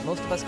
most of us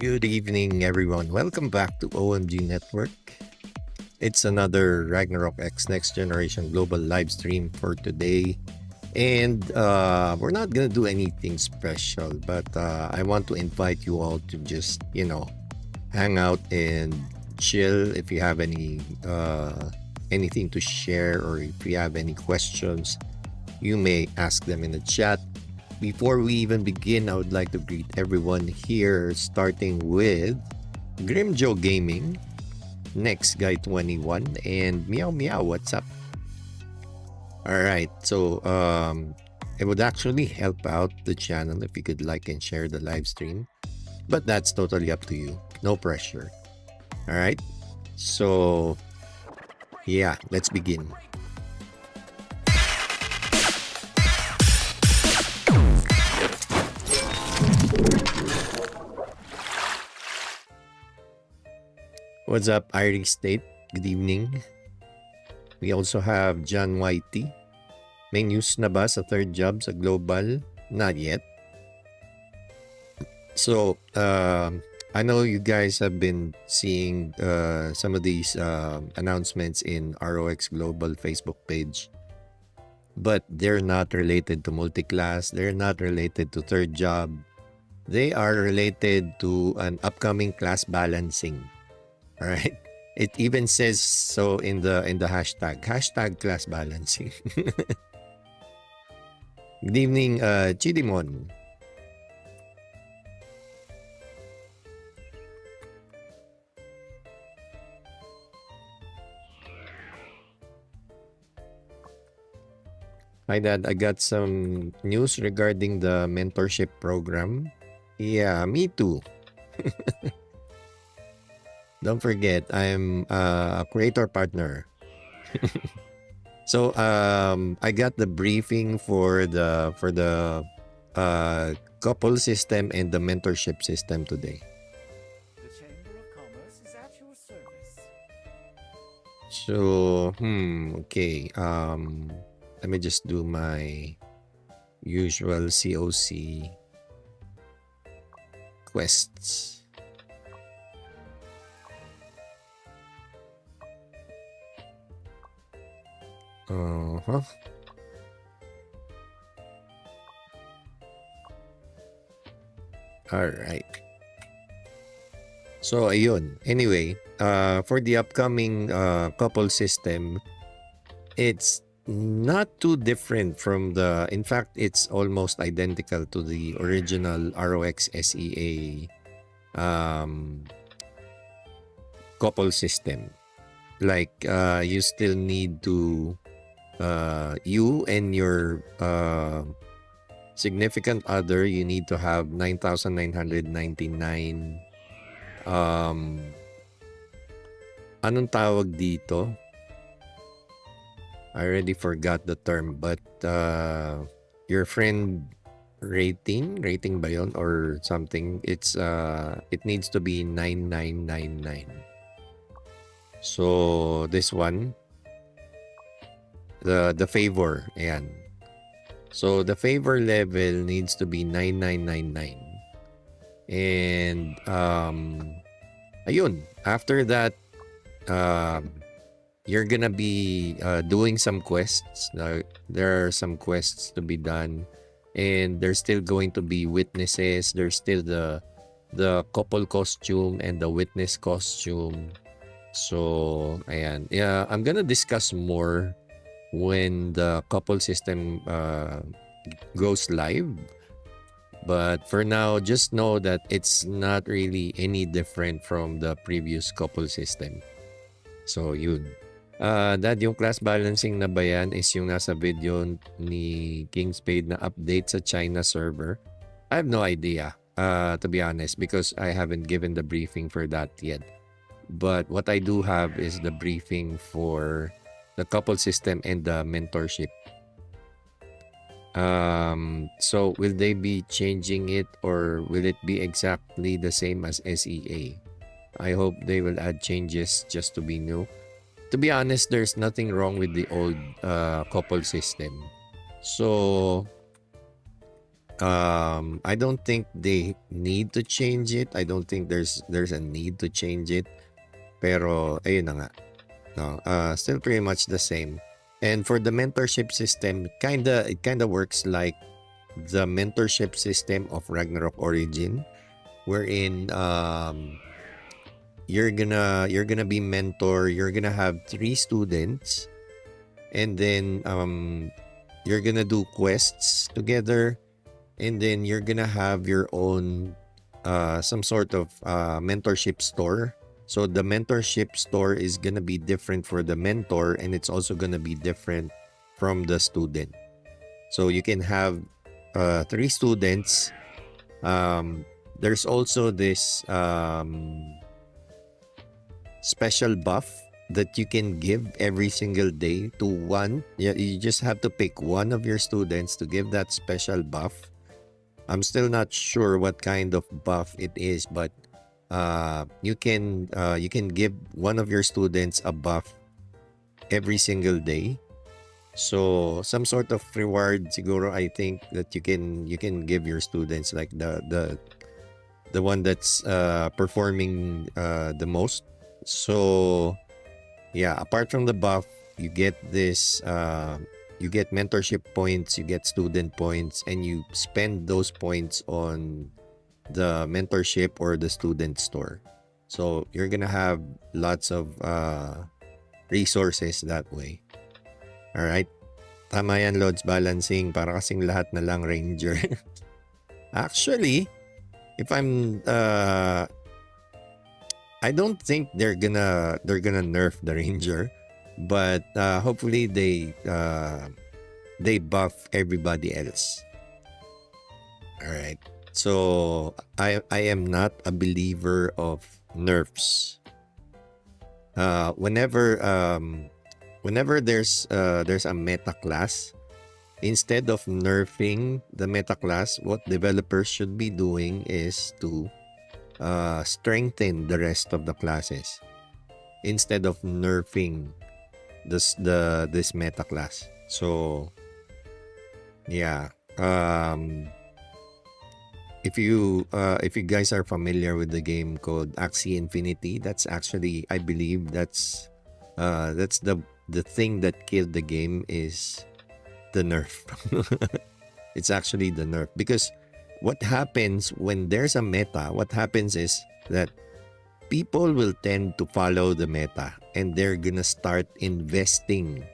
Good evening, everyone. Welcome back to OMG Network. It's another Ragnarok X Next Generation Global live stream for today. And we're not going to do anything special, but I want to invite you all to just, hang out and chill. If you have anything to share, or if you have any questions, you may ask them in the chat. Before we even begin, I would like to greet everyone here, starting with Grim Joe Gaming, Next Guy 21, and Meow Meow. What's up? All right, so it would actually help out the channel if you could like and share the live stream, but that's totally up to you. No pressure. All right, so yeah, let's begin. What's up, Irish State? Good evening. We also have John Whitey. May news na ba sa third job sa Global? Not yet. So, I know you guys have been seeing some of these announcements in ROX Global Facebook page. But they're not related to multiclass. They're not related to third job. They are related to an upcoming class balancing. All right. It even says so in the hashtag class balancing. Good evening, Chidimon. Hi, Dad. I got some news regarding the mentorship program. Yeah, me too. Don't forget, I'm a creator partner. So I got the briefing for the couple system and the mentorship system today. The Chamber of Commerce is at your service. So okay. Let me just do my usual COC quests. Uh-huh. Alright. So, ayun. Anyway, for the upcoming couple system, it's not too different from in fact, it's almost identical to the original ROX SEA couple system. Like, you still need to you and your significant other, you need to have 9,999 anong tawag dito? I already forgot the term, but your friend rating ba yun or something? It's it needs to be 9999. So this one, the favor, ayan. So the favor level needs to be 9999. And ayun, after that you're gonna be doing some quests. There are some quests to be done, and there's still going to be witnesses. There's still the the couple costume and the witness costume. So, ayan. Yeah, I'm gonna discuss more when the couple system goes live. But for now, just know that it's not really any different from the previous couple system. So, yun. Dad, yung class balancing na ba yan is yung nasa video ni King Spade na update sa China server? I have no idea, to be honest, because I haven't given the briefing for that yet. But what I do have is the briefing for the couple system and the mentorship. So will they be changing it or will it be exactly the same as SEA? I hope they will add changes just to be new. To be honest, there's nothing wrong with the old couple system. So I don't think they need to change it. I don't think there's a need to change it. Pero ayun na nga. No, still pretty much the same. And for the mentorship system, it kinda works like the mentorship system of Ragnarok Origin, wherein you're gonna be mentor. You're gonna have 3 students, and then you're gonna do quests together, and then you're gonna have your own some sort of mentorship store. So the mentorship store is gonna be different for the mentor, and it's also gonna be different from the student. So you can have 3 students. There's also this special buff that you can give every single day to one. You just have to pick one of your students to give that special buff. I'm still not sure what kind of buff it is, but you can give one of your students a buff every single day. So some sort of reward siguro, I think, that you can give your students, like the one that's performing the most. So yeah, apart from the buff, you get this you get mentorship points, you get student points, and you spend those points on the mentorship or the student store. So you're gonna have lots of resources that way. All right, tama yan, Lods Balancing, para kasing lahat na lang ranger. Actually, if I'm I don't think they're gonna nerf the ranger, but hopefully they buff everybody else. All right. So I am not a believer of nerfs. Whenever there's a meta class, instead of nerfing the meta class, what developers should be doing is to strengthen the rest of the classes instead of nerfing this meta class. So yeah. If you guys are familiar with the game called Axie Infinity, that's actually, I believe that's the thing that killed the game is the nerf. It's actually the nerf, because what happens when there's a meta, what happens is that people will tend to follow the meta and they're gonna start investing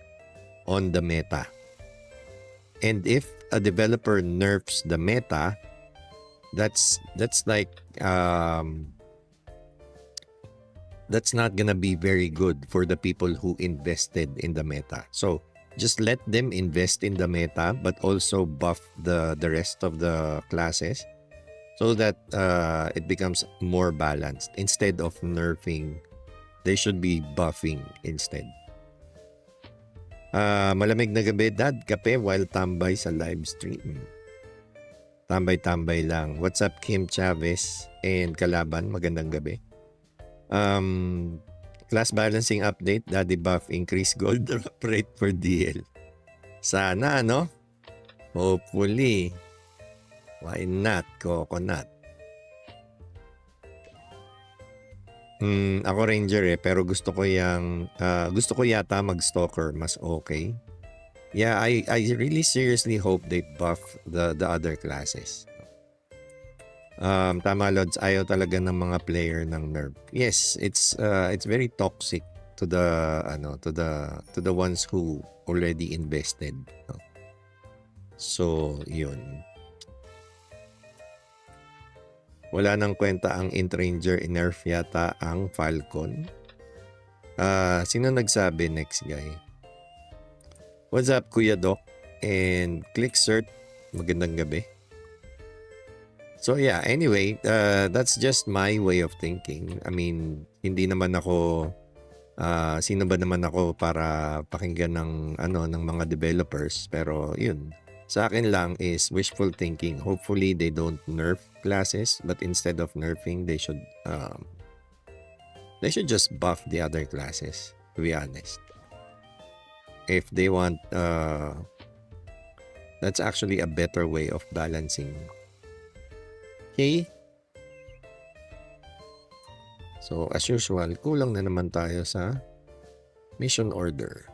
on the meta. And if a developer nerfs the meta, that's like that's not gonna be very good for the people who invested in the meta. So just let them invest in the meta, but also buff the rest of the classes so that it becomes more balanced. Instead of nerfing, they should be buffing instead. Malamig na gabi, Dad, kape while tambay sa live stream. Tambay-tambay lang. What's up, Kim Chavez and Kalaban? Magandang gabi. Class balancing update, Daddy Buff, increase gold drop rate for DL. Sana, no? Hopefully. Why not? Coconut. Ako ranger pero gusto ko yata mag-stalker, mas okay. Yeah, I really seriously hope they buff the other classes. Tama Lods, ayaw talaga ng mga player ng nerf. Yes, it's very toxic to the to the ones who already invested. No? So, yun. Wala nang kwenta ang Intranger, nerf yata ang Falcon. Sino nagsabi? Next guy. What's up, Kuya Doc? And click cert. Magandang gabi. So yeah, anyway, that's just my way of thinking. I mean, hindi naman ako sino ba naman ako para pakinggan ng mga developers, pero yun. Sa akin lang is wishful thinking. Hopefully they don't nerf classes, but instead of nerfing, they should just buff the other classes, to be honest. If they want that's actually a better way of balancing. Okay? So, as usual, kulang na naman tayo sa mission order.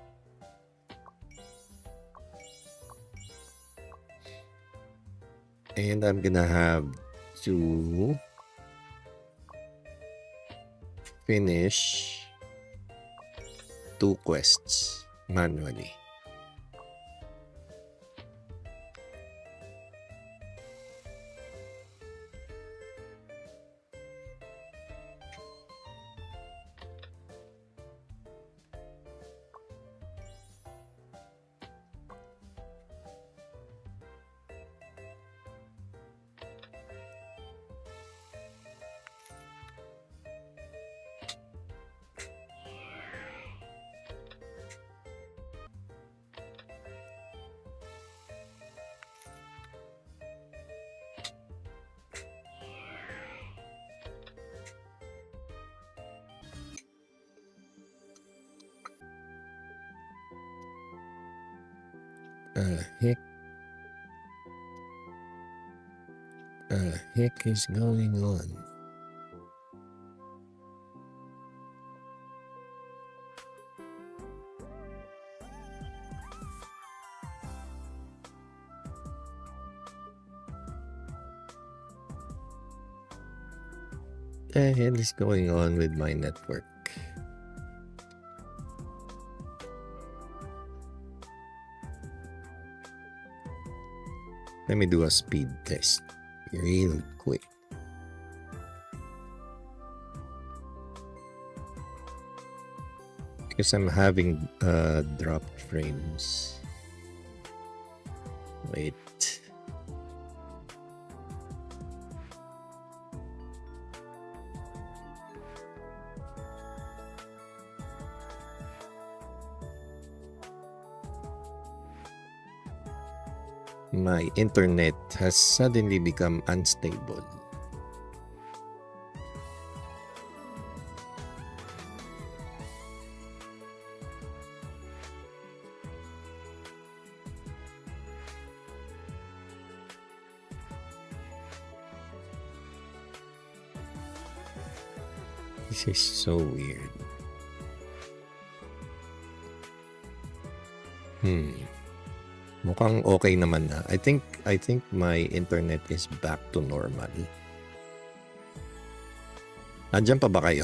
And I'm gonna have to finish 2 quests manually. Heck? Heck is going on? The hell is going on with my network? Let me do a speed test real quick. Because I'm having dropped frames. Wait. My internet has suddenly become unstable. This is so weird. Mukhang okay naman na. I think my internet is back to normal. Nandiyan pa ba kayo?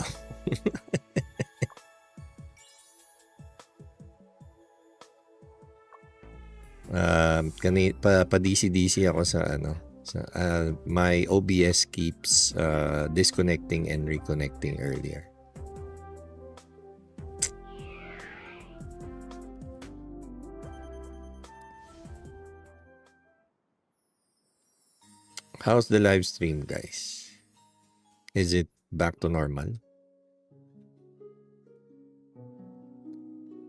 Pa DC-DC ako sa my OBS keeps disconnecting and reconnecting earlier. How's the live stream, guys? Is it back to normal?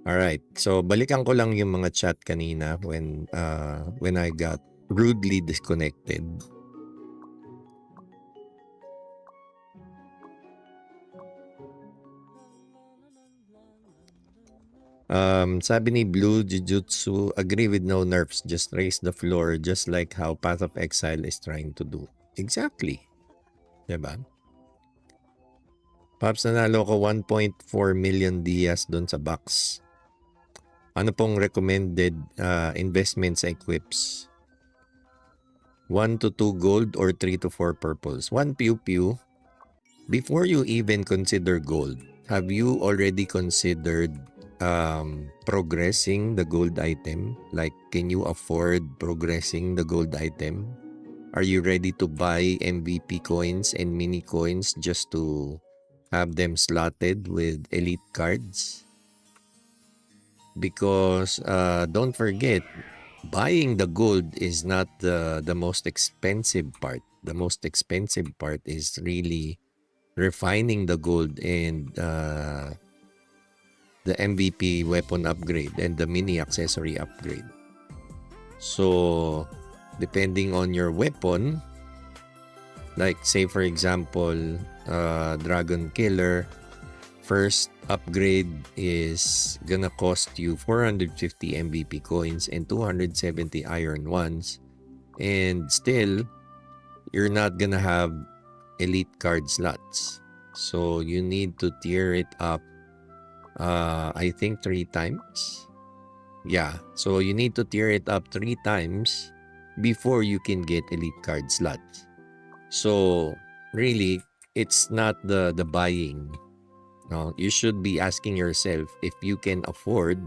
Alright, so balikan ko lang yung mga chat kanina when I got rudely disconnected. Sabi ni Blue Jujutsu, agree with no nerfs, just raise the floor, just like how Path of Exile is trying to do. Exactly. Diba? Paps, nanalo ko 1.4 million dias doon sa box. Ano pong recommended investment sa equips? 1 to 2 gold or 3 to 4 purples. 1 pew pew. Before you even consider gold, have you already considered progressing the gold item? Like, can you afford progressing the gold item? Are you ready to buy MVP coins and mini coins just to have them slotted with elite cards? Because don't forget, buying the gold is not the most expensive part. The most expensive part is really refining the gold and the MVP weapon upgrade and the mini accessory upgrade. So, depending on your weapon, like say for example, Dragon Killer, first upgrade is gonna cost you 450 MVP coins and 270 iron ones, and still you're not gonna have elite card slots. So you need to tier it up, I think 3 times. Yeah, so you need to tier it up 3 times before you can get elite card slots. So really, it's not the buying. No, you should be asking yourself if you can afford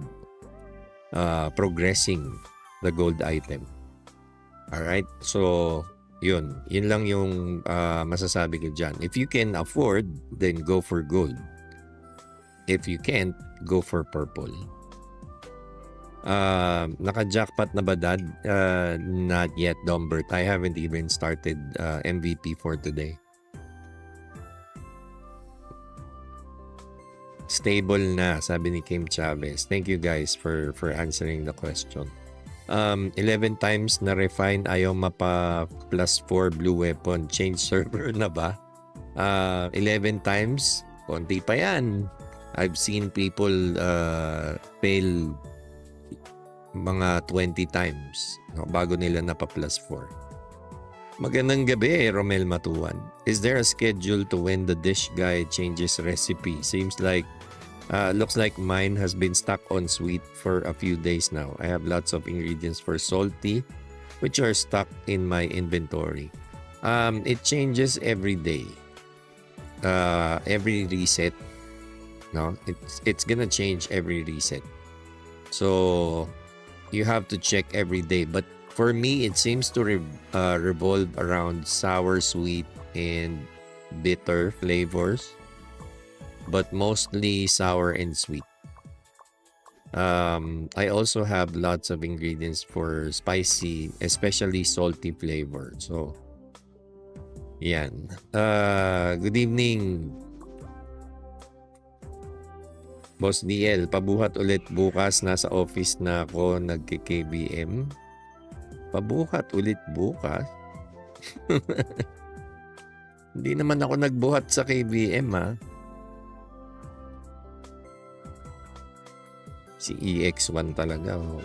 progressing the gold item. Alright? So, yun lang yung masasabi ko dyan. If you can afford, then go for gold. If you can't, go for purple. Naka-jackpot na ba, Dad? Not yet, Dombert. I haven't even started MVP for today. Stable na, sabi ni Kim Chavez. Thank you guys for answering the question. 11 times na refine, ayaw mapa plus 4 blue weapon. Change server na ba? 11 times? Konti pa yan. I've seen people fail mga 20 times bago nila napa plus 4. Magandang gabi, Romel Matuan. Is there a schedule to when the dish guy changes recipe? Seems like, looks like mine has been stuck on sweet for a few days now. I have lots of ingredients for salty, which are stuck in my inventory. It changes every day. Every reset. No, it's gonna change every reset. So, you have to check every day. But for me, it seems to revolve around sour, sweet, and bitter flavors. But mostly sour and sweet. I also have lots of ingredients for spicy, especially salty flavor. So, yan. Good evening, Boss DL. Pabuhat ulit bukas. Nasa office na ako, nagki-KBM. Pabuhat ulit bukas? Hindi naman ako nagbuhat sa KBM, ha? Si EX1 talaga, oh.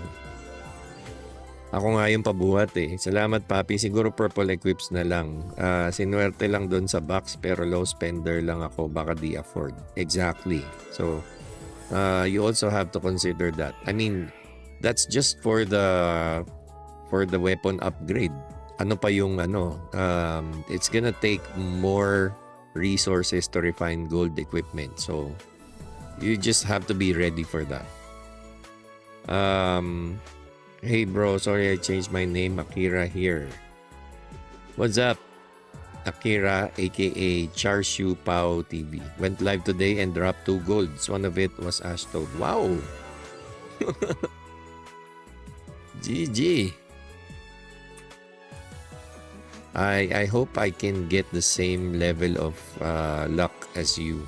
Ako nga yung pabuhat, eh. Salamat, Papi. Siguro purple equips na lang. Sinuwerte lang doon sa box, pero low spender lang ako. Baka di afford. Exactly. So, you also have to consider that. I mean, that's just for the weapon upgrade. Ano pa yung it's gonna take more resources to refine gold equipment. So, you just have to be ready for that. Hey bro, sorry I changed my name. Akira here. What's up? Akira, aka Charshu Pao TV. Went live today and dropped 2 golds. One of it was Ashtod. Wow! GG. I hope I can get the same level of luck as you.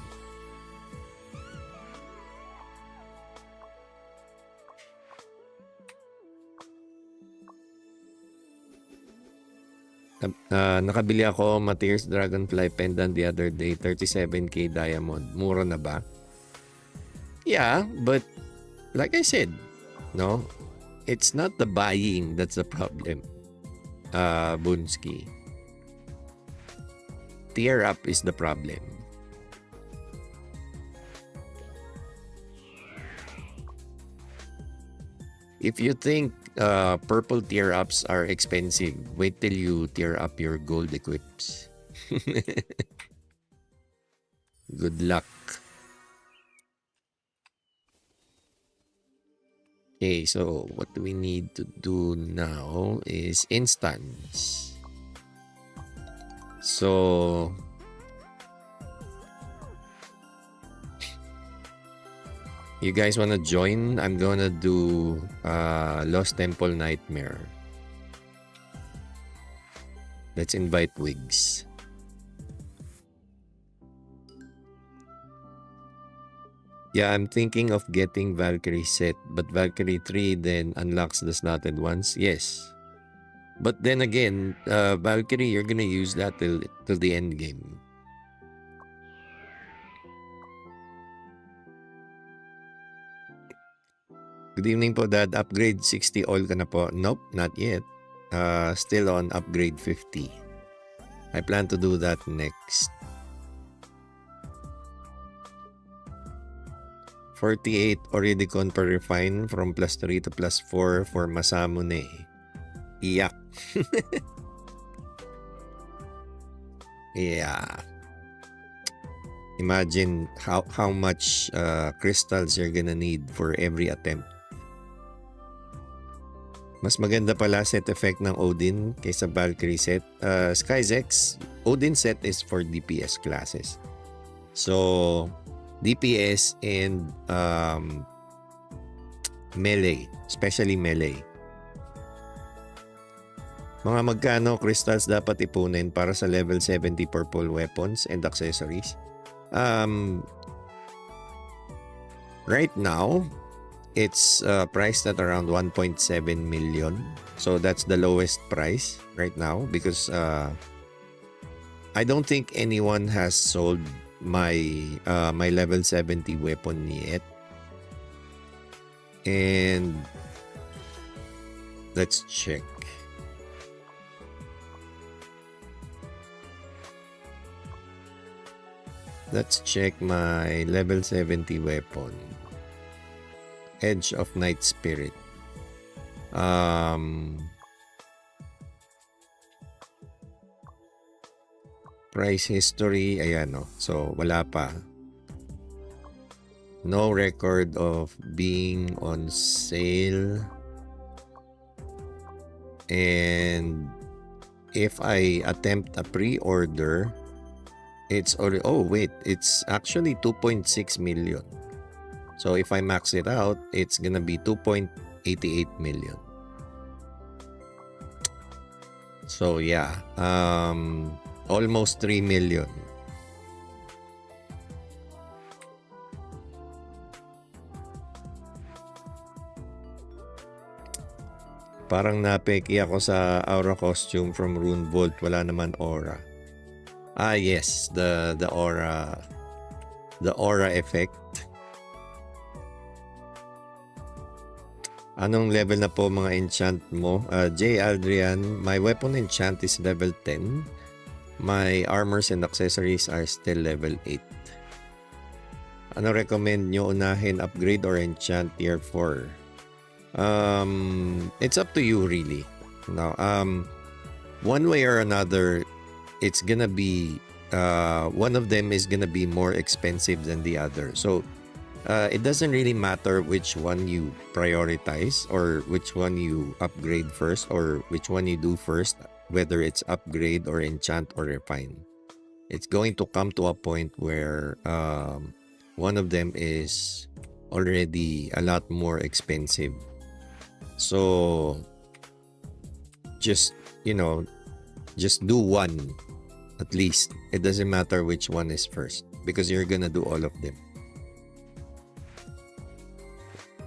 Nakabili ako Mateus Dragonfly pendant the other day, 37k diamond. Mura na ba? Yeah, but like I said, no, it's not the buying that's the problem. Bunski. Tier up is the problem. If you think purple tier ups are expensive. Wait till you tier up your gold equips. Good luck. Okay, so what we need to do now is instance. So you guys wanna join? I'm gonna do Lost Temple Nightmare. Let's invite Wigs. Yeah, I'm thinking of getting Valkyrie set, but Valkyrie 3 then unlocks the slotted ones. Yes. But then again, Valkyrie, you're gonna use that till the end game. Good evening po, Dad. Upgrade 60 all ka na po? Nope, not yet. Still on upgrade 50. I plan to do that next. 48 already conquer refine from +3 to +4 for Masamune. Iyak. Yeah. Imagine how much crystals you're gonna need for every attempt. Mas maganda pala set effect ng Odin kaysa Valkyrie set. Sky's X, Odin set is for DPS classes. So, DPS and melee, especially melee. Mga magkano crystals dapat ipunin para sa level 70 purple weapons and accessories? Right now, it's priced at around 1.7 million. So that's the lowest price right now because I don't think anyone has sold my my level 70 weapon yet. And let's check. Let's check my level 70 weapon. Edge of Night Spirit. Price history, ayan o. So, wala pa. No record of being on sale. And if I attempt a pre-order, it's already, oh wait, it's actually 2.6 million. So if I max it out, it's gonna be 2.88 million. So yeah, almost 3 million. Parang napeki ako sa aura costume from Rune Vault. Wala naman aura. Ah yes, the aura effect. Anong level na po mga enchant mo? J. Aldrian, my weapon enchant is level 10. My armors and accessories are still level 8. Ano recommend nyo unahin, upgrade or enchant tier 4? It's up to you really. Now, one way or another, it's gonna be one of them is gonna be more expensive than the other. So it doesn't really matter which one you prioritize or which one you upgrade first or which one you do first, whether it's upgrade or enchant or refine. It's going to come to a point where one of them is already a lot more expensive. So just, you know, just do one at least. It doesn't matter which one is first because you're gonna do all of them.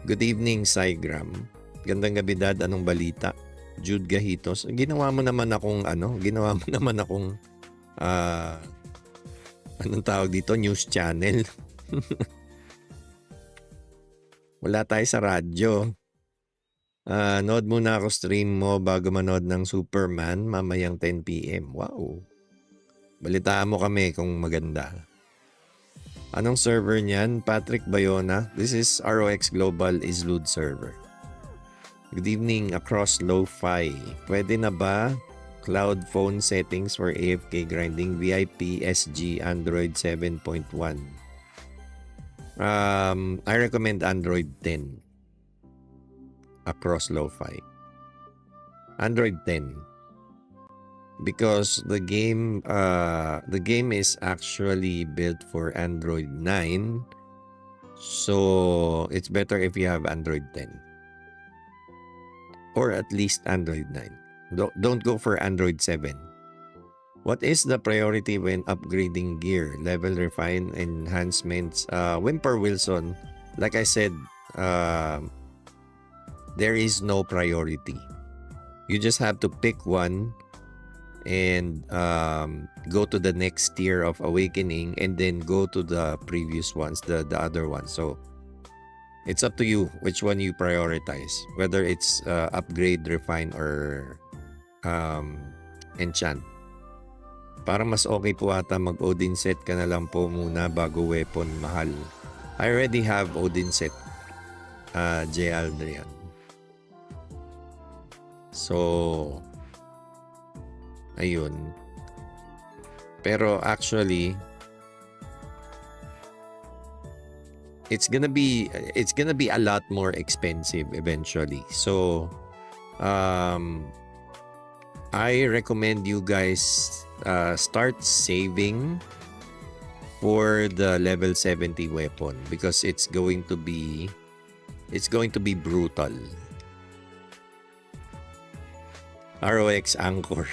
Good evening, Saigram. Gandang gabi, Dad. Anong balita? Jude Gahitos. Ginawa mo naman akong anong tawag dito? News channel. Wala tayo sa radyo. Nood muna ako stream mo bago manood ng Superman mamayang 10 PM. Wow. Balitaan mo kami kung maganda. Anong server niyan? Patrick Bayona. This is ROX Global Islud server. Good evening across Lo-Fi. Pwede na ba cloud phone settings for AFK grinding VIP SG Android 7.1? I recommend Android 10 across Lo-Fi. Android 10 because the game is actually built for Android 9, so it's better if you have Android 10 or at least Android 9. Don't go for Android 7. What is the priority when upgrading gear? Level, refine, enhancements? Whimper Wilson, like I said, there is no priority. You just have to pick one and go to the next tier of awakening and then go to the previous ones, the other ones. So it's up to you which one you prioritize, whether it's upgrade, refine, or enchant. Parang mas okay po ata mag-Odin set ka na lang po muna bago weapon mahal. I already have Odin set, J. Aldrian. So, ayun. Pero actually, it's gonna be a lot more expensive eventually. So, I recommend you guys start saving for the level 70 weapon because it's going to be brutal. ROX Anchor.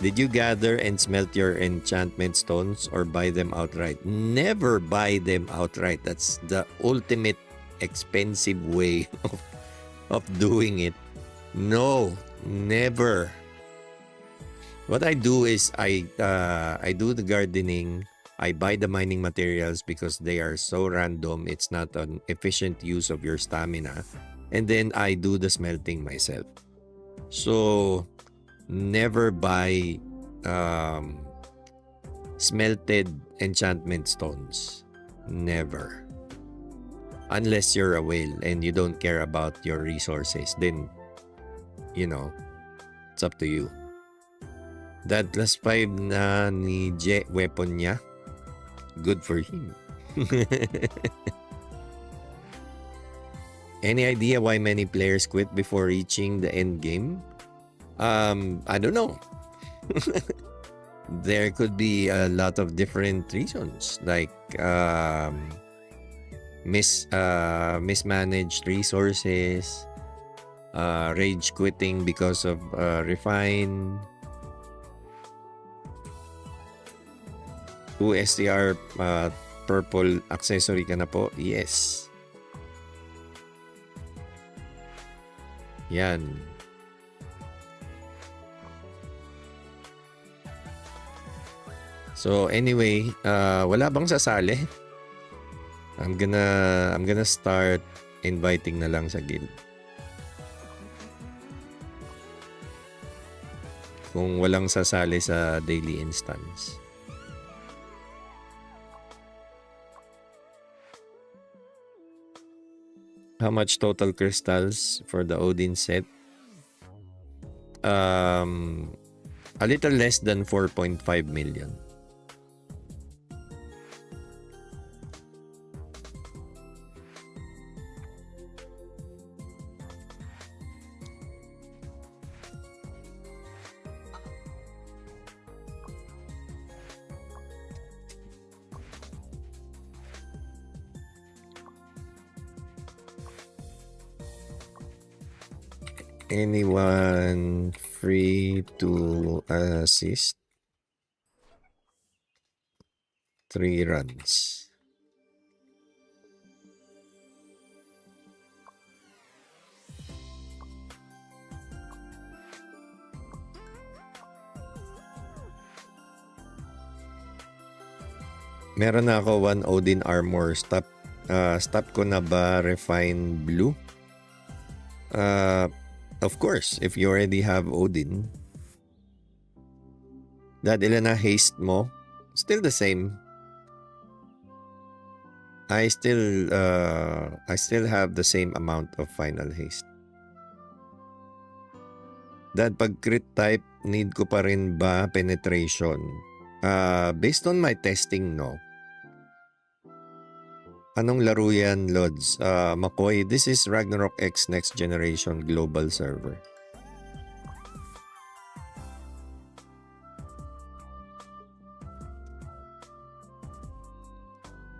Did you gather and smelt your enchantment stones or buy them outright? Never buy them outright. That's the ultimate expensive way of doing it. No, never. What I do is I do the gardening. I buy the mining materials because they are so random. It's not an efficient use of your stamina. And then I do the smelting myself. So, never buy smelted enchantment stones. Never. Unless you're a whale and you don't care about your resources, then, you know, it's up to you. That +5 na ni Je weapon niya. Good for him. Any idea why many players quit before reaching the end game? I don't know. There could be a lot of different reasons, like mismanaged resources, rage quitting because of refine. 2 STR purple accessory ka na po? Yes. Yan. So anyway, wala bang sasali? I'm gonna start inviting na lang sa guild. Kung walang sasali sa daily instance. How much total crystals for the Odin set? A little less than 4.5 million. Anyone free to assist? 3 runs. Meron na ako 1 Odin armor. Stop ko na ba refine blue? Of course, if you already have Odin. Dad, ilan na haste mo? Still the same. I still have the same amount of final haste. Dad, pag crit type, need ko pa rin ba penetration? Based on my testing, no. Anong laro yan, Lods? McCoy, this is Ragnarok X Next Generation Global Server.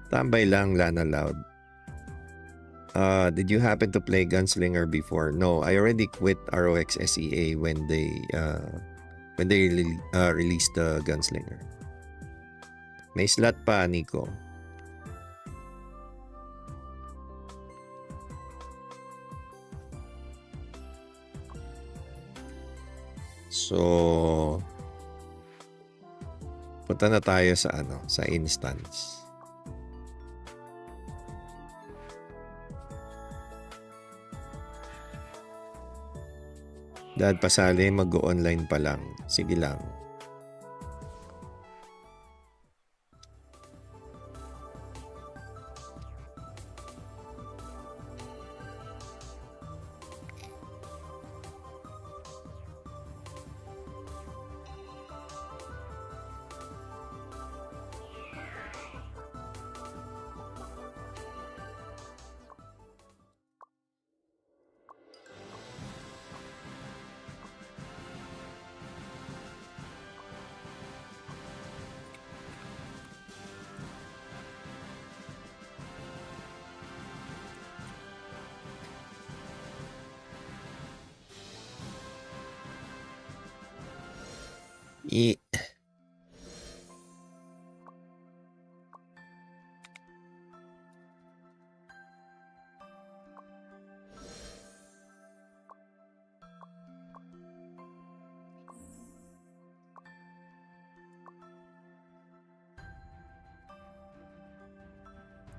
Tambay lang, Lana Loud. Did you happen to play Gunslinger before? No, I already quit ROX SEA when they released the Gunslinger. May slot pa, Nico. So, punta na tayo sa instance. Dad, pasali, mag-online pa lang. Sige lang.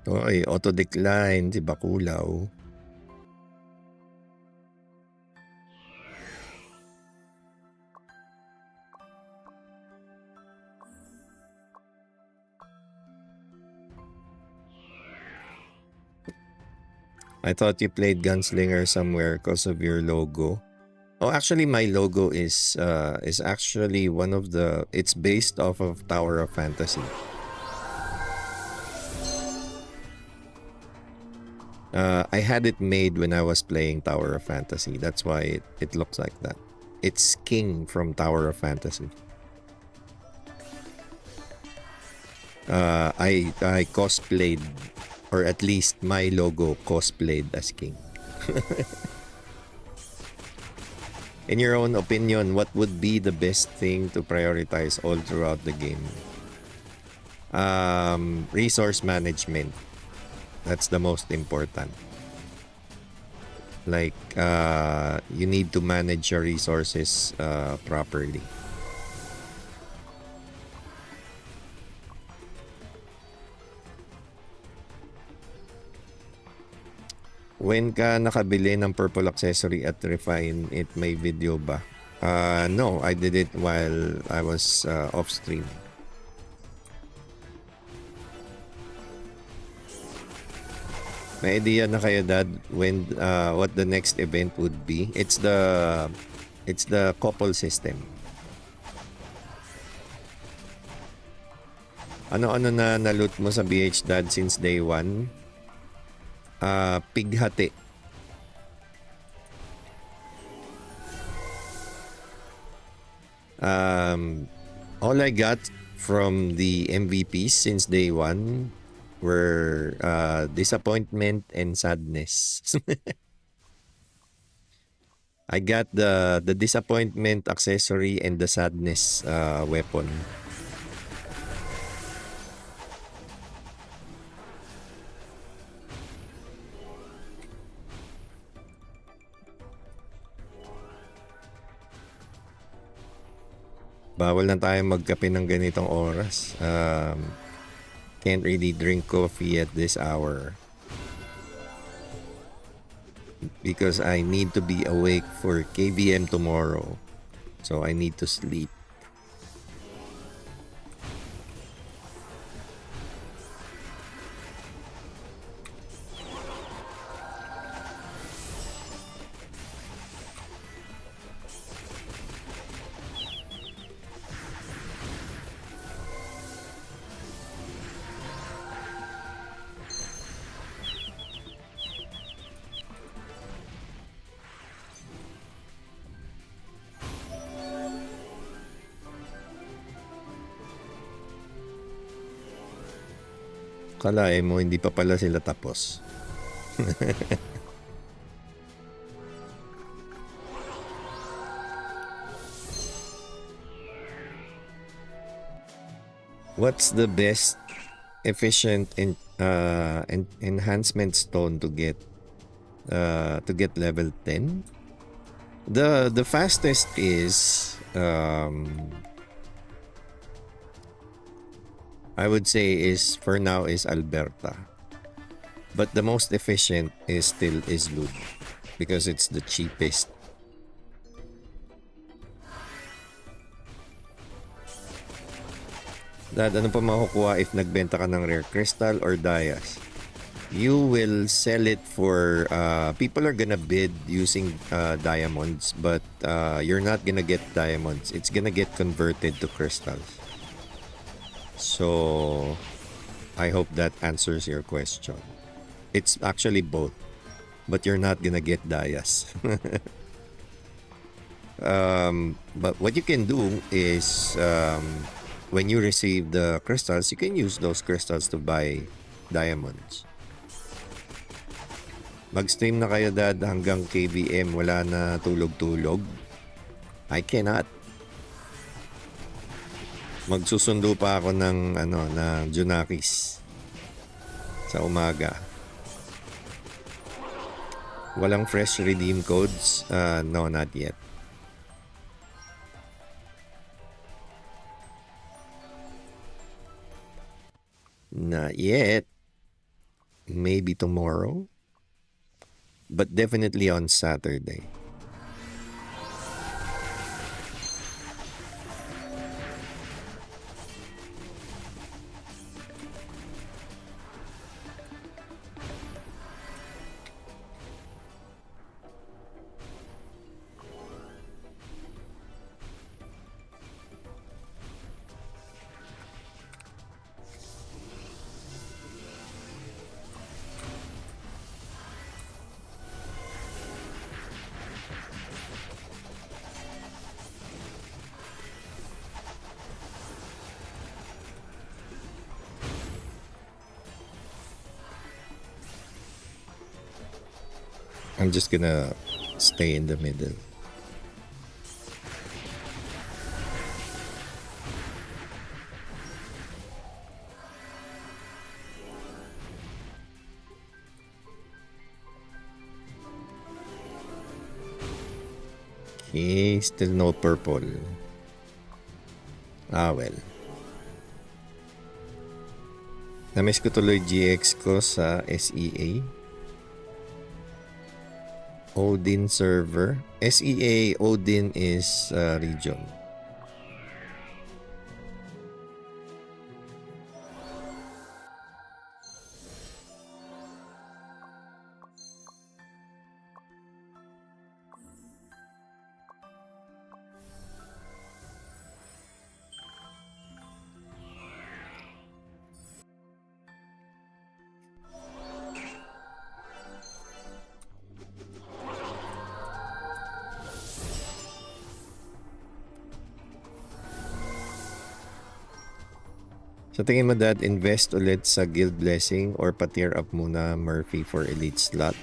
Oy, auto-decline, si Bakulaw. I thought you played Gunslinger somewhere because of your logo. Oh, actually, my logo is actually one of the. It's based off of Tower of Fantasy. I had it made when I was playing Tower of Fantasy. That's why it looks like that. It's King from Tower of Fantasy. I cosplayed, or at least my logo cosplayed as King. In your own opinion, what would be the best thing to prioritize all throughout the game? Resource management. That's the most important. Like, you need to manage your resources properly. When ka nakabili ng purple accessory at refine it, may video ba? No, I did it while I was off stream. May idea na kayo, Dad, when what the next event would be? It's the couple system. Ano-ano na loot mo sa BH, Dad, since day 1? Pighati. All I got from the MVPs since day 1 were disappointment and sadness. I got the disappointment accessory and the sadness weapon. Bawal na tayo magkape ng ganitong oras. Can't really drink coffee at this hour. Because I need to be awake for KVM tomorrow. So I need to sleep. Akalain mo, hindi pa pala sila tapos. What's the best efficient enhancement stone to get level 10? The fastest is I would say is for now is Alberta. But the most efficient is still Islud because it's the cheapest. Dad, ano pa makukuha if nagbenta ka ng rare crystal or dias? You will sell it for people are gonna bid using diamonds, but you're not gonna get diamonds. It's gonna get converted to crystals. So I hope that answers your question. It's actually both, but you're not gonna get dias. But what you can do is when you receive the crystals, you can use those crystals to buy diamonds. Mag-stream na kayo, Dad, hanggang KBM. Wala na tulog-tulog. I cannot. Magsusundo pa ako ng Junakis sa umaga. Walang fresh redeem codes? No, not yet. Not yet. Maybe tomorrow. But definitely on Saturday. I'm just gonna stay in the middle. Okay, still no purple. Ah, well. Namiss ko tuloy GX ko sa SEA. Odin server. SEA Odin is region. Sa tingin mo, Dad, invest ulit sa Guild Blessing or pa-tier up muna Murphy for Elite slot?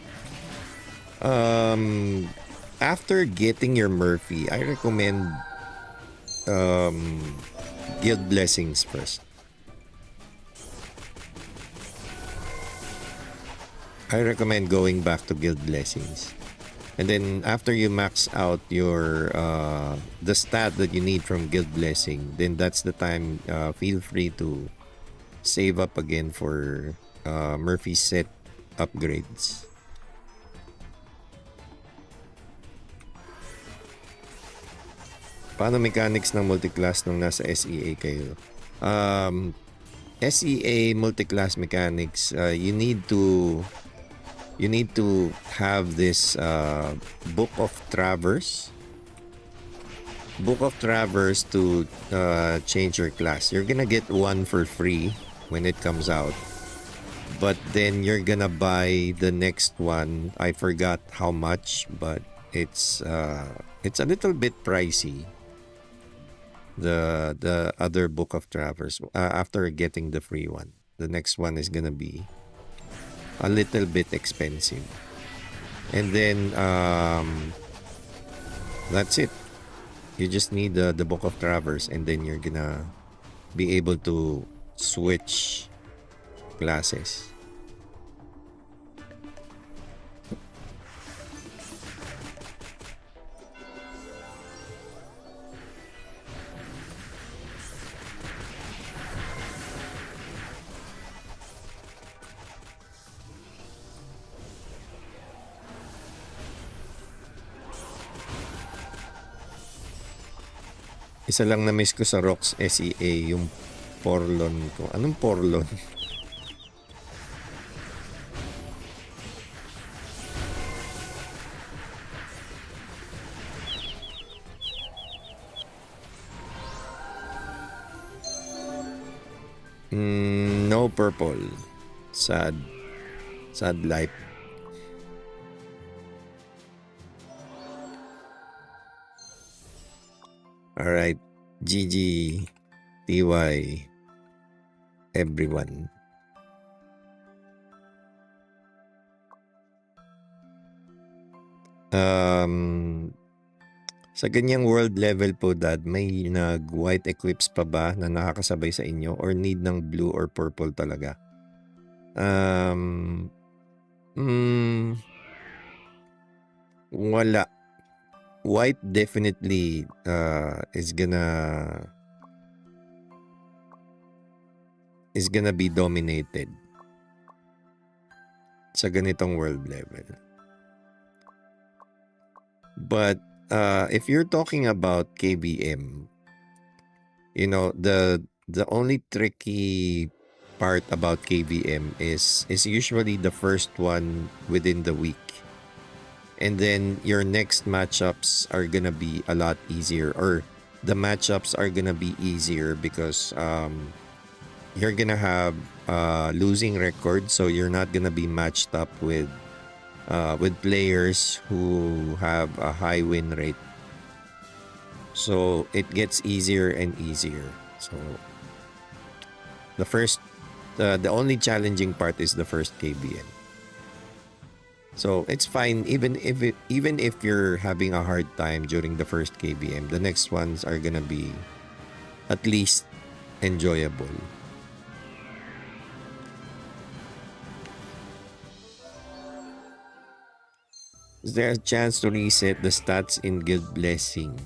After getting your Murphy, I recommend Guild Blessings first. I recommend going back to Guild Blessings. And then after you max out your the stat that you need from Guild Blessing, then that's the time feel free to save up again for Murphy set upgrades. Paano mechanics ng multiclass nung nasa SEA kayo? SEA multiclass mechanics, you need to have this Book of Travers to change your class. You're gonna get one for free when it comes out, but then you're gonna buy the next one. I forgot how much, but it's a little bit pricey, the other Book of Travers, after getting the free one. The next one is gonna be a little bit expensive. And then that's it. You just need the Book of Travers, and then you're gonna be able to switch classes. Isa lang na miss ko sa ROX SEA, yung Porlon ko. Anong Porlon? No purple. Sad. Sad life. Alright. GG. TY. Everyone. Sa ganyang world level po, Dad, may nag-white eclipse pa ba na nakakasabay sa inyo, or need ng blue or purple talaga? Wala. White definitely is gonna be dominated sa ganitong world level. But if you're talking about KBM, you know, the only tricky part about KBM is usually the first one within the week. And then your next matchups are gonna be a lot easier, or the matchups are gonna be easier because you're gonna have losing record, so you're not gonna be matched up with players who have a high win rate. So it gets easier and easier. So the only challenging part is the first KBM. So it's fine even if you're having a hard time during the first KBM, the next ones are gonna be at least enjoyable. Is there a chance to reset the stats in Guild Blessing?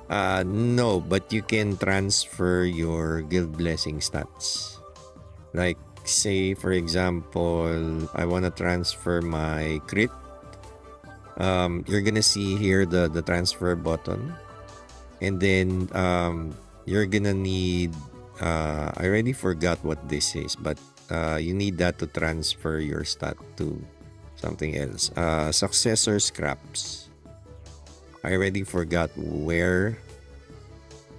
No, but you can transfer your Guild Blessing stats. Like, say for example, I want to transfer my crit. You're gonna see here the transfer button, and then you're gonna need I already forgot what this is, but you need that to transfer your stat to something else. Successor scraps. I already forgot where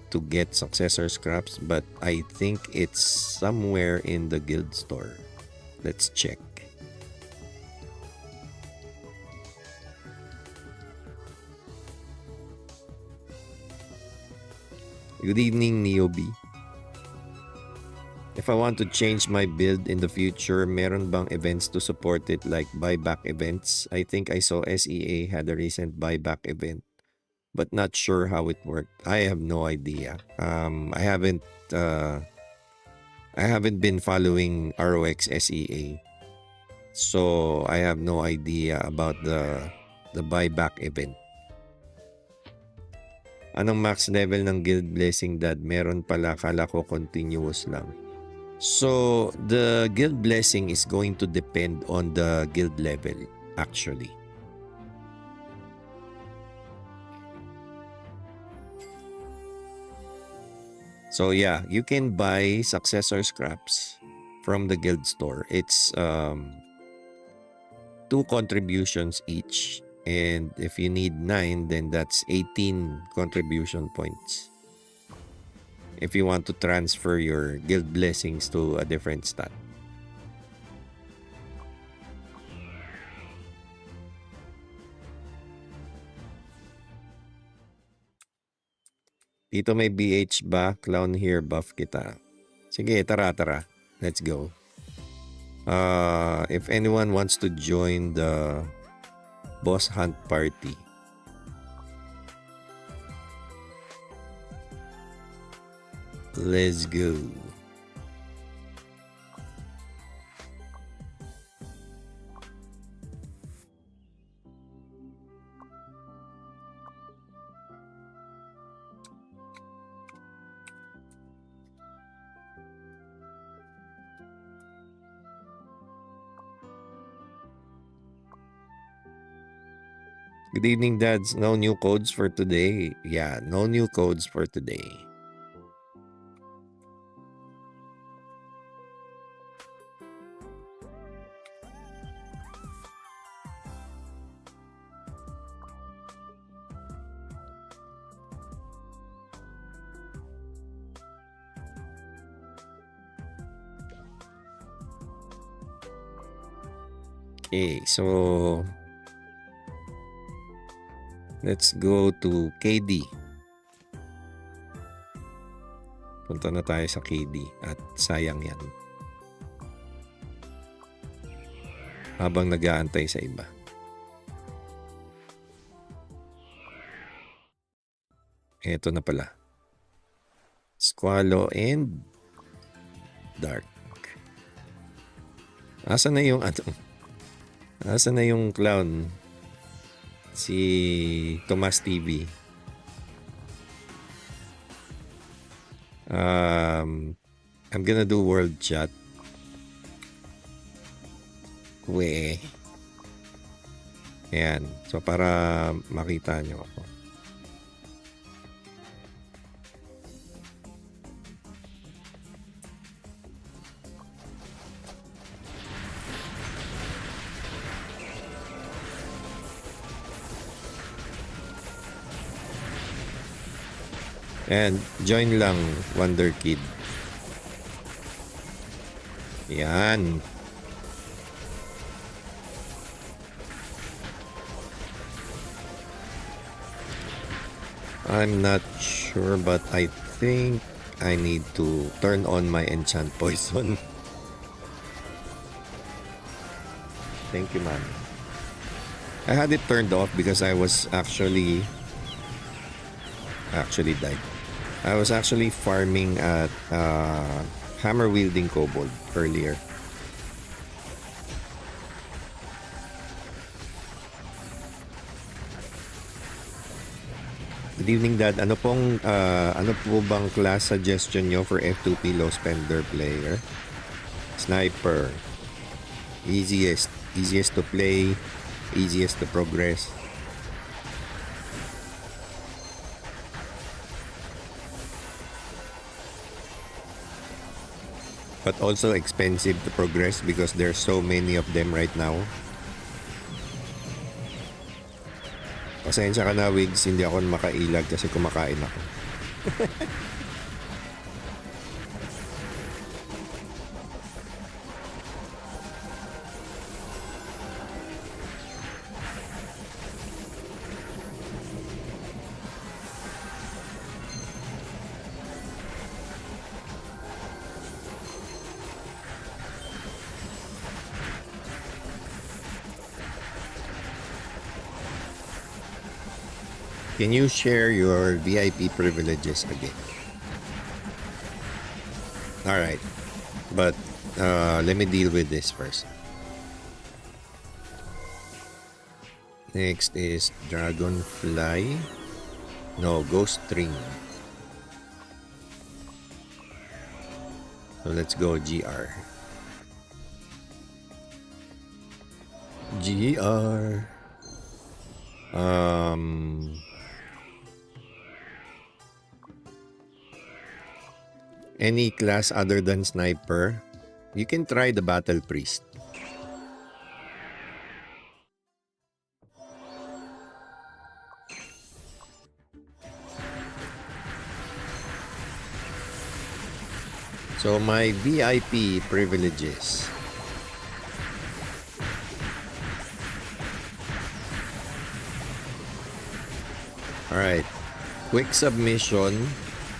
to get successor scraps, but I think it's somewhere in the guild store. Let's check. Good evening, Neobi. If I want to change my build in the future, meron bang events to support it, like buyback events? I think I saw SEA had a recent buyback event, but not sure how it worked. I have no idea. I haven't been following ROX SEA, so I have no idea about the buyback event. Anong max level ng Guild Blessing, Dad? Meron pala, kala ko continuous lang. So the Guild Blessing is going to depend on the guild level, actually. So yeah, you can buy successor scraps from the guild store. It's 2 contributions each, and if you need 9, then that's 18 contribution points if you want to transfer your guild blessings to a different stat. Dito may BH ba? Clown here, buff kita. Sige, tara. let's go. If anyone wants to join the boss hunt party, let's go. Good evening, dads. No new codes for today. Yeah, no new codes for today. Okay, so let's go to KD. Punta na tayo sa KD at sayang yan. Habang nag-aantay sa iba. Ito na pala. Squalo and Dark. Asa na yung Asa na yung clown? Si Tomas TV. I'm gonna do world chat. Ayan. So para makita nyo ako. And join lang, Wonder Kid. Yan. I'm not sure, but I think I need to turn on my enchant poison. Thank you, man. I had it turned off because I was actually died. I was actually farming at hammer wielding kobold earlier. Good evening, Dad. Ano po bang class suggestion nyo for F2P low spender player? Sniper. Easiest to play, easiest to progress. But also expensive to progress because there's so many of them right now. Pasensya ka na, Wigs, hindi ako makailag kasi kumakain ako. Can you share your VIP privileges again? Alright. But let me deal with this first. Next is Dragonfly. No, Ghost String. So let's go GR. GR. Any class other than sniper, you can try the battle priest. So my VIP privileges. Alright. Quick submission,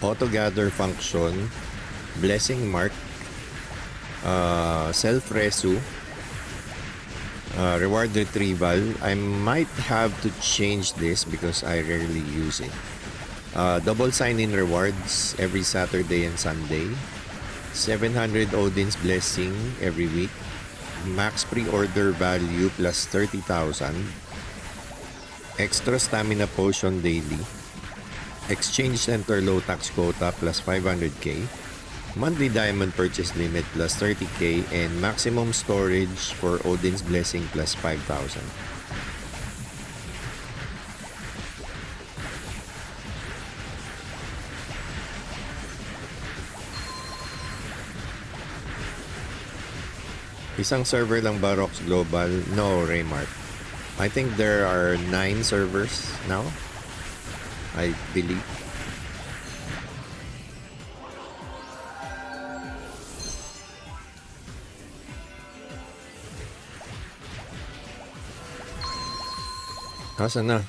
auto gather function, blessing mark, self-resu, reward retrieval. I might have to change this because I rarely use it. Double sign-in rewards every Saturday and Sunday. 700 Odin's Blessing every week. Max pre-order value plus 30,000. Extra stamina potion daily. Exchange center low tax quota plus 500k. Monthly diamond purchase limit plus 30k. And maximum storage for Odin's Blessing plus 5,000. Isang server lang ba ROX Global? No, Raymart. I think there are 9 servers now, I believe. Asan na?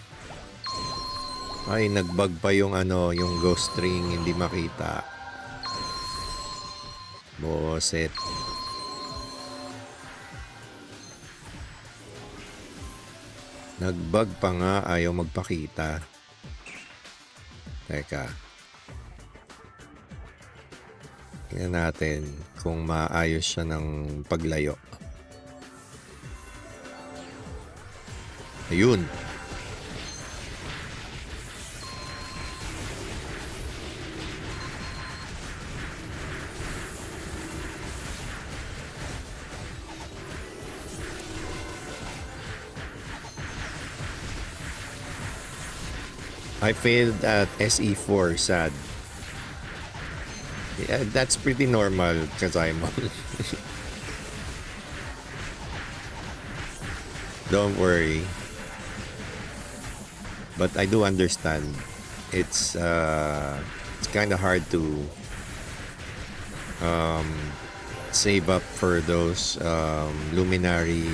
Ay, nagbug pa yung yung ghost string, hindi makita. Boset. Nagbug pa nga, ayaw magpakita. Teka. Tingnan natin kung maayos siya ng paglayo. Ayun. I failed at SE4, sad. Yeah, that's pretty normal because I'm Don't worry. But I do understand. It's kind of hard to save up for those luminary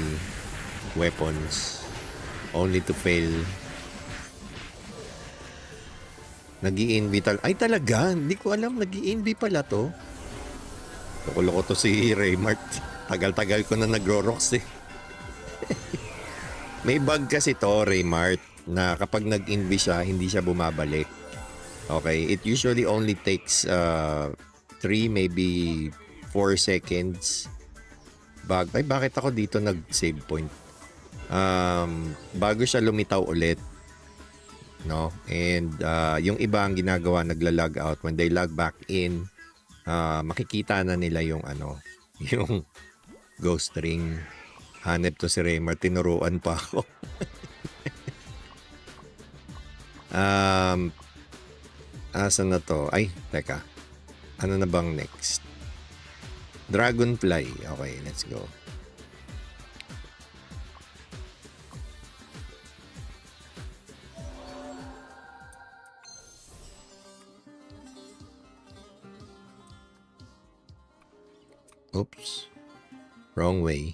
weapons only to fail. Nag-i-invi ay talaga, hindi ko alam, nag-i-invi pala to. Loko-loko to si Raymart. Tagal-tagal ko na nagro-ROX eh. May bug kasi to, Raymart, na kapag nag-invi siya, hindi siya bumabalik. Okay, it usually only takes 3 maybe 4 seconds. Ay, bakit ako dito nag-save point? Bago siya lumitaw ulit. No, and yung iba ang ginagawa, nagla-log out. When they log back in, makikita na nila yung yung ghost ring. Hanep to si Raymar, tinuruan pa ako. Asan na to? Ay, teka. Ano na bang next? Dragonfly. Okay, let's go. Oops. Wrong way.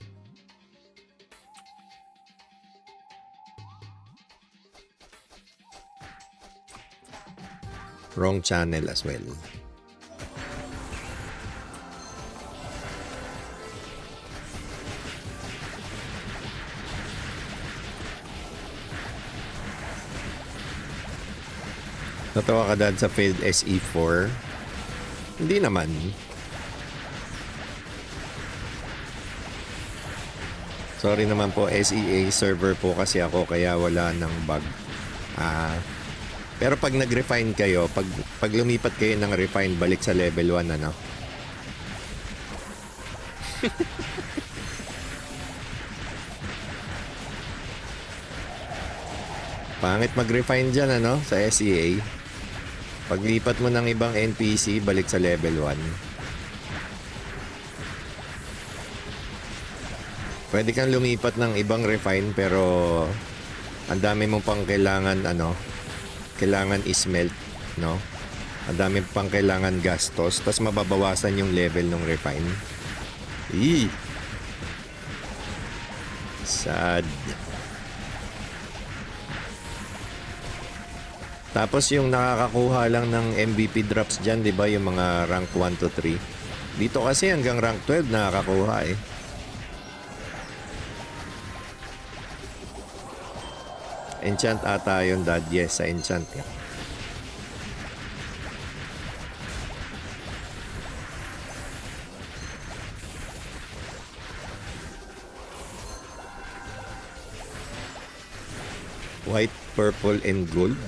Wrong channel as well. Natawa ka dad sa failed SE4? Hindi naman. Sorry naman po, SEA server po kasi ako kaya wala ng bug. Pero pag nag-refine kayo, pag lumipat kayo ng refine, balik sa level 1, ano? Pangit mag-refine dyan, ano? Sa SEA. Paglipat mo ng ibang NPC, balik sa level 1. Pwede kang lumipat ng ibang refine pero ang dami mo pang kailangan kailangan ismelt, no? Ang dami pang kailangan gastos, tapos mababawasan yung level ng refine. Sad. Tapos yung nakakakuha lang ng MVP drops dyan, di ba? Yung mga rank 1 to 3. Dito kasi hanggang rank 12 nakakakuha eh. Enchant ata yun, Dad. Yes, sa enchant yan. White, purple, and gold.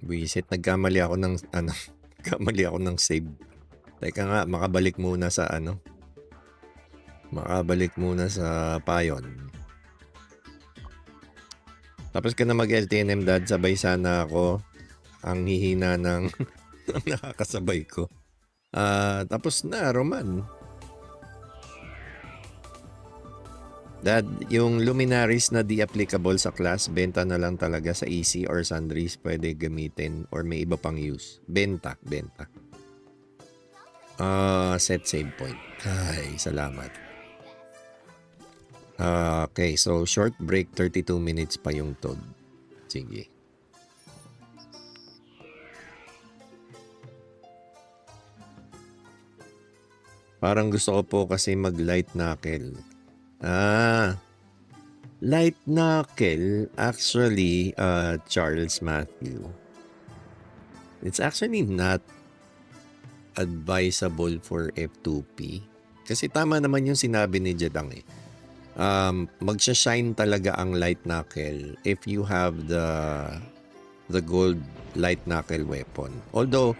Buisit, nagkamali ako ng nagkamali ako ng save. Teka nga, makabalik muna sa Makabalik muna sa payon. Tapos ka na mag-LTNM, Dad, sabay sana ako. Ang hihina ng nakakasabay ko. Tapos na, Roman. Dad, yung luminaries na di applicable sa class, benta na lang talaga sa EC or sundries, pwede gamitin or may iba pang use. Benta. Set save point. Ay, salamat. Okay, so short break, 32 minutes pa yung Toad. Sige. Parang gusto ko po kasi mag-light knuckle. Light knuckle, actually, Charles Matthew. It's actually not advisable for F2P. Kasi tama naman yung sinabi ni Jedang eh. Magsha-shine talaga ang light knuckle if you have the gold light knuckle weapon. Although,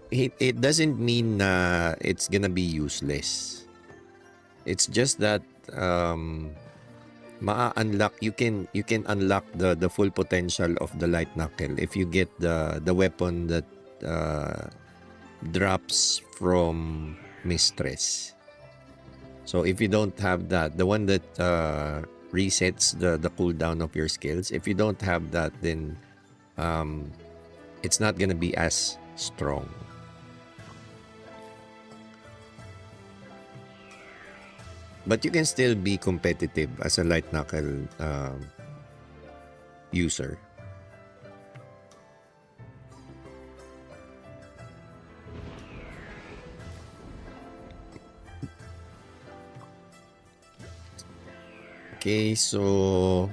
it doesn't mean na it's gonna be useless. It's just that ma-unlock you can unlock the full potential of the light knuckle if you get the weapon that drops from Mistress. So if you don't have that, the one that resets the cooldown of your skills, if you don't have that, then it's not gonna be as strong. But you can still be competitive as a light knuckle user. Okay, so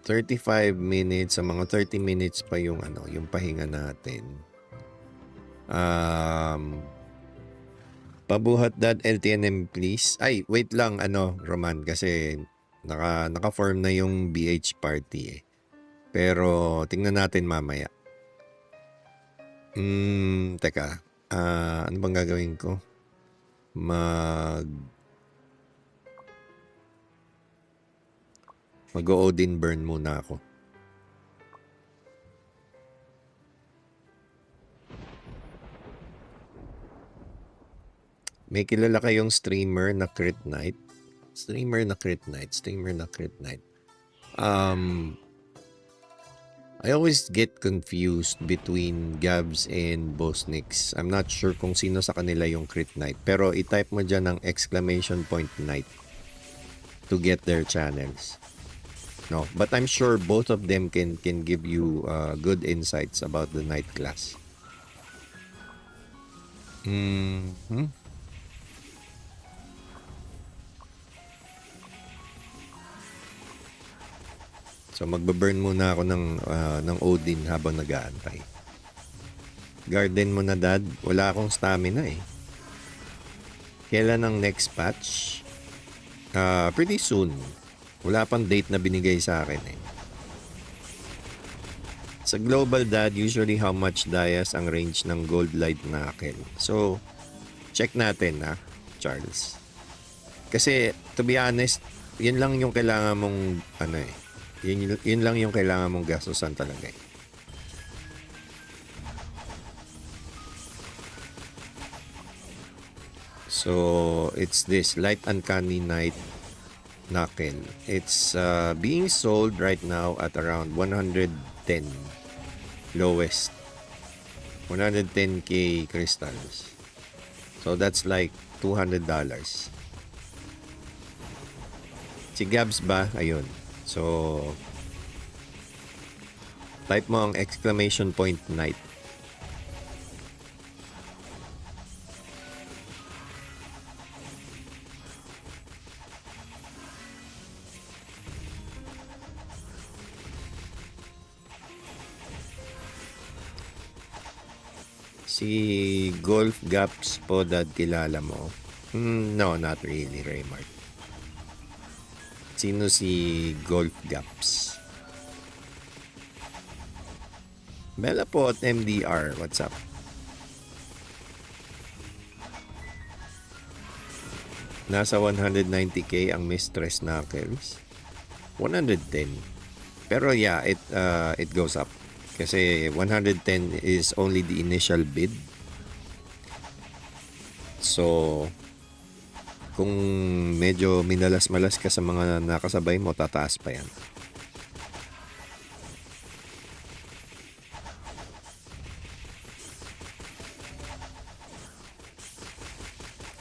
35 minutes, sa mga 30 minutes pa yung yung pahinga natin. Pabuhat Dad LTNM please. Ay, wait lang Roman, kasi naka-form na yung BH party eh. Pero tingnan natin mamaya. Teka. Ano bang gagawin ko? Mag-Odin burn muna ako. May kilala kayong streamer na crit knight? Streamer na crit knight. I always get confused between Gabs and Bosnix. I'm not sure kung sino sa kanila yung crit knight. Pero i-type mo dyan ng exclamation point knight to get their channels. No, but I'm sure both of them can give you good insights about the knight class. So magbe-burn muna ako ng Odin habang nag-aantay. Garden mo na, Dad. Wala akong stamina eh. Kailan ang next patch? Pretty soon. Wala pang date na binigay sa akin eh. Sa global, Dad, usually how much dias ang range ng gold light knuckle? So, check natin Charles. Kasi, to be honest, yun lang yung kailangan mong yun lang yung kailangan mong gastusan talaga eh. So, it's this Light Uncanny Knight knuckle. It's being sold right now at around 110 lowest. 110k crystals. So that's like $200. Si Gabs ba? Ayun. So, type mo ang exclamation point night. Si Golf Gaps po, dad, kilala mo? No, not really, Raymart. Sino si Golf Gaps? Bella po at MDR, what's up? Nasa 190k ang Mistress Knuckles. 110. Pero yeah, it goes up. Kasi 110 is only the initial bid. So, kung medyo minalas-malas ka sa mga nakasabay mo, tataas pa yan.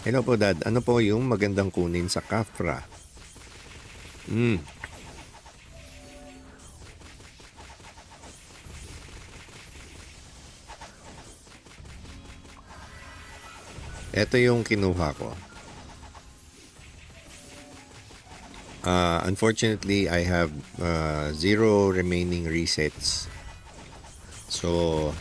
Hello po, dad. Ano po yung magandang kunin sa Kafra? Ito yung kinuha ko. Unfortunately, I have 0 remaining resets. So,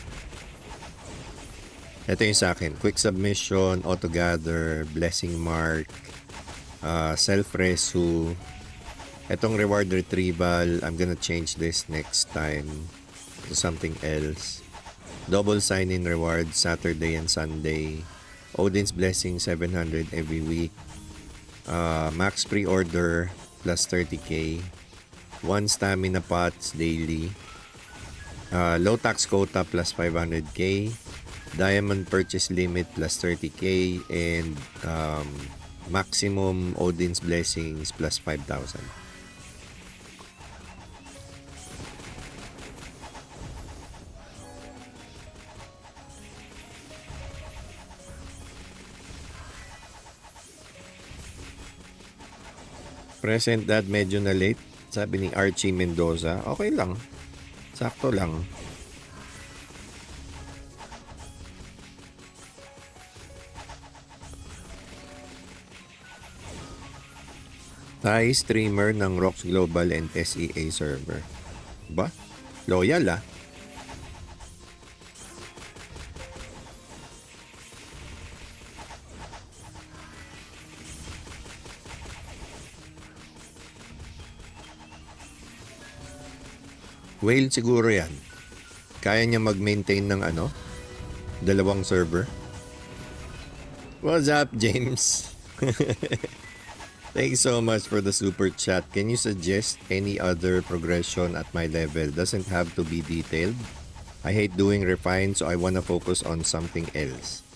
ito yung sa akin. Quick Submission, Auto Gather, Blessing Mark, Self-Resu. Itong Reward Retrieval, I'm gonna change this next time to something else. Double Sign-In Reward, Saturday and Sunday. Odin's Blessing, 700 every week. Max Pre-Order, plus 30k. 1 Stamina Pots daily. Low Tax Quota, plus 500k. Diamond Purchase Limit, plus 30k. And maximum Odin's Blessings, plus 5,000. Present, dad, medyo na late. Sabi ni Archie Mendoza. Okay lang. Sakto lang. Thai streamer ng ROX Global and SEA server. Ba? Loyal ah. Whale siguro yan. Kaya niya mag-maintain ng 2 server. What's up, James? Thanks so much for the super chat. Can you suggest any other progression at my level? Doesn't have to be detailed. I hate doing refine, so I wanna focus on something else.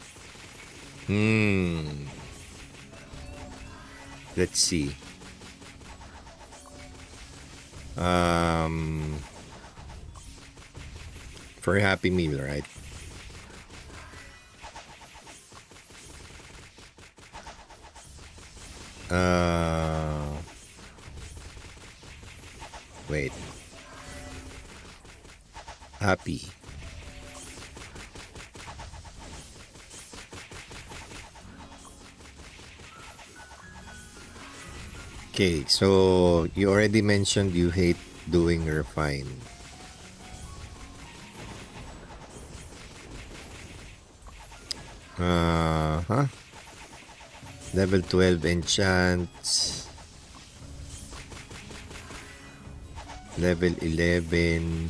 Let's see. For Happy Meal, right? Wait. Happy. Okay, so you already mentioned you hate doing refine. Level 12 enchants. Level 11.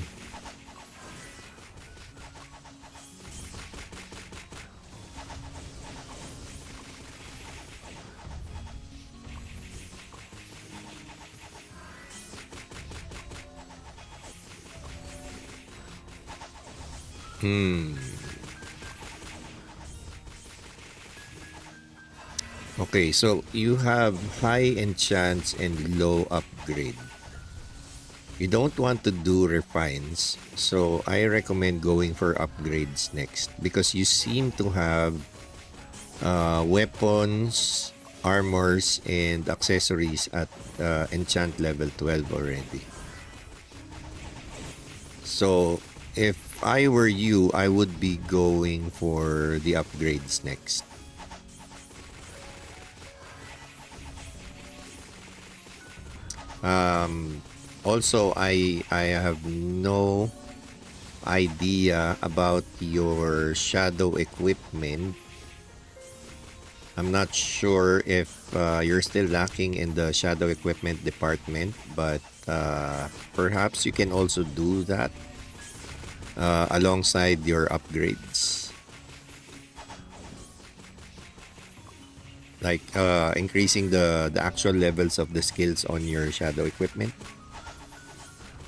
Okay, so you have high enchants and low upgrade. You don't want to do refines, so I recommend going for upgrades next because you seem to have weapons, armors, and accessories at enchant level 12 already. So if I were you, I would be going for the upgrades next. Also, I have no idea about your shadow equipment. I'm not sure if you're still lacking in the shadow equipment department, but perhaps you can also do that alongside your upgrades. Like increasing the actual levels of the skills on your shadow equipment.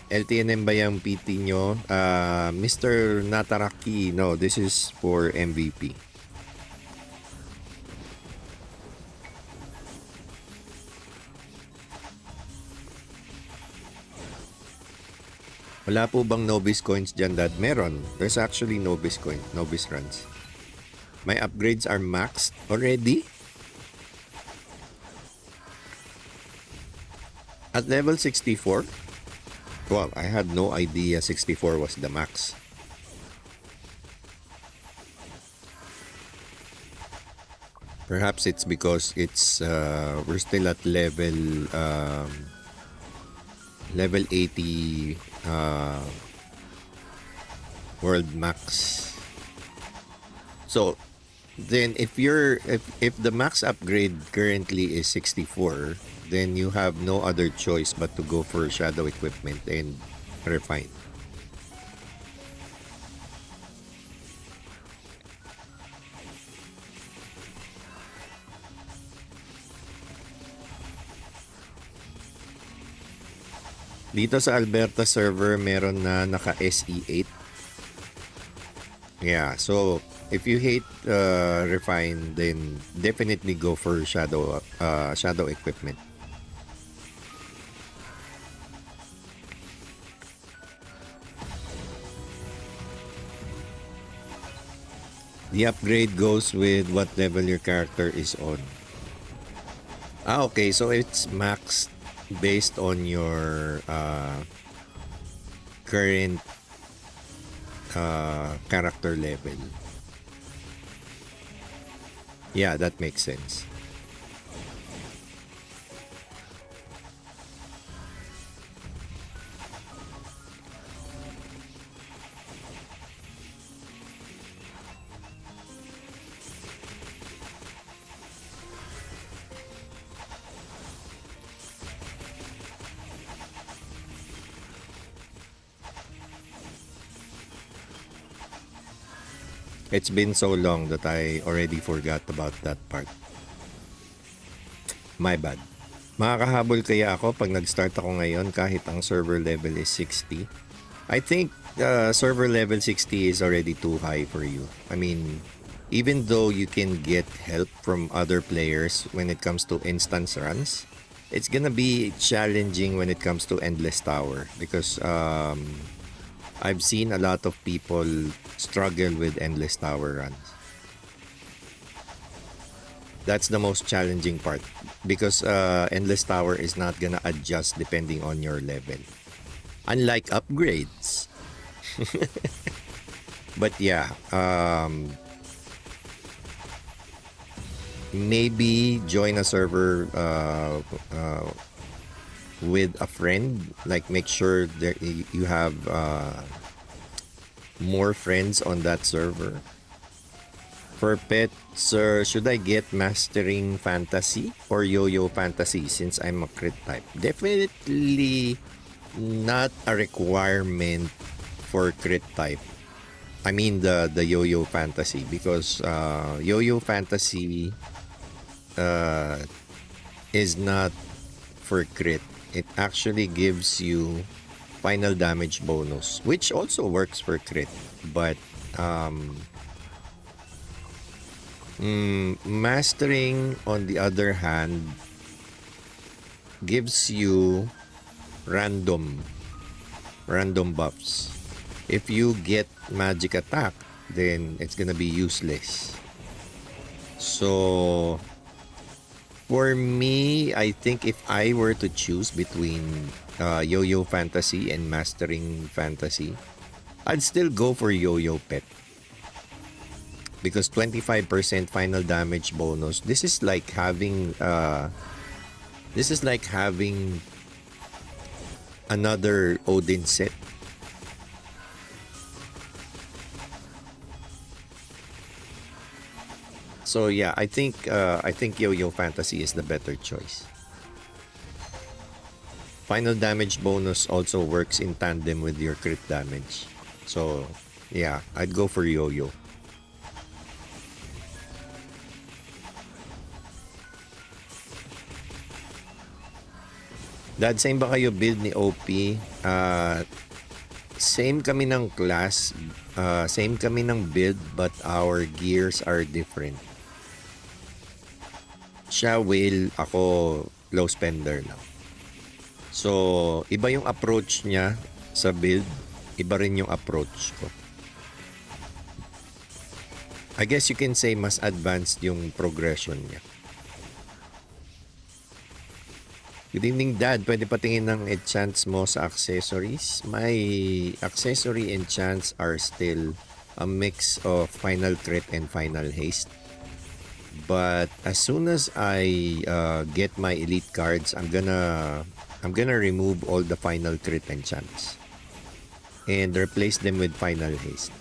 LTNM ba yung PT nyo? Mr. Nataraki, no, this is for MVP. Wala po bang novice coins dyan, Dad? Meron. There's actually novice coin, novice runs. My upgrades are maxed already? At level 64? Wow, I had no idea 64 was the max. Perhaps it's because it's we're still at level 80 world max. So then if the max upgrade currently is 64, then you have no other choice but to go for shadow equipment and refine. Dito sa Alberta server, meron na naka SE8. Yeah, so if you hate refine, then definitely go for shadow equipment. The upgrade goes with what level your character is on. Okay, so it's maxed based on your current character level. Yeah, that makes sense. It's been so long that I already forgot about that part. My bad. Makakahabol kaya ako pag nag-start ako ngayon kahit ang server level is 60? I think server level 60 is already too high for you. I mean, even though you can get help from other players when it comes to instance runs, it's gonna be challenging when it comes to Endless Tower because I've seen a lot of people struggle with Endless Tower runs. That's the most challenging part because Endless Tower is not gonna adjust depending on your level. Unlike upgrades. But yeah, maybe join a server with a friend, like make sure that you have more friends on that server. For pet, sir, should I get Mastering Fantasy or Yo-Yo Fantasy since I'm a crit type? Definitely not a requirement for crit type. I mean the Yo-Yo Fantasy because Yo-Yo Fantasy is not for crit. It actually gives you final damage bonus, which also works for crit. But Mastering, on the other hand, gives you random buffs. If you get magic attack, then it's gonna be useless. So for me, I think if I were to choose between Yo-Yo Fantasy and Mastering Fantasy, I'd still go for Yo-Yo Pet. Because 25% final damage bonus, this is like having another Odin set. So yeah, I think Yo-Yo Fantasy is the better choice. Final damage bonus also works in tandem with your crit damage. So yeah, I'd go for Yo-Yo. Dad, same ba kayo build ni OP? Same kami ng class, same kami ng build, but our gears are different. Siya whale, ako low spender lang. So, iba yung approach niya sa build, iba rin yung approach ko. I guess you can say mas advanced yung progression niya. Good evening, Dad. Pwede patingin ng enchants mo sa accessories? My accessory enchants are still a mix of final crit and final haste. But as soon as I get my elite cards, I'm gonna remove all the final crit enchants and replace them with final haste.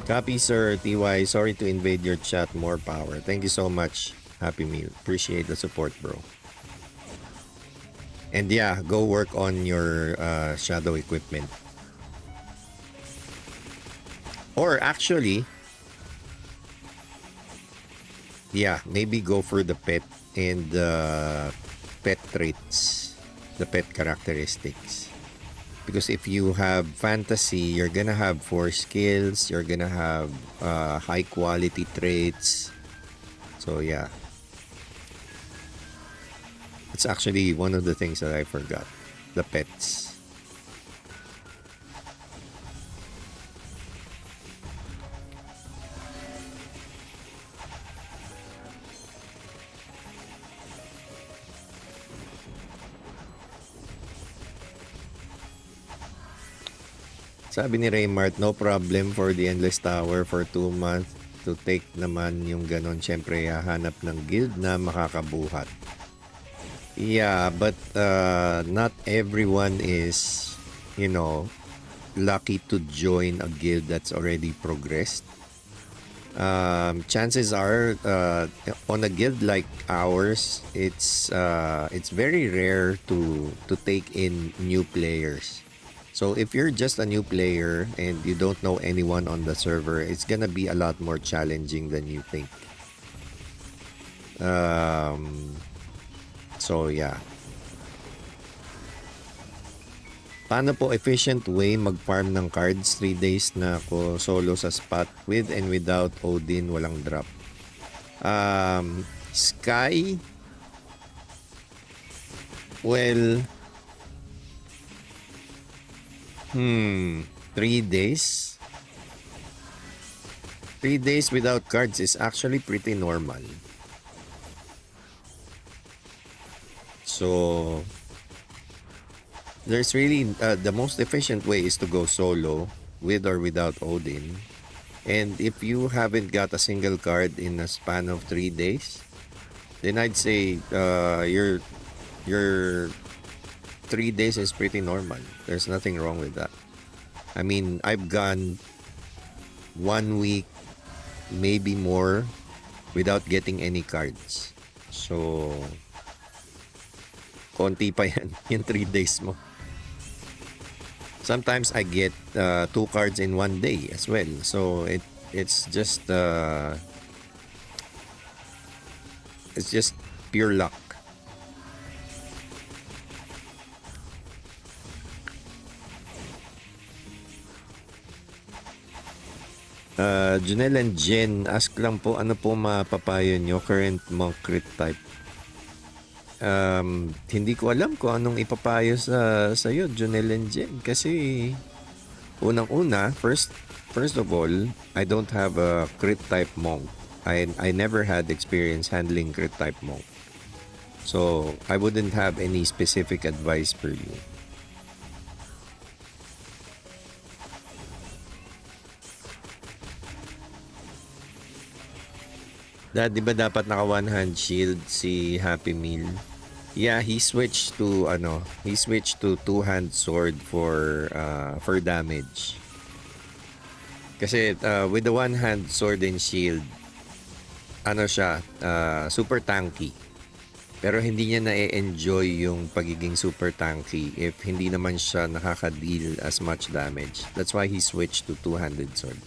Copy, sir. TY, sorry to invade your chat. More power. Thank you so much. Happy Meal. Appreciate the support, bro. And yeah, go work on your shadow equipment. Or actually, yeah, maybe go for the pet and the pet traits, the pet characteristics. Because if you have fantasy, you're gonna have 4 skills, you're gonna have high quality traits. So yeah, it's actually one of the things that I forgot, the pets. Sabi ni Raymart, no problem for the Endless Tower for 2 months to take naman yung ganon. Siyempre, hahanap ng guild na makakabuhat. Yeah, but not everyone is, lucky to join a guild that's already progressed. Chances are, on a guild like ours, it's very rare to take in new players. So if you're just a new player and you don't know anyone on the server, it's gonna be a lot more challenging than you think. So yeah. Paano po efficient way mag-farm ng cards? 3 days na ako solo sa spot with and without Odin, walang drop. Sky? Well, 3 days? 3 days without cards is actually pretty normal. So, there's really, the most efficient way is to go solo with or without Odin. And if you haven't got a single card in a span of 3 days, then I'd say your 3 days is pretty normal. There's nothing wrong with that. I mean, I've gone 1 week, maybe more, without getting any cards. So, konti pa yan, yung 3 days mo. Sometimes I get 2 cards in 1 day as well. So, it's just pure luck. Junel and Jen, ask lang po, ano po mapapayo nyo current monk crit type? Hindi ko alam kung anong ipapayo sa iyo, Junel and Jen, kasi Unang-una, first of all, I don't have a crit type monk. I never had experience handling crit type monk. So, I wouldn't have any specific advice for you. Di ba dapat naka one hand shield si Happy Meal? Yeah, he switched to two hand sword for damage. Kasi with the one hand sword and shield, siya, super tanky. Pero hindi niya na-enjoy yung pagiging super tanky if hindi naman siya nakaka-deal as much damage. That's why he switched to two-handed sword.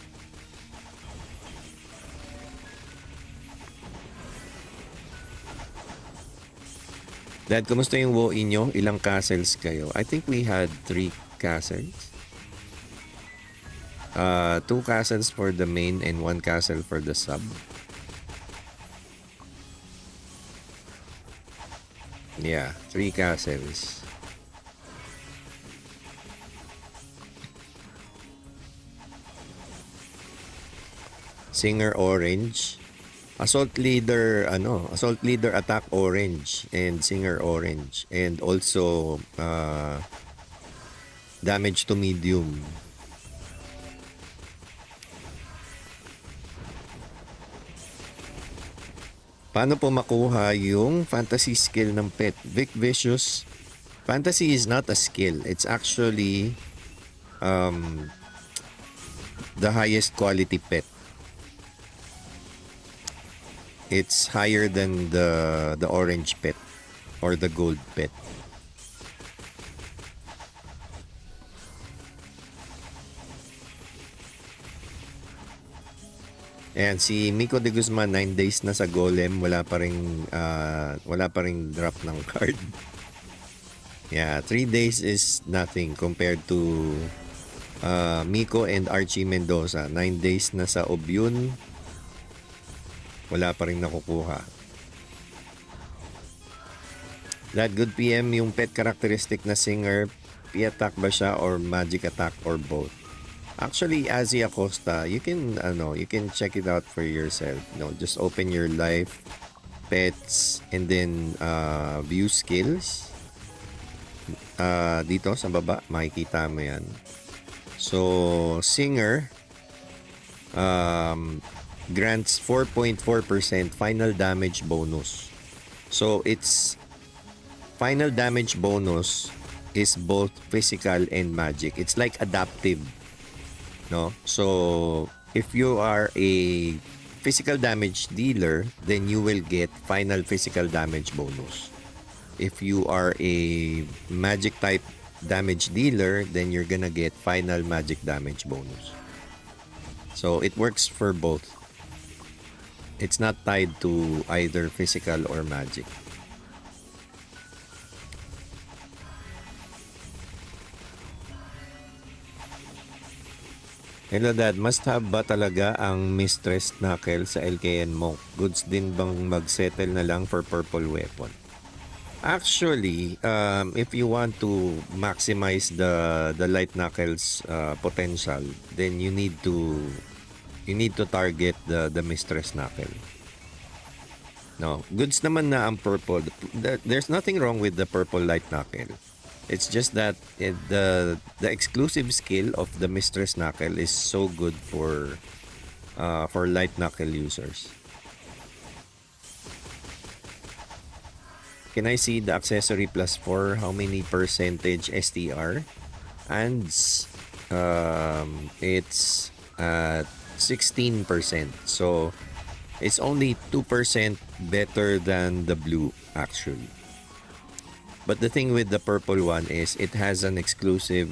Dad, kumusta yung WoE nyo? Ilang castles kayo? I think we had 3 castles. 2 castles for the main and 1 castle for the sub. Yeah, 3 castles. Singer orange. Assault leader attack orange and singer orange, and also damage to medium. Paano po makuha yung fantasy skill ng pet? Vic Vicious, fantasy is not a skill. It's actually the highest quality pet. It's higher than the orange pet or the gold pet. Ayan, si Miko de Guzman, 9 days na sa Golem, wala pa ring drop ng card. Yeah, 3 days is nothing compared to Miko and Archie Mendoza. 9 days na sa Obyun, wala pa rin nakukuha. That good PM, yung pet characteristic na singer, P-attack ba siya or magic attack or both? Actually, Azzy Acosta, you can check it out for yourself. Just open your life, pets, and then view skills. Dito sa baba, makikita mo yan. So, singer grants 4.4% final damage bonus. So, its final damage bonus is both physical and magic. It's like adaptive. No? So, if you are a physical damage dealer, then you will get final physical damage bonus. If you are a magic type damage dealer, then you're gonna get final magic damage bonus. So, it works for both. It's not tied to either physical or magic. Hello Dad, must have ba talaga ang Mistress Knuckle sa LKN Monk? Goods din bang mag-settle na lang for purple weapon? Actually, if you want to maximize the light knuckles potential, then you need to target the Mistress Knuckle. No, goods naman na ang purple. There's nothing wrong with the purple light knuckle. It's just that the exclusive skill of the Mistress Knuckle is so good for light knuckle users. Can I see the accessory plus 4? How many percentage STR? And it's at 16%. So it's only 2% better than the blue actually. But the thing with the purple one is it has an exclusive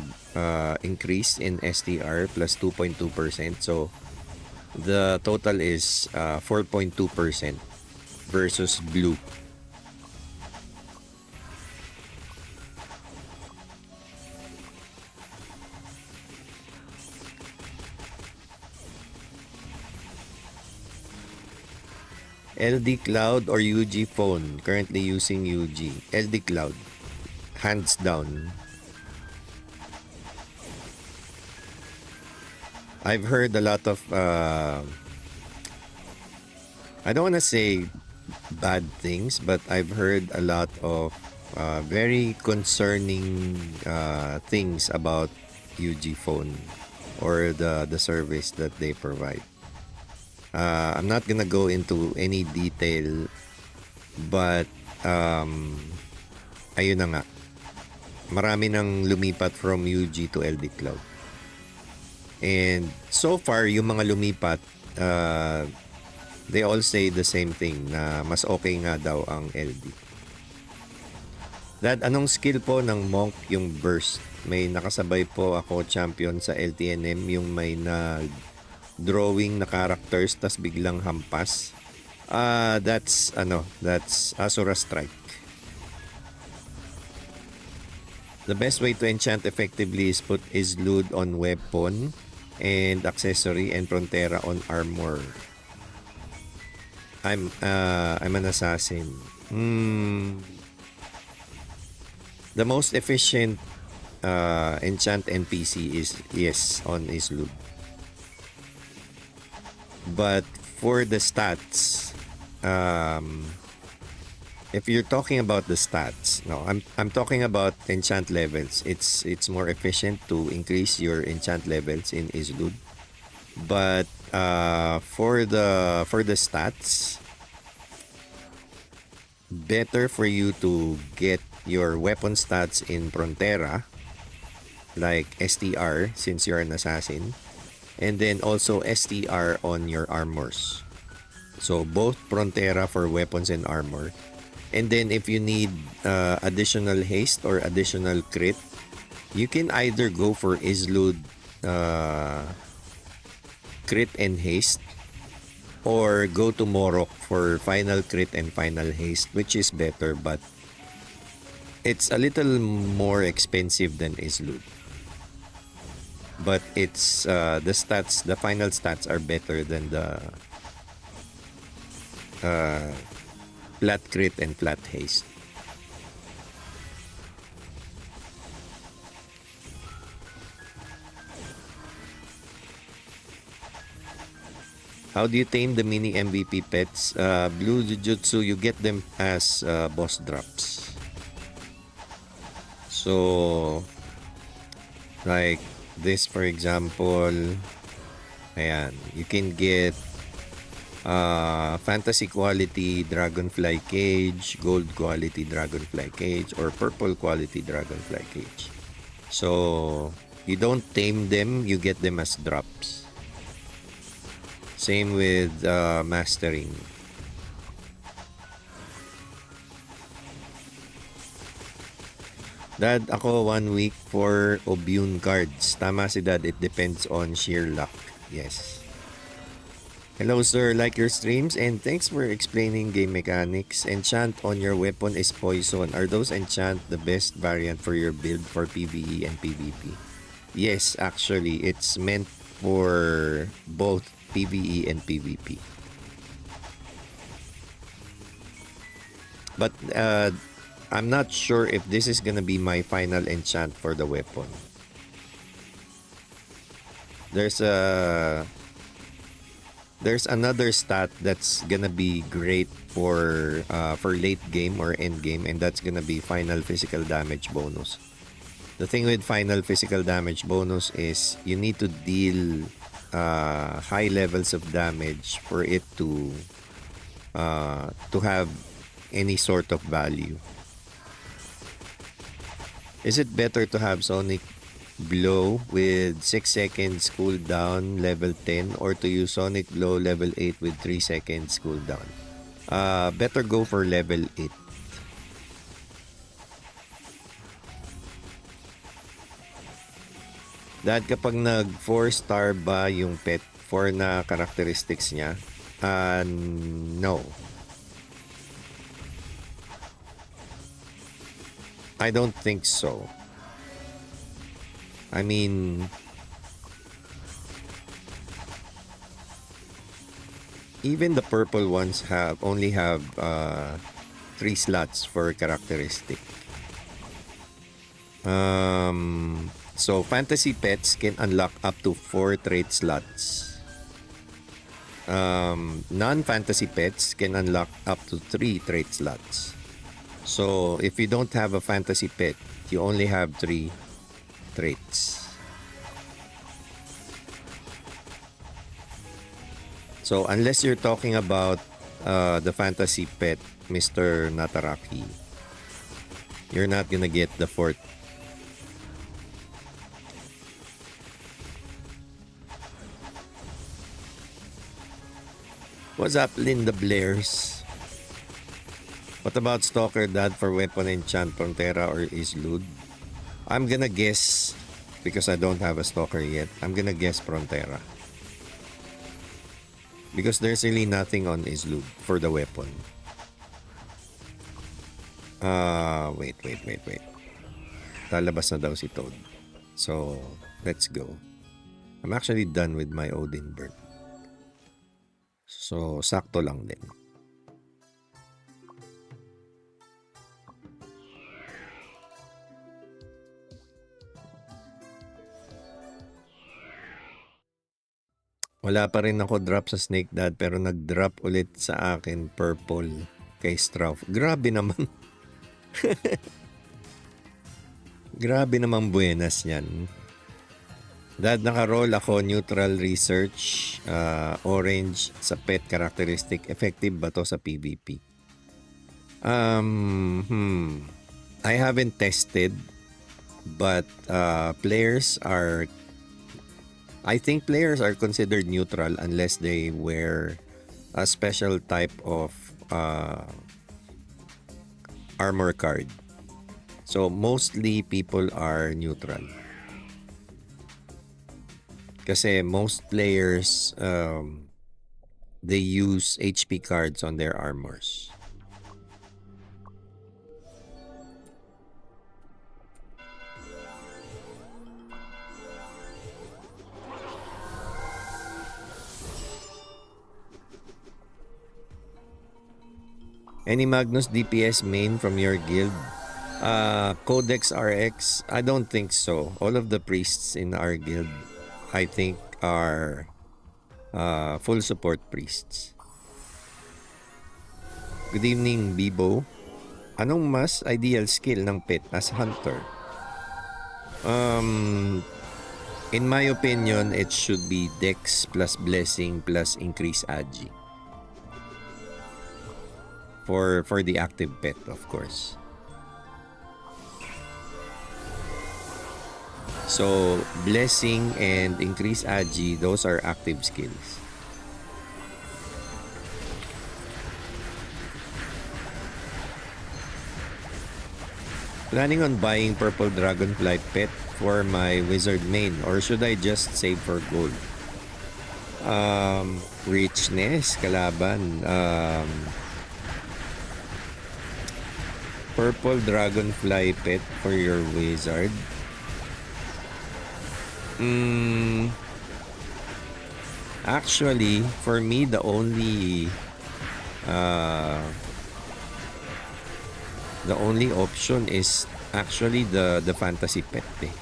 increase in STR plus 2.2%. So the total is 4.2% versus blue. LD Cloud or UG phone? Currently using UG. LD Cloud. Hands down. I've heard a lot of I don't want to say bad things, but I've heard a lot of very concerning things about UG phone or the service that they provide. I'm not gonna go into any detail, but ayun na nga. Marami nang lumipat from UG to LD Cloud. And so far, yung mga lumipat, they all say the same thing na mas okay nga daw ang LD. Dad, anong skill po ng Monk yung burst? May nakasabay po ako champion sa LTNM yung may na drawing na characters tas biglang hampas. That's Asura Strike. The best way to enchant effectively is put Izlud on weapon and accessory and Frontera on armor. I'm an assassin. The most efficient enchant NPC is yes on Izlud. But for the stats, if you're talking about the stats, no, I'm talking about enchant levels. It's more efficient to increase your enchant levels in Izlud. But for the stats, better for you to get your weapon stats in Frontera, like STR since you're an assassin, and then also STR on your armors. So both Frontera for weapons and armor. And then if you need additional haste or additional crit, you can either go for Izlud crit and haste, or go to Morok for final crit and final haste, which is better, but it's a little more expensive than Izlud. But it's the final stats are better than the flat crit and flat haste. How do you tame the mini MVP pets? Blue Jujutsu, you get them as boss drops. So, like this for example, ayan, you can get fantasy quality dragonfly cage, gold quality dragonfly cage, or purple quality dragonfly cage. So you don't tame them, you get them as drops. Same with mastering. Dad, ako 1 week for Obune cards. Tama si Dad, it depends on sheer luck. Yes. Hello sir, like your streams and thanks for explaining game mechanics. Enchant on your weapon is poison. Are those enchant the best variant for your build for PvE and PvP? Yes, actually, it's meant for both PvE and PvP. But I'm not sure if this is gonna be my final enchant for the weapon. There's another stat that's gonna be great for late game or end game, and that's gonna be final physical damage bonus. The thing with final physical damage bonus is you need to deal high levels of damage for it to have any sort of value. Is it better to have Sonic Blow with 6 seconds cooldown level 10 or to use Sonic Blow level 8 with 3 seconds cooldown? Better go for level 8. Dahil kapag nag 4-star ba yung pet, 4 na characteristics niya? No. I don't think so. I mean, even the purple ones only have 3 slots for characteristic. So fantasy pets can unlock up to 4 trait slots. Non-fantasy pets can unlock up to 3 trait slots. So if you don't have a fantasy pet, you only have 3 traits. So unless you're talking about the fantasy pet, Mr. Nataraki, you're not gonna get the 4th. What's up, Linda Blairs? What about Stalker Dad for Weapon Enchant, Frontera, or Islud? I'm gonna guess, because I don't have a Stalker yet, I'm gonna guess Frontera. Because there's really nothing on Islud for the weapon. Wait. Lalabas na daw si Toad. So, let's go. I'm actually done with my Odin Bird. So, sakto lang din. Wala pa rin ako drop sa Snake Dad pero nag-drop ulit sa akin purple kay Strauf. Grabe naman. Grabe naman buenas yan. Dad, naka-roll ako neutral research, orange sa pet characteristic. Effective ba to sa PvP? I haven't tested, but I think players are considered neutral unless they wear a special type of armor card. So mostly people are neutral. Kasi most players they use HP cards on their armors. Any Magnus DPS main from your guild? Codex RX? I don't think so. All of the priests in our guild, I think, are full support priests. Good evening, Bibo. Anong mas ideal skill ng pet as hunter? In my opinion, it should be Dex plus Blessing plus increase Agi. For the active pet, of course. So, Blessing and increase Agi, those are active skills. Planning on buying purple dragonfly pet for my wizard main, or should I just save for gold? Richness, kalaban. Purple dragonfly pet for your wizard. Actually, for me, the only option is actually the fantasy pet eh.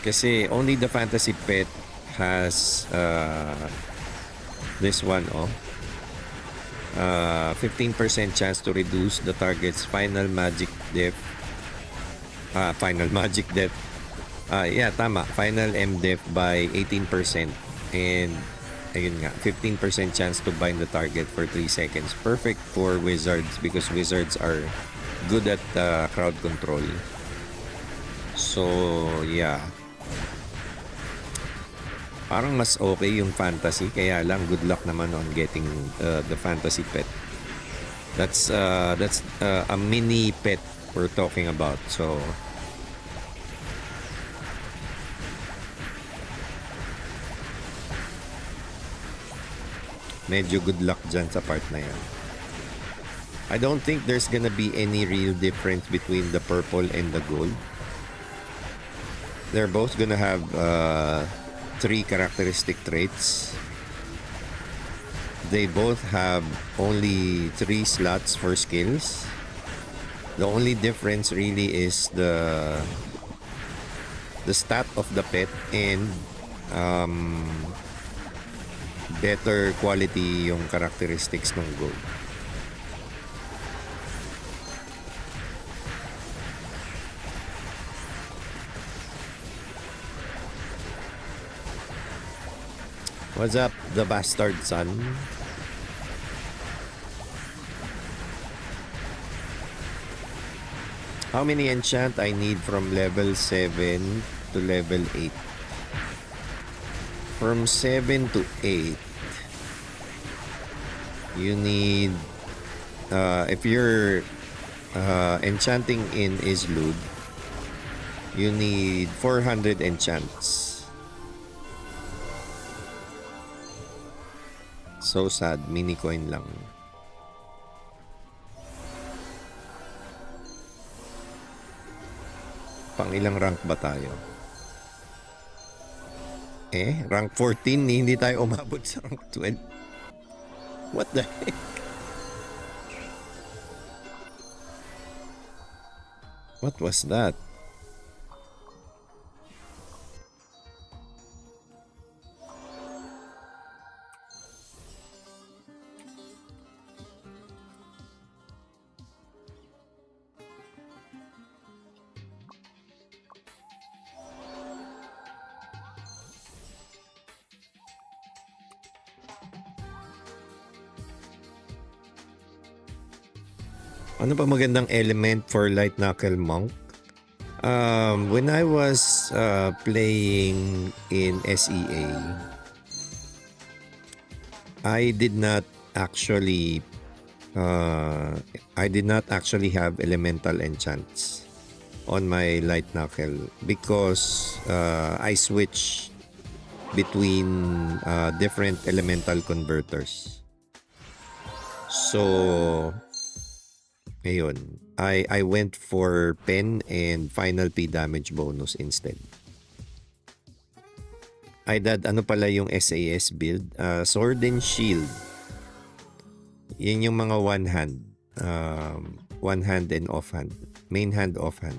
Kasi only the fantasy pet has this one 15% chance to reduce the target's final magic def. Final M def by 18%, and ayun nga, 15% chance to bind the target for 3 seconds. Perfect for wizards because wizards are good at crowd control. So yeah, parang mas okay yung fantasy, kaya lang good luck naman on getting the fantasy pet. That's a mini pet we're talking about. So medyo good luck dyan sa part na yan. I don't think there's gonna be any real difference between the purple and the gold. They're both gonna have 3 characteristic traits. They both have only 3 slots for skills. The only difference really is the the stat of the pet, and better quality yung characteristics ng gold. What's up, the bastard son? How many enchant I need from level 7 to level 8? From 7 to 8, you need, if you're enchanting in Islud, you need 400 enchants. So sad, mini coin lang. Pang ilang rank ba tayo? Rank 14, hindi tayo umabot sa rank 12. What the heck? What was that? Ano pa magandang element for Light Knuckle Monk? When I was playing in SEA, I did not actually have elemental enchants on my Light Knuckle because I switch between different elemental converters. So ayun, I went for pen and final P damage bonus instead. I did ano pala yung SAS build, sword and shield. Yan yung mga one hand and off hand, main hand, off hand.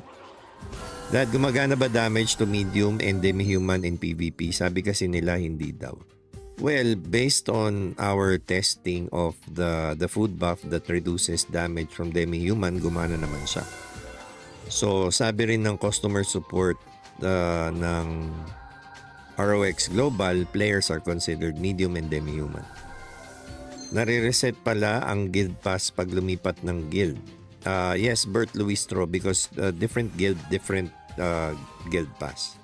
Dad, gumagana ba damage to medium and demi-human in PvP? Sabi kasi nila hindi daw. Well, based on our testing of the food buff that reduces damage from demi-human, gumana naman siya. So, sabi rin ng customer support ng ROX Global, players are considered medium and demi-human. Nare-reset pala ang guild pass pag lumipat ng guild. Yes, Bert Luistro, because different guild, different guild pass.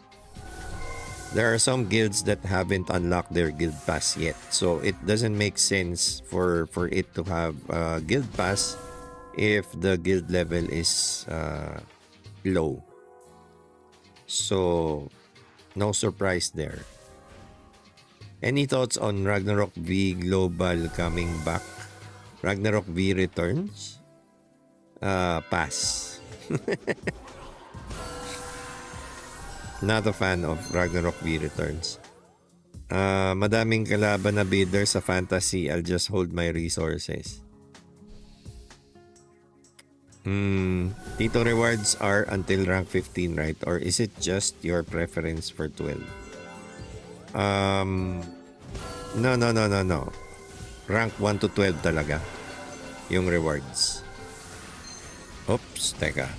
There are some guilds that haven't unlocked their guild pass yet. So it doesn't make sense for it to have a guild pass if the guild level is low. So no surprise there. Any thoughts on Ragnarok V Global coming back? Ragnarok V returns? Pass. Not a fan of Ragnarok V returns. Madaming kalaban na bidder sa fantasy. I'll just hold my resources. Tito rewards are until rank 15, right? Or is it just your preference for 12? No. Rank 1 to 12 talaga yung rewards. Oops, teka.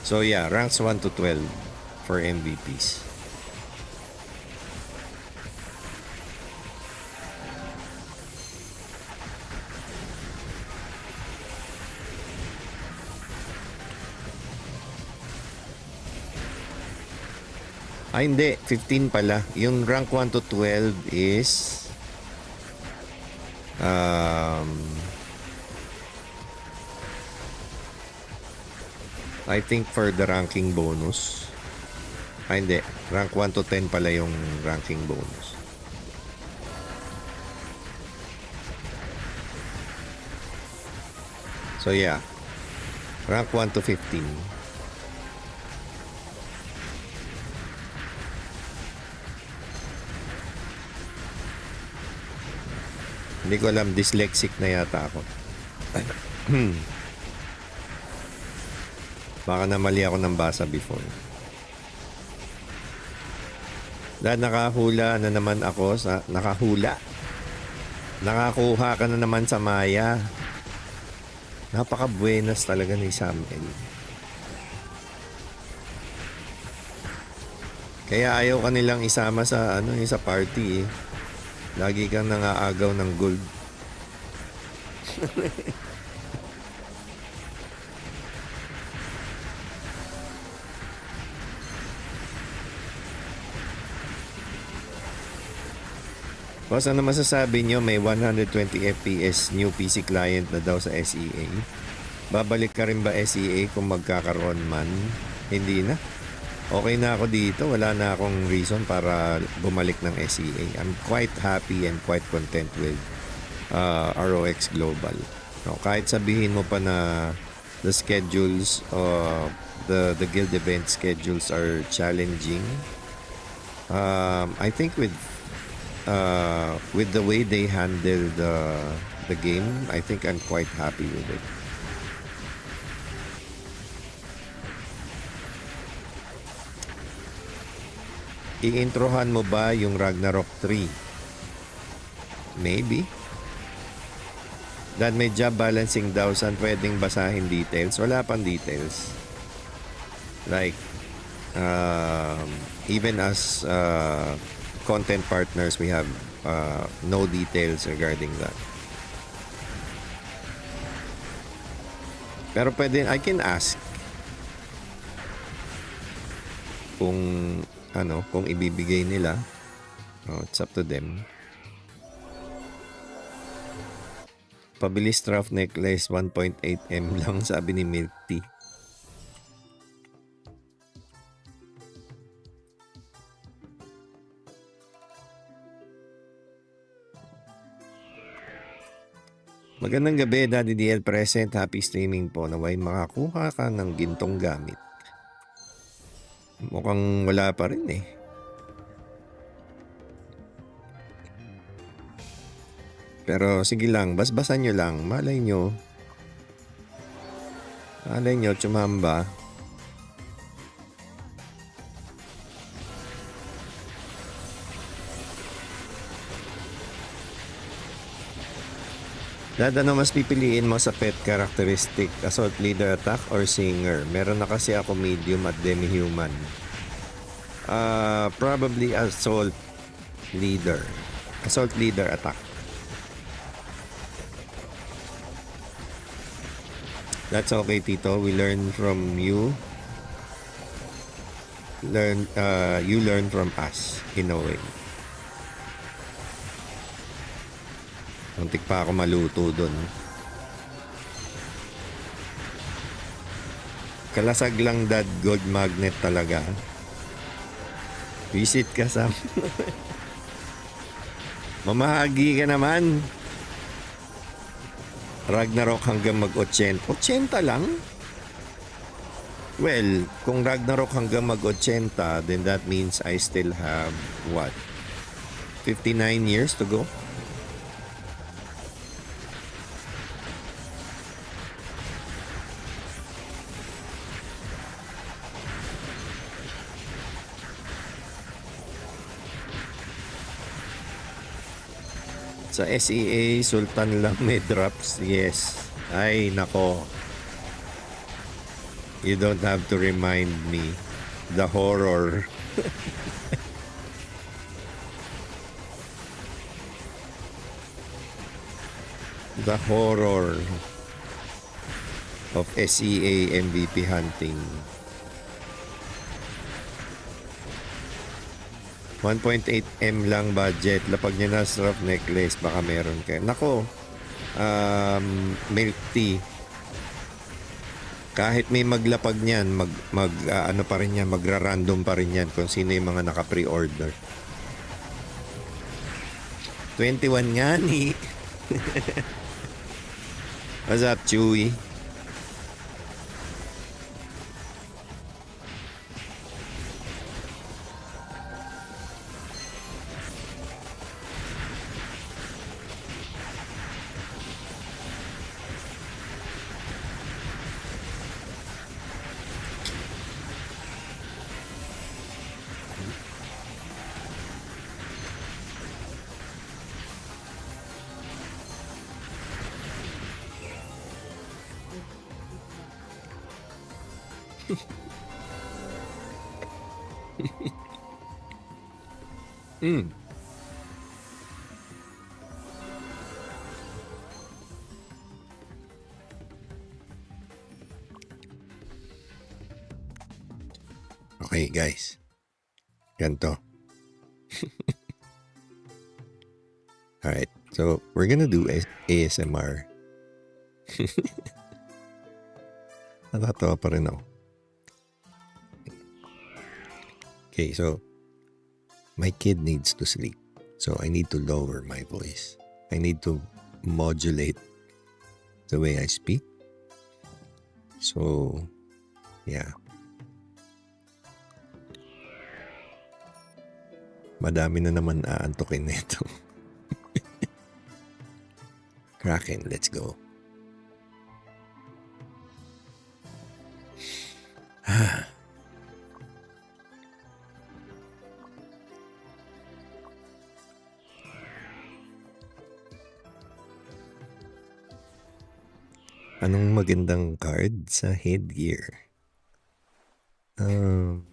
So yeah, ranks 1 to 12 for MVPs. Hindi, 15 pala. Yung rank 1 to 12 is I think for the ranking bonus. Hindi. Rank 1 to 10 pala yung ranking bonus. So yeah. Rank 1 to 15. Hindi ko alam. Dyslexic na yata ako. Baka namali ako ng basa before. Dahil nakahula na naman ako sa... Nakahula. Nakakuha ka na naman sa Maya. Napaka-buenas talaga ni Samuel. Kaya ayaw ka nilang isama sa sa party eh. Lagi kang nangaagaw ng gold. Boss, ano masasabi nyo? May 120 FPS new PC client na daw sa SEA. Babalik ka rin ba SEA kung magkakaroon man? Hindi na. Okay na ako dito. Wala na akong reason para bumalik ng SEA. I'm quite happy and quite content with ROX Global. No, kahit sabihin mo pa na the schedules, the guild event schedules are challenging. I think with the way they handle the game, I think I'm quite happy with it. I-introhan mo ba yung Ragnarok 3? Maybe. Dahil may job balancing daw, saan pwedeng basahin details? Wala pang details. Like, even as content partners, we have no details regarding that. Pero pwede, I can ask kung kung ibibigay nila. It's up to them. Pabilis strap necklace 1.8M lang, sabi ni Milk Tea. Magandang gabi, Daddy DL present. Happy streaming po. Naway makakuha ka ng gintong gamit. Mukhang wala pa rin eh. Pero sige lang, basbasan nyo lang. Malay nyo, tsumamba. Dad, ano mas pipiliin mo sa pet characteristic? Assault leader attack or singer? Meron na kasi ako medium at demi-human. Probably assault leader. Assault leader attack. That's okay, Tito. We learn from you. You learn from us in a way. Muntik pa ako maluto dun. Kalasag lang, Dad. Gold magnet talaga. Visit ka sa... Mamahagi ka naman. Ragnarok hanggang mag-80. 80 lang? Well, kung Ragnarok hanggang mag-80, then that means I still have, what? 59 years to go? Sa SEA, Sultan lang may drops. Yes. Ay, nako. You don't have to remind me. The horror. The horror of SEA MVP hunting. 1.8M lang budget. Lapag niya na strap necklace, baka meron kayo. Nako, milk tea. Kahit may maglapag niyan, ano pa rin yan, magra-random pa rin yan kung sino yung mga naka-pre-order. 21 nga ni. What's up, Chewy? Mm. Okay, guys. Ganto. Alright. So, we're gonna do ASMR. Natatawa pa rin ako. Okay, so my kid needs to sleep. So I need to lower my voice. I need to modulate the way I speak. So, yeah. Madami na naman aantukin nito. Kraken, let's go. Anong magandang card sa headgear?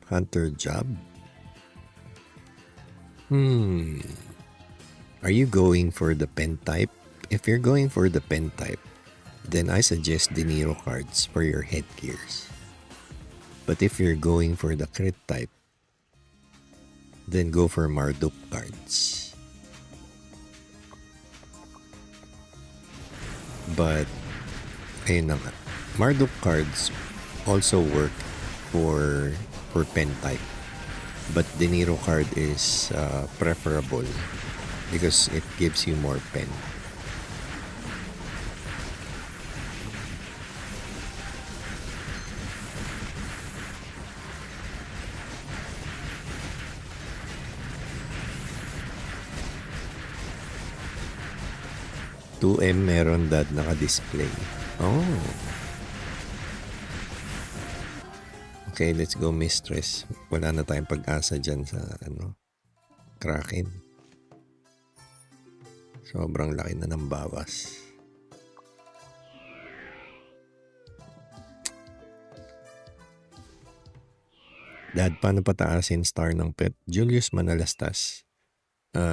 Hunter job? Are you going for the pen type? If you're going for the pen type, then I suggest De Niro cards for your headgears. But if you're going for the crit type, then go for Marduk cards. But, ayun na nga. Marduk cards also work for pen type. But De Niro card is preferable because it gives you more pen. $2M meron dad naka-display. Oh. Okay, let's go mistress. Wala na tayong pag-asa dyan sa Kraken. Sobrang laki na ng bawas. Dad, paano pataasin star ng pet? Julius Manalastas.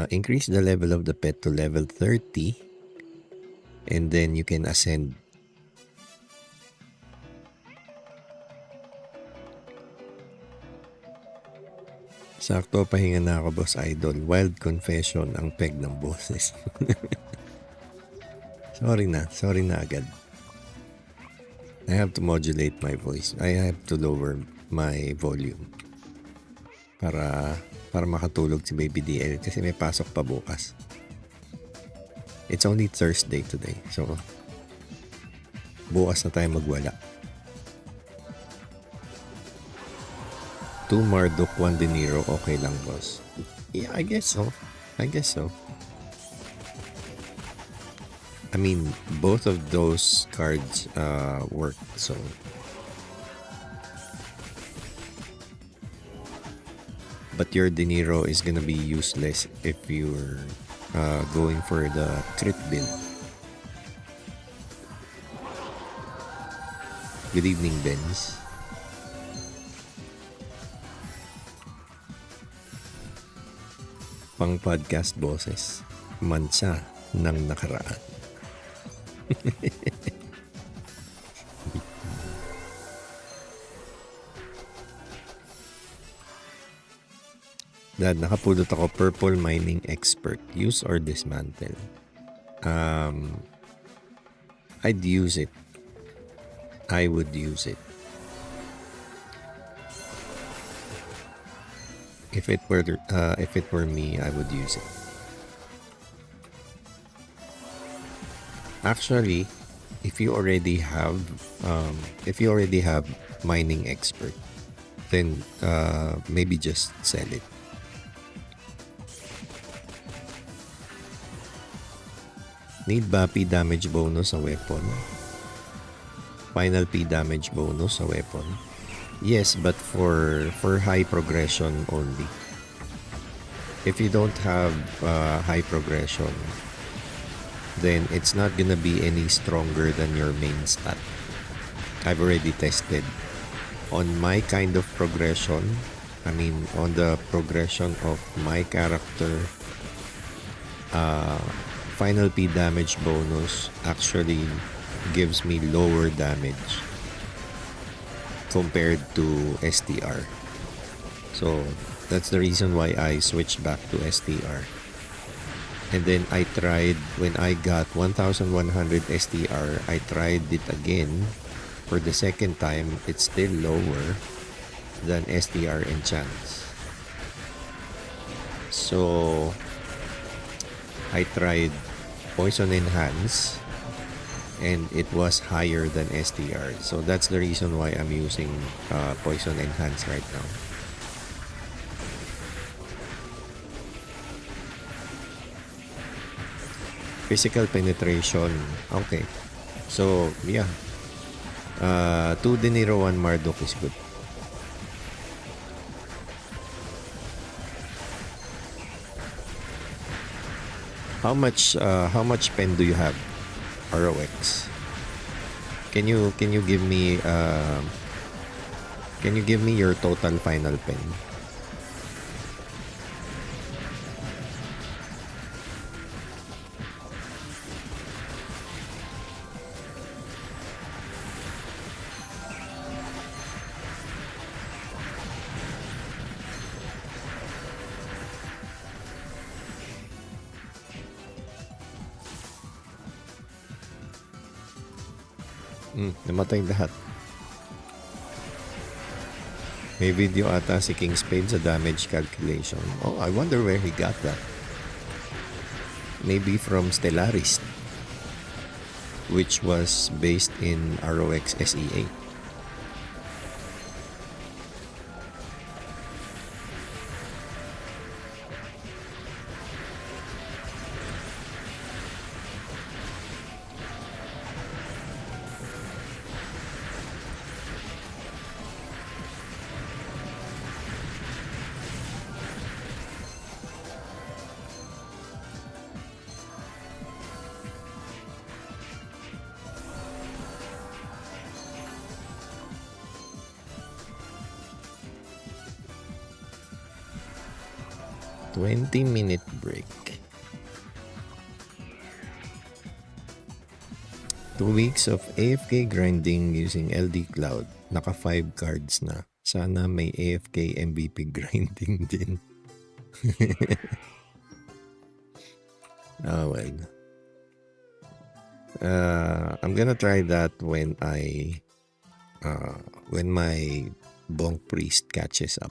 Increase the level of the pet to level 30 and then you can ascend. Sakto, pahinga na ako, boss idol. Wild confession ang peg ng boses. Sorry na agad. I have to modulate my voice. I have to lower my volume para makatulog si Baby DL kasi may pasok pa bukas. It's only Thursday today, so bukas na tayo magwala. 2 Marduk, 1 De Niro, okay lang, boss. Yeah, I guess so. I mean, both of those cards work, so but your De Niro is gonna be useless if you're going for the crit build. Good evening, Benz. Pang podcast boses, mansa ng nakaraan. Dad, nakapulot ako purple mining expert. Use or dismantle? I'd use it. I would use it. If it were me, I would use it. Actually, if you already have mining expert, then maybe just sell it. Need ba P damage bonus sa weapon? Final P damage bonus sa weapon? Yes, but for high progression only. If you don't have high progression, then it's not gonna be any stronger than your main stat. I've already tested. on my kind of progression, I mean on the progression of my character, final P damage bonus actually gives me lower damage compared to STR. So that's the reason why I switched back to STR. And then I tried, when I got 1100 STR, I tried it again. For the second time, it's still lower than STR enchants. So I tried Poison Enhance and it was higher than STR. So that's the reason why I'm using Poison Enhance right now. Physical penetration. Okay. So, yeah. 2 Dinero, 1 Marduk is good. How much pen do you have, ROX? Can you give me your total final pen? Namatay lahat. May video ata si King Spade sa damage calculation. Oh, I wonder where he got that. Maybe from Stellaris, which was based in ROX SEA. Minute break. 2 weeks of AFK grinding using LD Cloud. Naka 5 cards na. Sana may AFK MVP grinding din. Oh well. I'm gonna try that when my Bonk Priest catches up.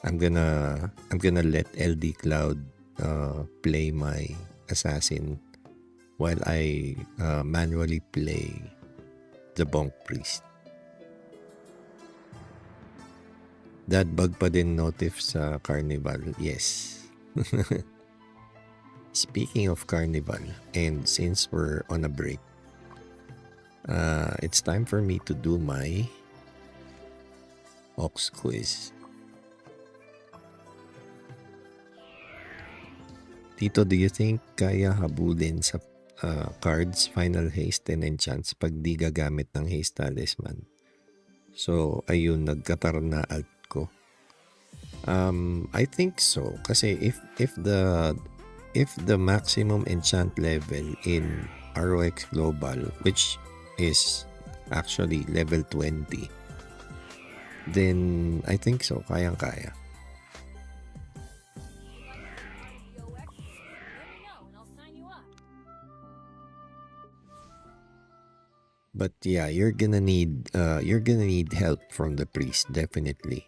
I'm gonna let LD Cloud play my assassin while I manually play the Bonk Priest. That bug pa din notif sa Carnival. Yes. Speaking of Carnival, and since we're on a break, it's time for me to do my Ox quiz. Tito, do you think kaya habulin sa cards, final haste, and enchants pag di gagamit ng haste talisman? So, ayun, nagkatar na alt ko. I think so. Kasi if the maximum enchant level in ROX Global, which is actually level 20, then I think so. Kayang-kaya. But yeah, you're gonna need help from the priest, definitely.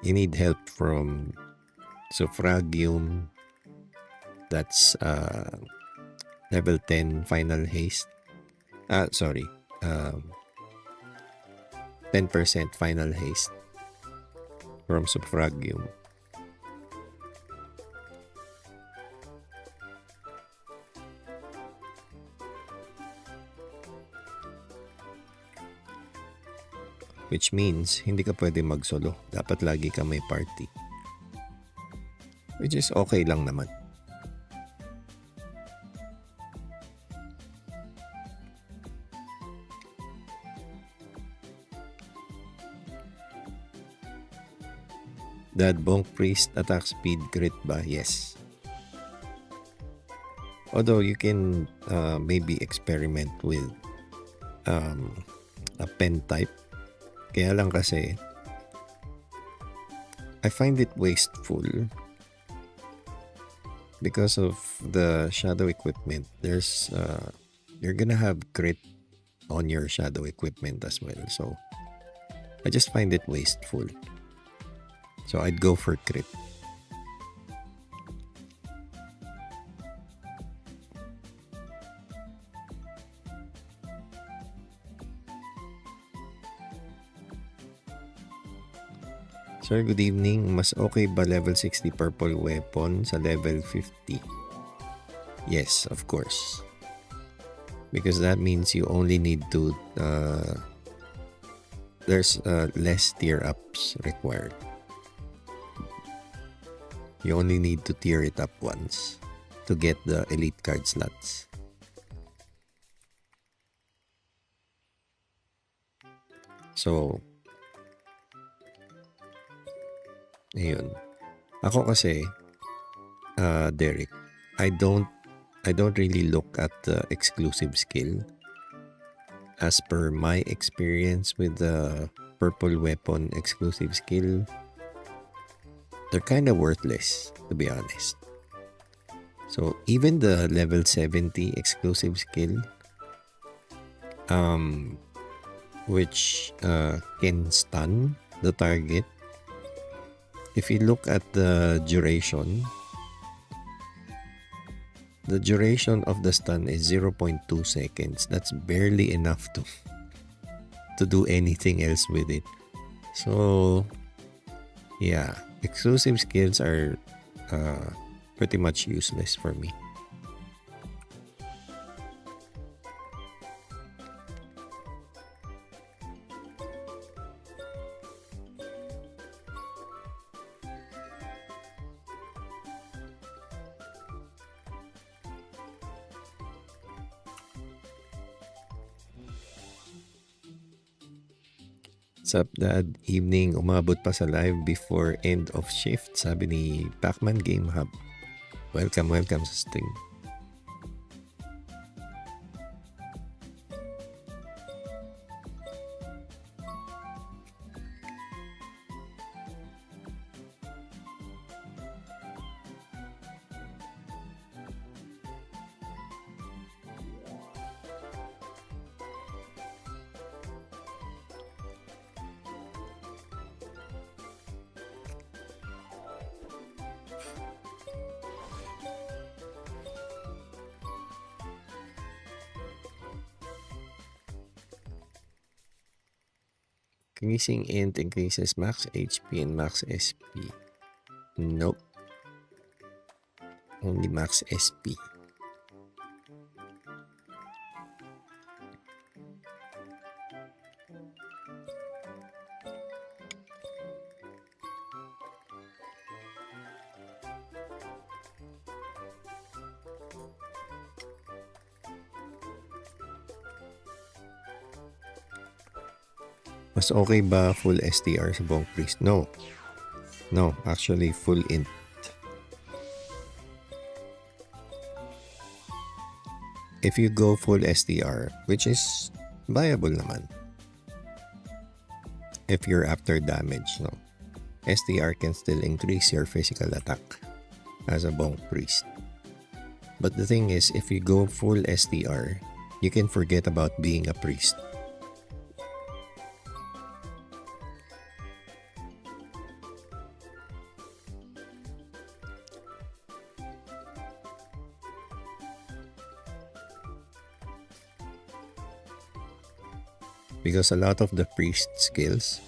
You need help from Suffragium. That's level 10 final haste. 10% final haste from Suffragium. Which means, hindi ka pwede mag-solo. Dapat lagi ka may party. Which is okay lang naman. That Bonk Priest attack speed crit ba? Yes. Although you can maybe experiment with a pen type. Kaya lang kasi I find it wasteful because of the shadow equipment. There's you're gonna have crit on your shadow equipment as well. So I just find it wasteful. So I'd go for crit. Sir, good evening. Mas okay ba level 60 purple weapon sa level 50? Yes, of course. Because that means you only need to there's less tier ups required. You only need to tier it up once to get the elite card slots. So, ayun. Ako kasi, Derek, I don't really look at the exclusive skill. As per my experience with the purple weapon exclusive skill, they're kind of worthless, to be honest. So even the level 70 exclusive skill, which can stun the target, if you look at the duration of the stun is 0.2 seconds. That's barely enough to do anything else with it. So yeah, exclusive skills are pretty much useless for me. What's up, Dad? Evening, umabot pa sa live before end of shift, sabi ni Pacman Game Hub. Welcome sa stream. Increasing int increases max HP and max SP. Nope. Only max SP. Mas okay ba full STR sa Bonk Priest? No. No, actually full int. If you go full STR, which is viable naman. If you're after damage, no. STR can still increase your physical attack as a Bonk Priest. But the thing is, if you go full STR, you can forget about being a priest. Because a lot of the priest skills,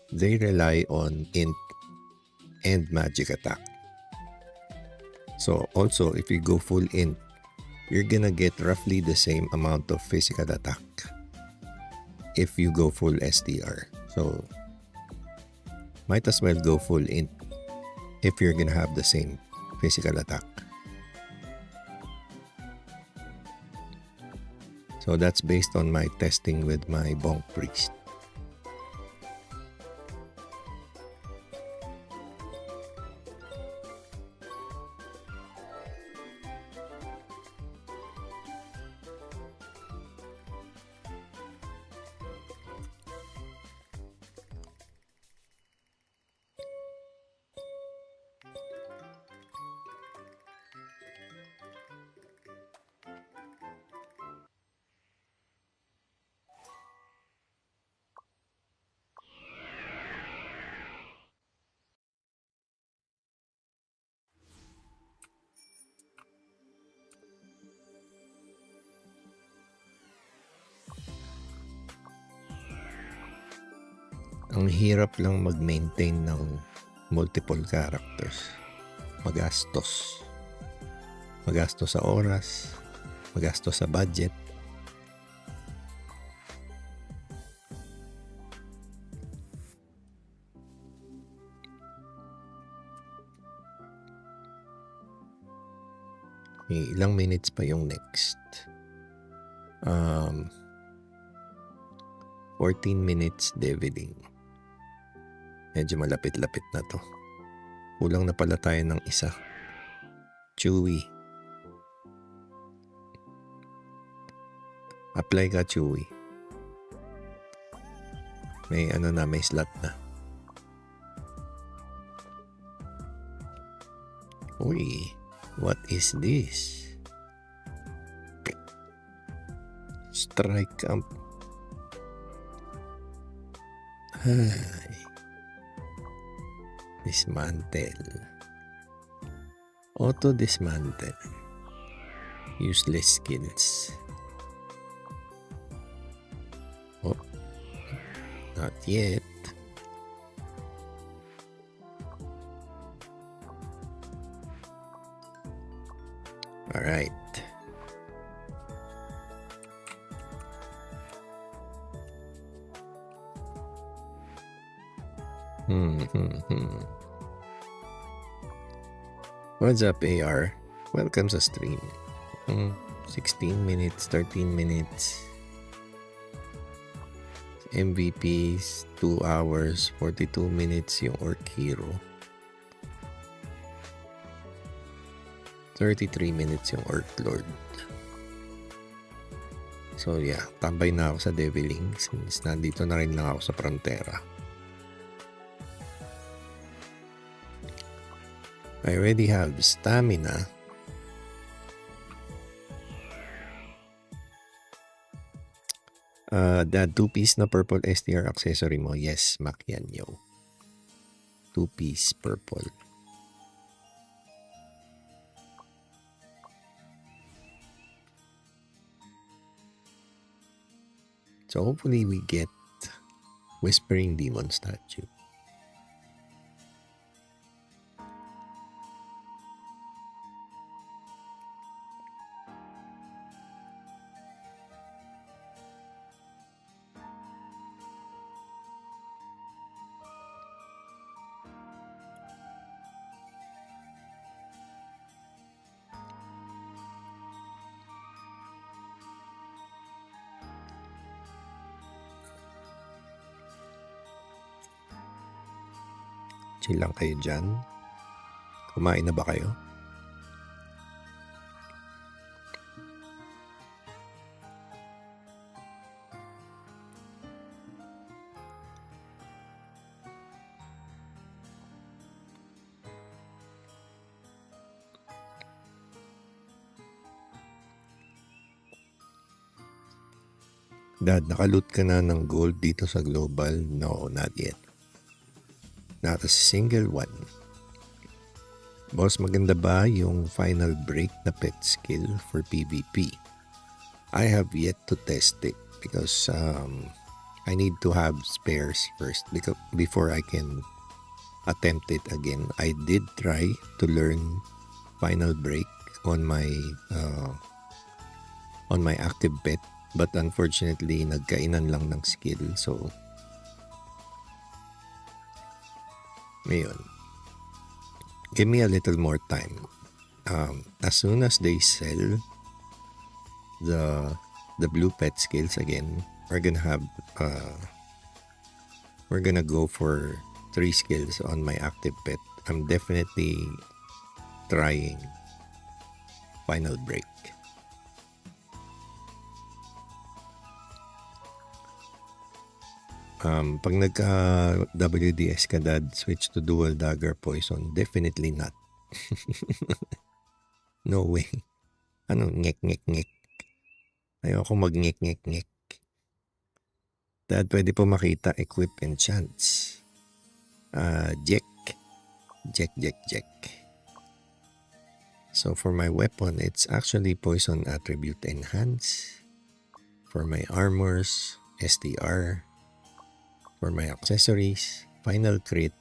they rely on int and magic attack. So also, if you go full int, you're gonna get roughly the same amount of physical attack if you go full STR. So might as well go full int if you're gonna have the same physical attack. So that's based on my testing with my Bonk Priest. Ang hirap lang mag-maintain ng multiple characters. Magastos. Magastos sa oras. Magastos sa budget. Ilang minutes pa yung next. 14 minutes deviling. Medyo malapit-lapit na to. Kulang na pala tayo ng isa. Chewy. Apply ka, Chewy. May may slot na. Uy, what is this? Strike camp. Hi. Dismantle. Auto dismantle. Useless skills. Oh, not yet. All right. What's up, AR? Welcome sa stream. 16 minutes, 13 minutes. MVPs, 2 hours, 42 minutes yung Orc Hero. 33 minutes yung Orc Lord. So yeah, tambay na ako sa Deviling since nandito na rin lang ako sa Frontera. I already have stamina. That 2-piece na purple STR accessory mo. Yes, Mac yan, yo. 2-piece purple. So hopefully we get Whispering Demon statue. Chill lang kayo dyan. Kumain na ba kayo? Dad, nakaloot ka na ng gold dito sa Global? No, not yet. Not a single one. Boss, maganda ba yung final break na pet skill for PvP? I have yet to test it because I need to have spares first before I can attempt it again. I did try to learn final break on my active pet, but unfortunately nagkainan lang ng skill, so ngayon, give me a little more time. As soon as they sell the blue pet skills again, we're gonna go for 3 skills on my active pet. I'm definitely trying final break. Pag nagka-WDS ka, Dad, switch to dual dagger poison. Definitely not. No way. Ano, ngek. Ayoko mag-ngek. Dad, pwede po makita, equip, enchants. Jack. So for my weapon, it's actually poison attribute enhance. For my armors, STR. For my accessories, final crit.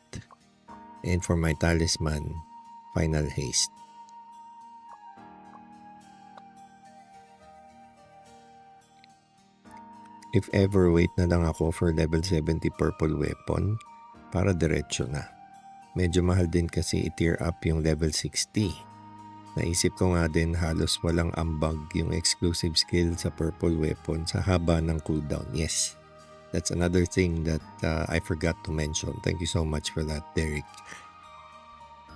And for my talisman, final haste. If ever, wait na lang ako for level 70 purple weapon para diretso na. Medyo mahal din kasi i-tier up yung level 60. Naisip ko nga din halos walang ambag yung exclusive skill sa purple weapon sa haba ng cooldown. Yes, that's another thing that I forgot to mention. Thank you so much for that, Derek.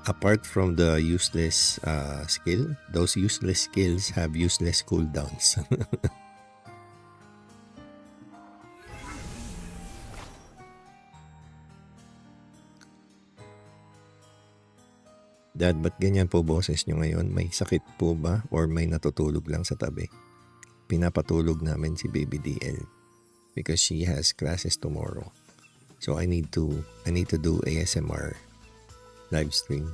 Apart from the useless skill, those useless skills have useless cooldowns. Dad, ba't ganyan po boses nyo ngayon? May sakit po ba? Or may natutulog lang sa tabi? Pinapatulog namin si Baby DL because she has classes tomorrow. So I need to do ASMR live stream.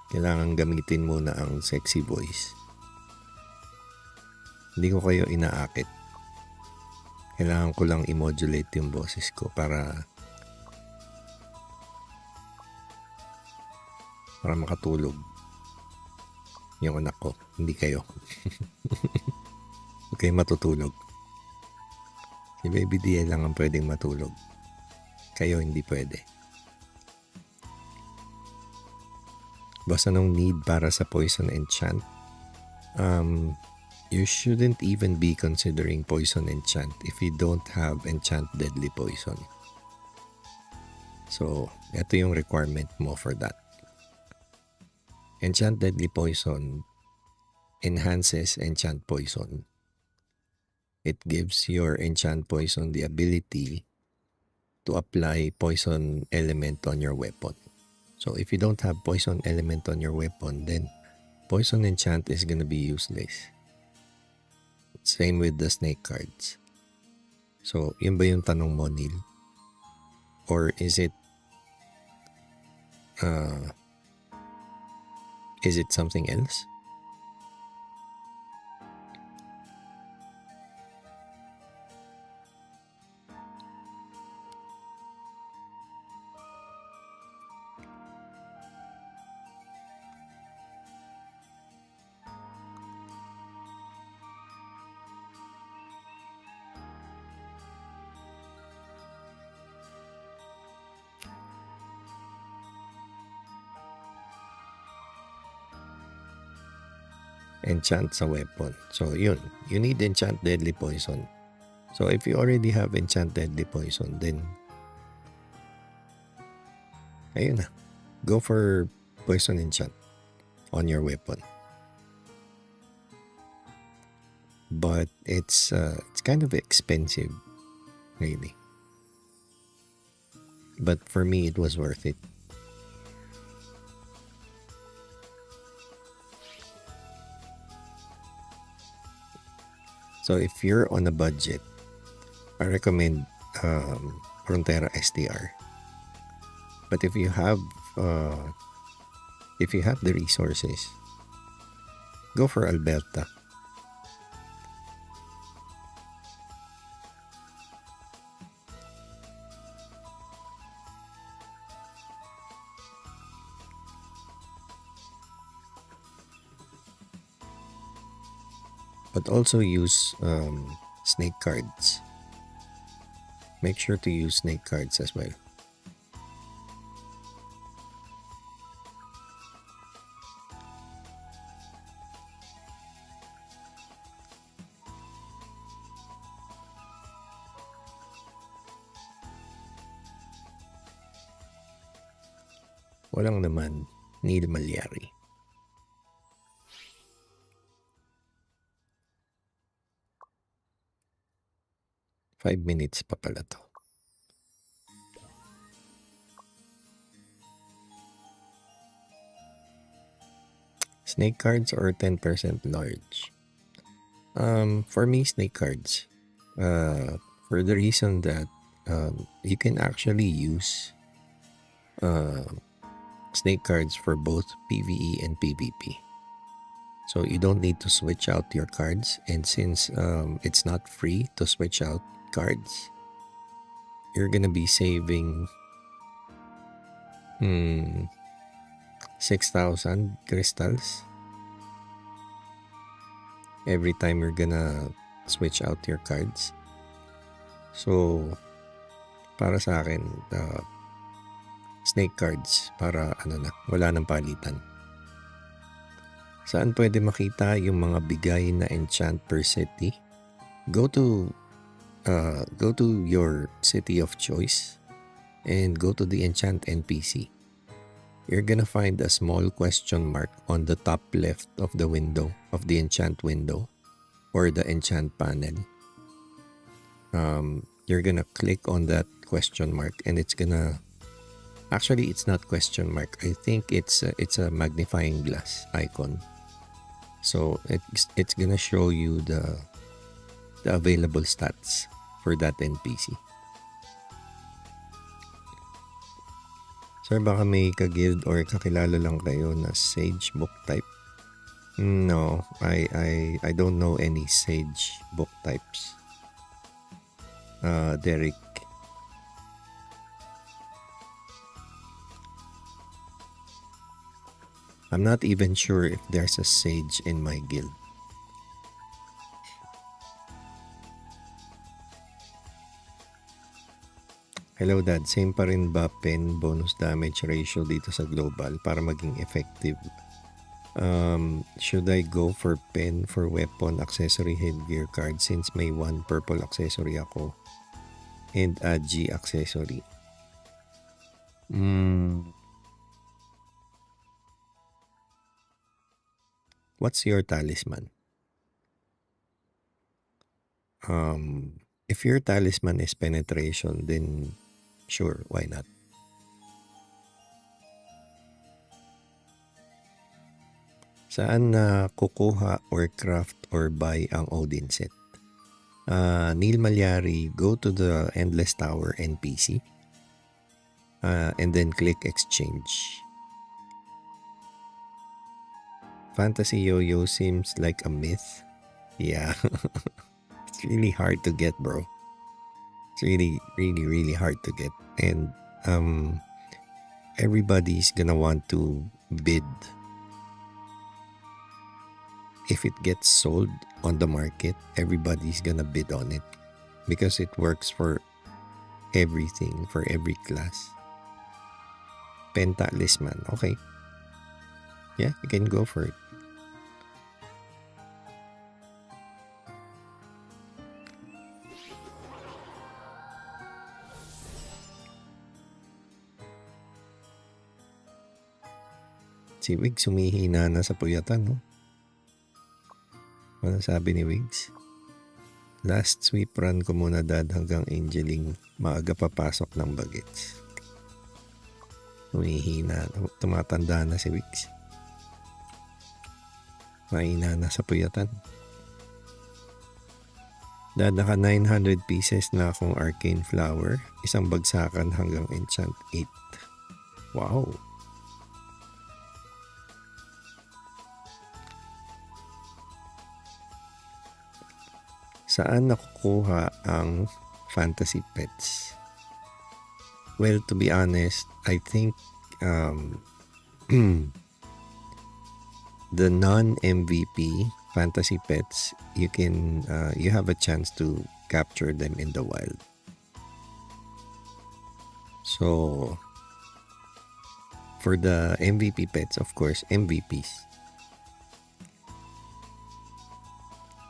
Kailangan gamitin muna ang sexy voice. Hindi ko kayo inaakit. Kailangan ko lang i-modulate yung boses ko para makatulog yung anak ko, hindi kayo. Okay, matutulog. Si Baby DL lang ang pwedeng matulog. Kayo hindi pwede. Basta nung need para sa poison enchant, you shouldn't even be considering poison enchant if you don't have enchant deadly poison. So, ito yung requirement mo for that. Enchant deadly poison enhances enchant poison. It gives your enchant poison the ability to apply poison element on your weapon. So if you don't have poison element on your weapon, then poison enchant is gonna be useless. Same with the snake cards. So, yun ba yung tanong mo, Neil? Or is it something else? Enchant sa weapon. So, yun. You need enchant deadly poison. So, if you already have enchant deadly poison, then ayun na. Go for poison enchant on your weapon. But it's kind of expensive, really. But for me, it was worth it. So if you're on a budget, I recommend Frontera STR. But if you have the resources, go for Alberta. But also use snake cards. Make sure to use snake cards as well. Walang naman, Neil Malyari. Five minutes pa pala to. Snake cards or 10% large? For me, snake cards. For the reason that you can actually use snake cards for both PvE and PvP. So you don't need to switch out your cards, and since it's not free to switch out cards, you're gonna be saving 6,000 crystals every time you're gonna switch out your cards. So para sa akin, snake cards para wala nang palitan. Saan pwede makita yung mga bigay na enchant per city? Go to your city of choice and go to the enchant NPC. You're gonna find a small question mark on the top left of the window, of the enchant window or the enchant panel. You're gonna click on that question mark, and it's gonna, actually it's not question mark, I think it's a magnifying glass icon. So it's gonna show you the available stats for that NPC. Sir, baka may ka-guild or kakilala lang kayo na Sage book type? No, I don't know any Sage book types. Derek. I'm not even sure if there's a Sage in my guild. Hello Dad, same pa rin ba pen bonus damage ratio dito sa global para maging effective? Should I go for pen for weapon, accessory, headgear card since may one purple accessory ako and a G accessory? What's your talisman? If your talisman is penetration, then sure, why not? Saan na kukuha or craft or buy ang Odin set? Neil Malyari, go to the Endless Tower NPC and then click exchange. Fantasy Yo-Yo seems like a myth. Yeah. It's really hard to get, bro. It's really, really, really hard to get. And everybody's gonna want to bid. If it gets sold on the market, everybody's gonna bid on it because it works for everything, for every class. Pen talisman, okay. Yeah, you can go for it. Si Wigs sumihina na sa puyatan, no? Ano sabi ni Wigs? Last sweep run ko muna Dad hanggang Angeling. Maaga papasok ng bagets. Sumihina. Tumatanda na si Wigs. Mahina na sa puyatan. Dad, naka 900 pieces na akong arcane flower. Isang bagsakan hanggang enchant 8. Wow! Saan nakukuha ang fantasy pets? Well, to be honest, I think the non-MVP fantasy pets, you have a chance to capture them in the wild. So, for the MVP pets, of course, MVPs.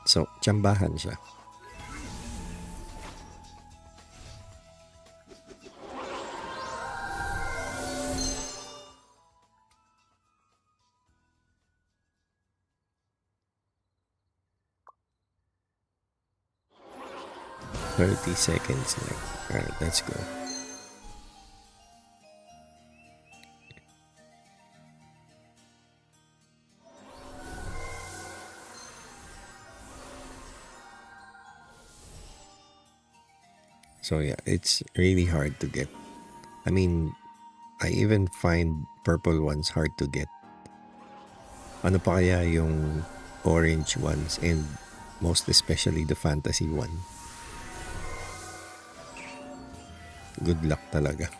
So, tsambahan siya. $30 seconds now. Alright, let's go. So yeah, it's really hard to get. I mean, I even find purple ones hard to get. Ano pa kaya yung orange ones and most especially the fantasy one? Good luck talaga.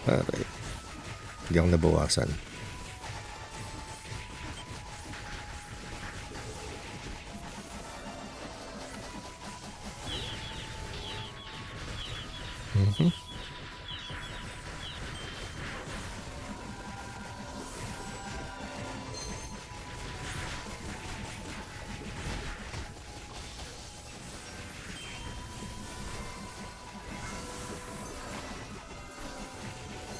Alright. Hindi ako nabawasan.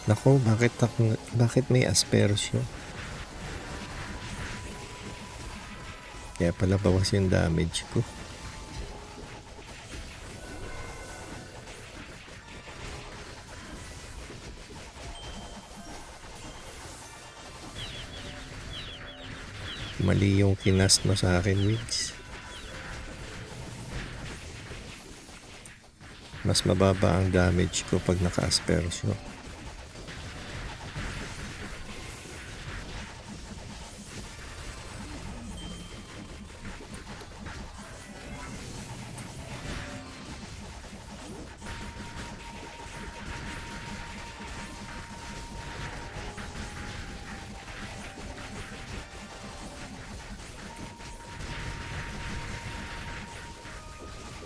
Nako, bakit may aspersion? Kaya pala bawas yung damage ko. Mali yung kinast mo sa akin, Wigs. Mas mababa ang damage ko pag naka-aspersion.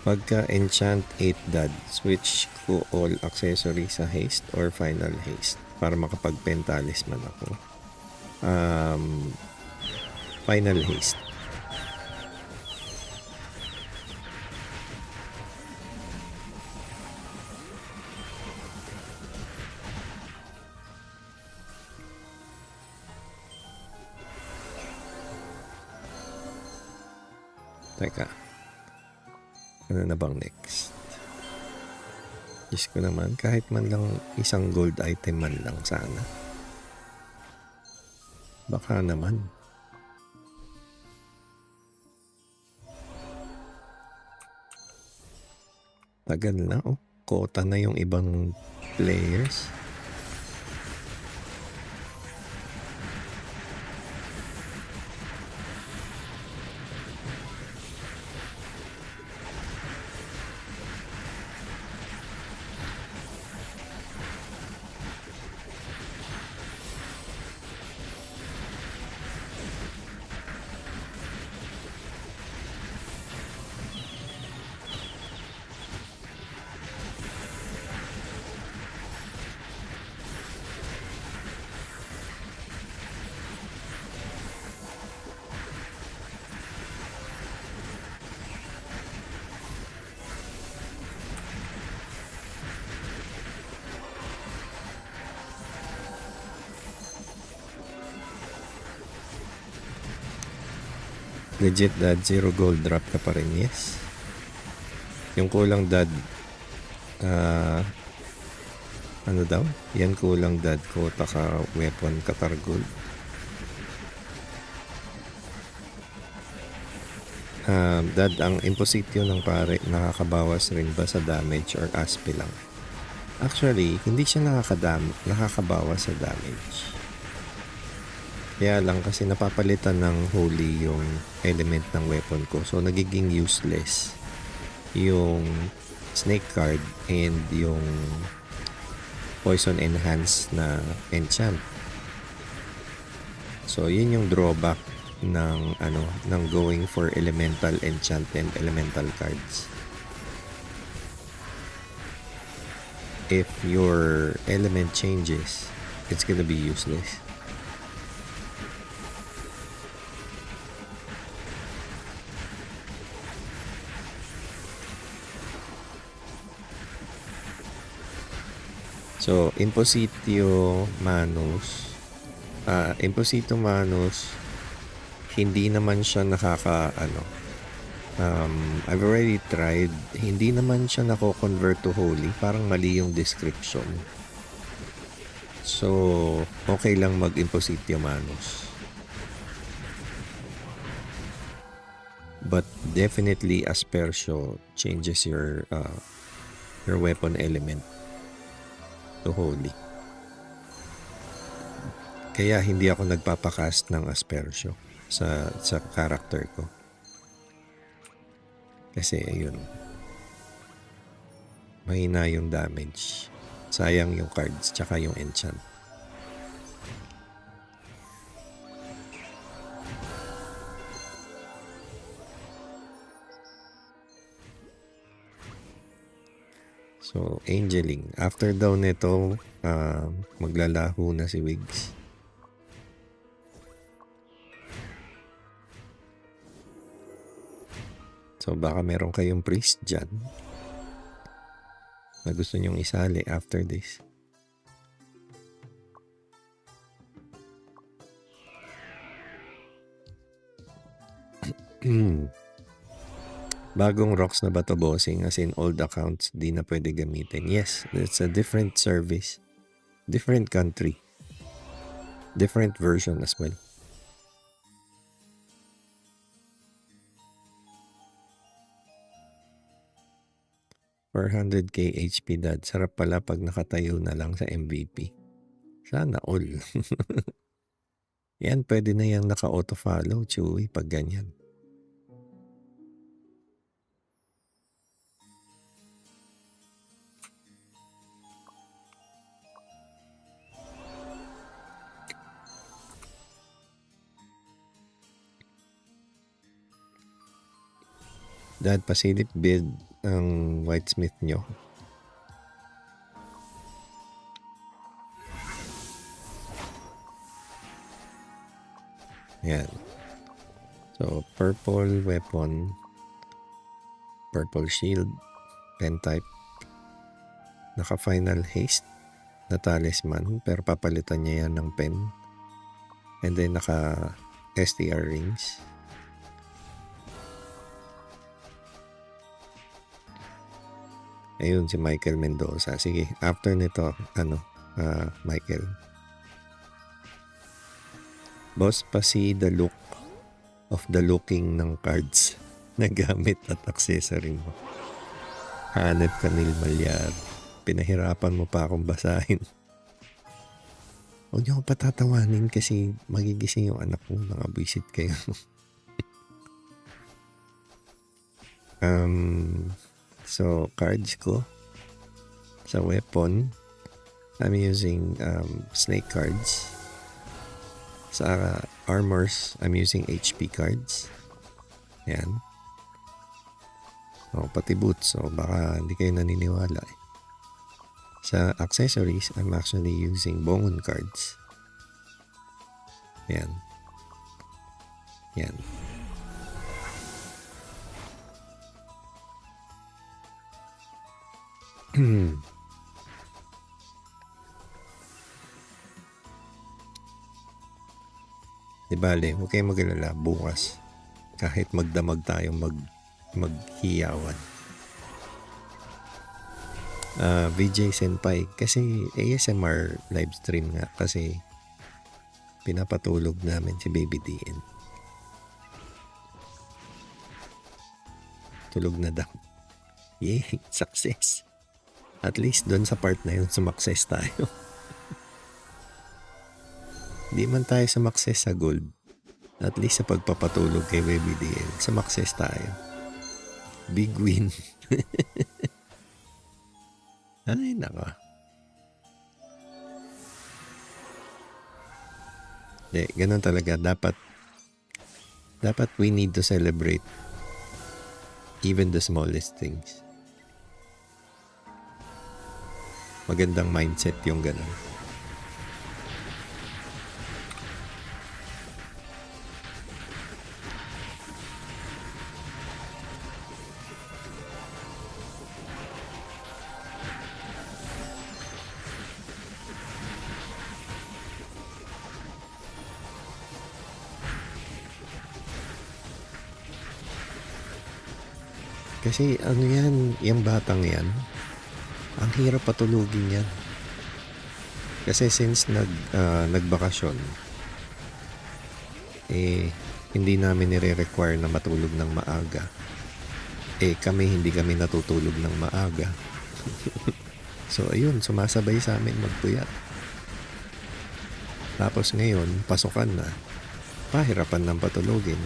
Pagka enchant 8 dad, switch ko all accessories sa haste or final haste para makapag-pentalis man ako. Final haste. Teka. Ano na bang next? Diyos ko naman, kahit man lang isang gold item man lang sana. Baka naman. Tagal na, oh. Kota na yung ibang players. Legit dad, 0 gold drop ka pa rin, yes. Yung kulang dad, ano daw? Yan kulang dad ko, taka weapon, katar gold. Dad, ang impositio ng pare, nakakabawas rin ba sa damage or aspe lang? Actually, hindi siya nakakabawas sa damage. Kaya lang kasi napapalitan ng holy yung element ng weapon ko. So, nagiging useless yung snake card and yung poison enhanced na enchant. So yun yung drawback ng ng going for elemental enchant and elemental cards. If your element changes, it's gonna be useless. So, Impositio Manus, hindi naman siya I've already tried, hindi naman siya nako-convert to holy, parang mali yung description. So, okay lang mag-Impositio Manus. But definitely Aspertio changes your weapon element to holy. Kaya hindi ako nagpapakast ng Aspertio sa character ko. Kasi ayun, mahina yung damage. Sayang yung cards tsaka yung enchant. So, Angeling. After daw nito, maglalaho na si Wigs. So, baka meron kayong priest dyan na gusto nyong isali after this. Bagong ROX na ba to, bossing? As in old accounts, di na pwede gamitin. Yes, it's a different service. Different country. Different version as well. $400k HP dad. Sarap pala pag nakatayo na lang sa MVP. Sana all. Yan, pwede na yung naka-auto-follow, Chewy, pag ganyan. Dad, pasilip build ang whitesmith nyo. Yan. So, purple weapon, purple shield, pen type, naka-final haste na talisman, pero papalitan niya yan ng pen. And then, naka-STR rings. Ayun, si Michael Mendoza. Sige, after nito, Michael. Boss, pa-see the look of the looking ng cards na gamit at accessory mo. Hanep ka, Nil Malyar. Pinahirapan mo pa akong basahin. Huwag niyo ako patatawanin kasi magigising yung anak ko. Nakabwisit kayo. So, cards ko sa weapon, I'm using snake cards. Sa armors, I'm using HP cards. Yan. O, pati boots. So, baka hindi kayo naniniwala eh. Sa accessories, I'm actually using bongon cards. Yan. Yan. Di bale, huwag kayong mag-alala. Bukas, kahit magdamag tayong maghiyawan. VJ Senpai, kasi ASMR live stream nga, kasi pinapatulog namin si Baby DN. Tulog na daw. Yay, success. At least doon sa part na yun, sumakses tayo. Di man tayo sumakses sa gold. At least sa pagpapatulog kay Baby DN, sumakses tayo. Big win. Ay, naka. Ganun talaga. Dapat we need to celebrate even the smallest things. Magandang mindset yung ganun. Kasi ano yan, yung batang yan, ang hirap patulugin yan. Kasi since nagbakasyon, hindi namin nire-require na matulog ng maaga. Hindi kami natutulog ng maaga. So ayun, sumasabay sa amin magpuyat. Tapos ngayon, pasukan na, pahirapan ng patulogin.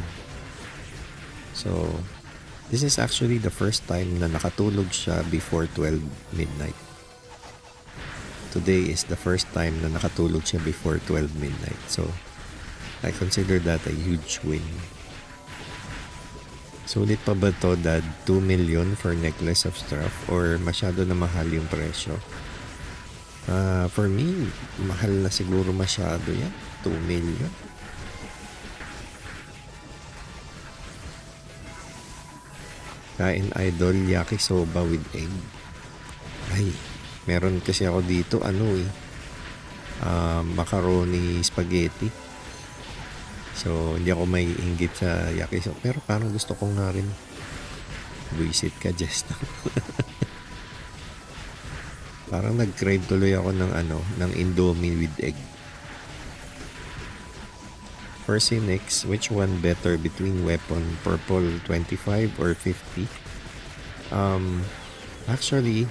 So, this is actually the first time na nakatulog siya before 12 midnight. Today is the first time na nakatulog siya before 12 midnight. So, I consider that a huge win. Sulit pa ba to, Dad? 2 million for necklace of stuff or masyado na mahal yung presyo? For me, mahal na siguro masyado yan. 2 million. Kain idol, yakisoba with egg. Ay, meron kasi ako dito, macaroni spaghetti. So, hindi ako may inggit sa yakisoba. Pero parang gusto ko nga rin. Buisit ka, Jess. Parang nag-crave tuloy ako ng Indomie with egg. For Cynics, which one better between weapon purple 25 or 50? Actually,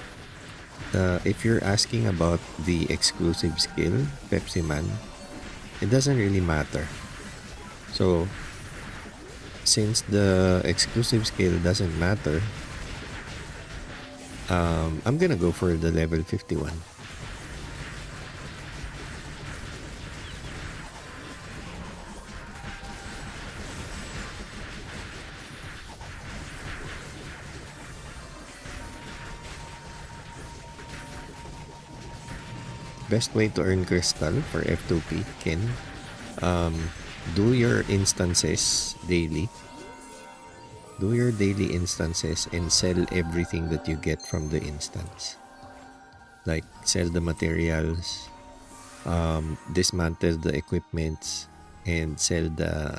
if you're asking about the exclusive skill, Pepsi Man, it doesn't really matter. So, since the exclusive skill doesn't matter, I'm gonna go for the level 51. Best way to earn crystal for F2P, Ken. Do your instances daily. Do your daily instances and sell everything that you get from the instance. Like sell the materials, dismantle the equipments, and sell the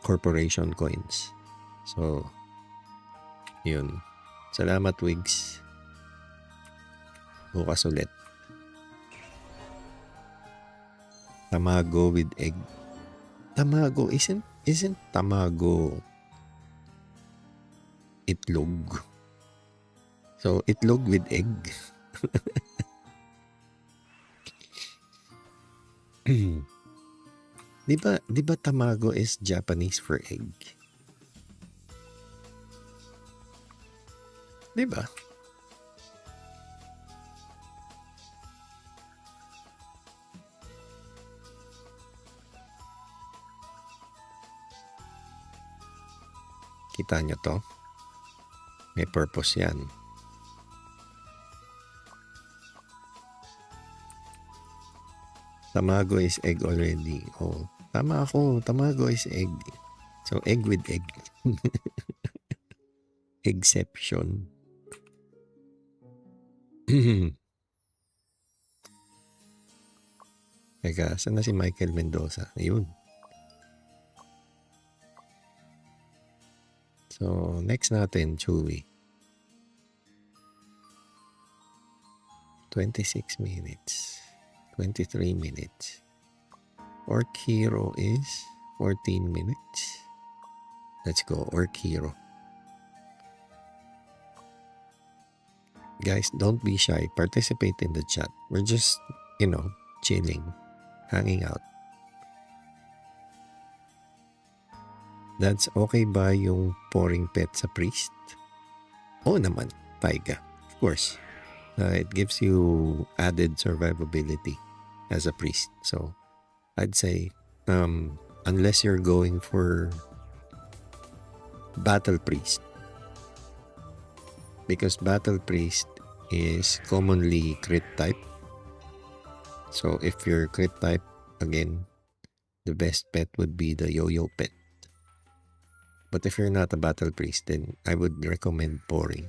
corporation coins. So, yun. Salamat, Wigs. Bukas ulit. Tamago with egg. Tamago isn't tamago itlog. So, itlog with egg. Di ba tamago is Japanese for egg? Di ba? Kita nyo to? May purpose yan. Tamago is egg already. Oh, tama ako. Tamago is egg. So, egg with egg. Exception. Teka, saan na si Michael Mendoza? Ayun. So, next natin, Chewy. 26 minutes. 23 minutes. Orc Hero is 14 minutes. Let's go, Orc Hero. Guys, don't be shy. Participate in the chat. We're just, chilling. Hanging out. That's okay ba yung pouring pet sa priest? Oo naman, Taiga. Of course. It gives you added survivability as a priest. So, I'd say unless you're going for Battle Priest, because Battle Priest is commonly crit type. So if you're crit type, again, the best pet would be the yo-yo pet. But if you're not a Battle Priest, then I would recommend Pouring.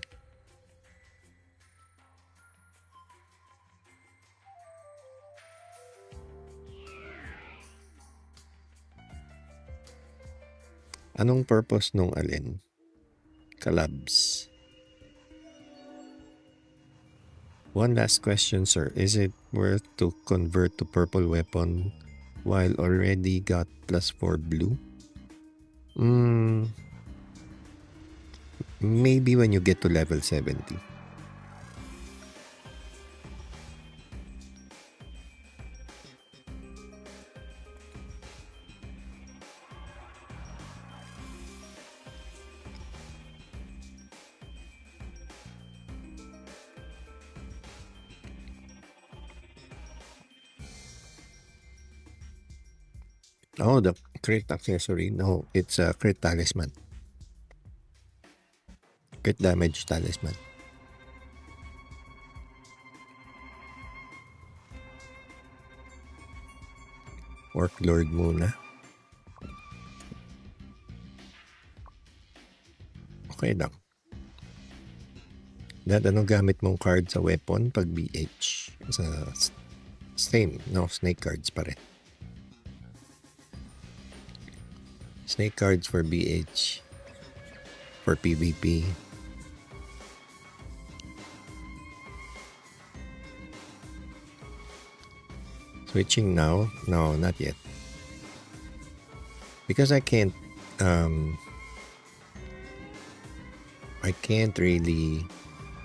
Anong purpose nung alin? Collabs. One last question, sir. Is it worth to convert to purple weapon while already got +4 blue? Maybe when you get to level 70. Oh, the crit accessory. No, it's a crit talisman. Crit damage talisman. Orc Lord muna. Okay lang. Dad, anong gamit mong card sa weapon pag BH? Sa same, no? Snake cards pa rin. Snake cards for BH. For PvP. Switching now? No, not yet. Because I can't really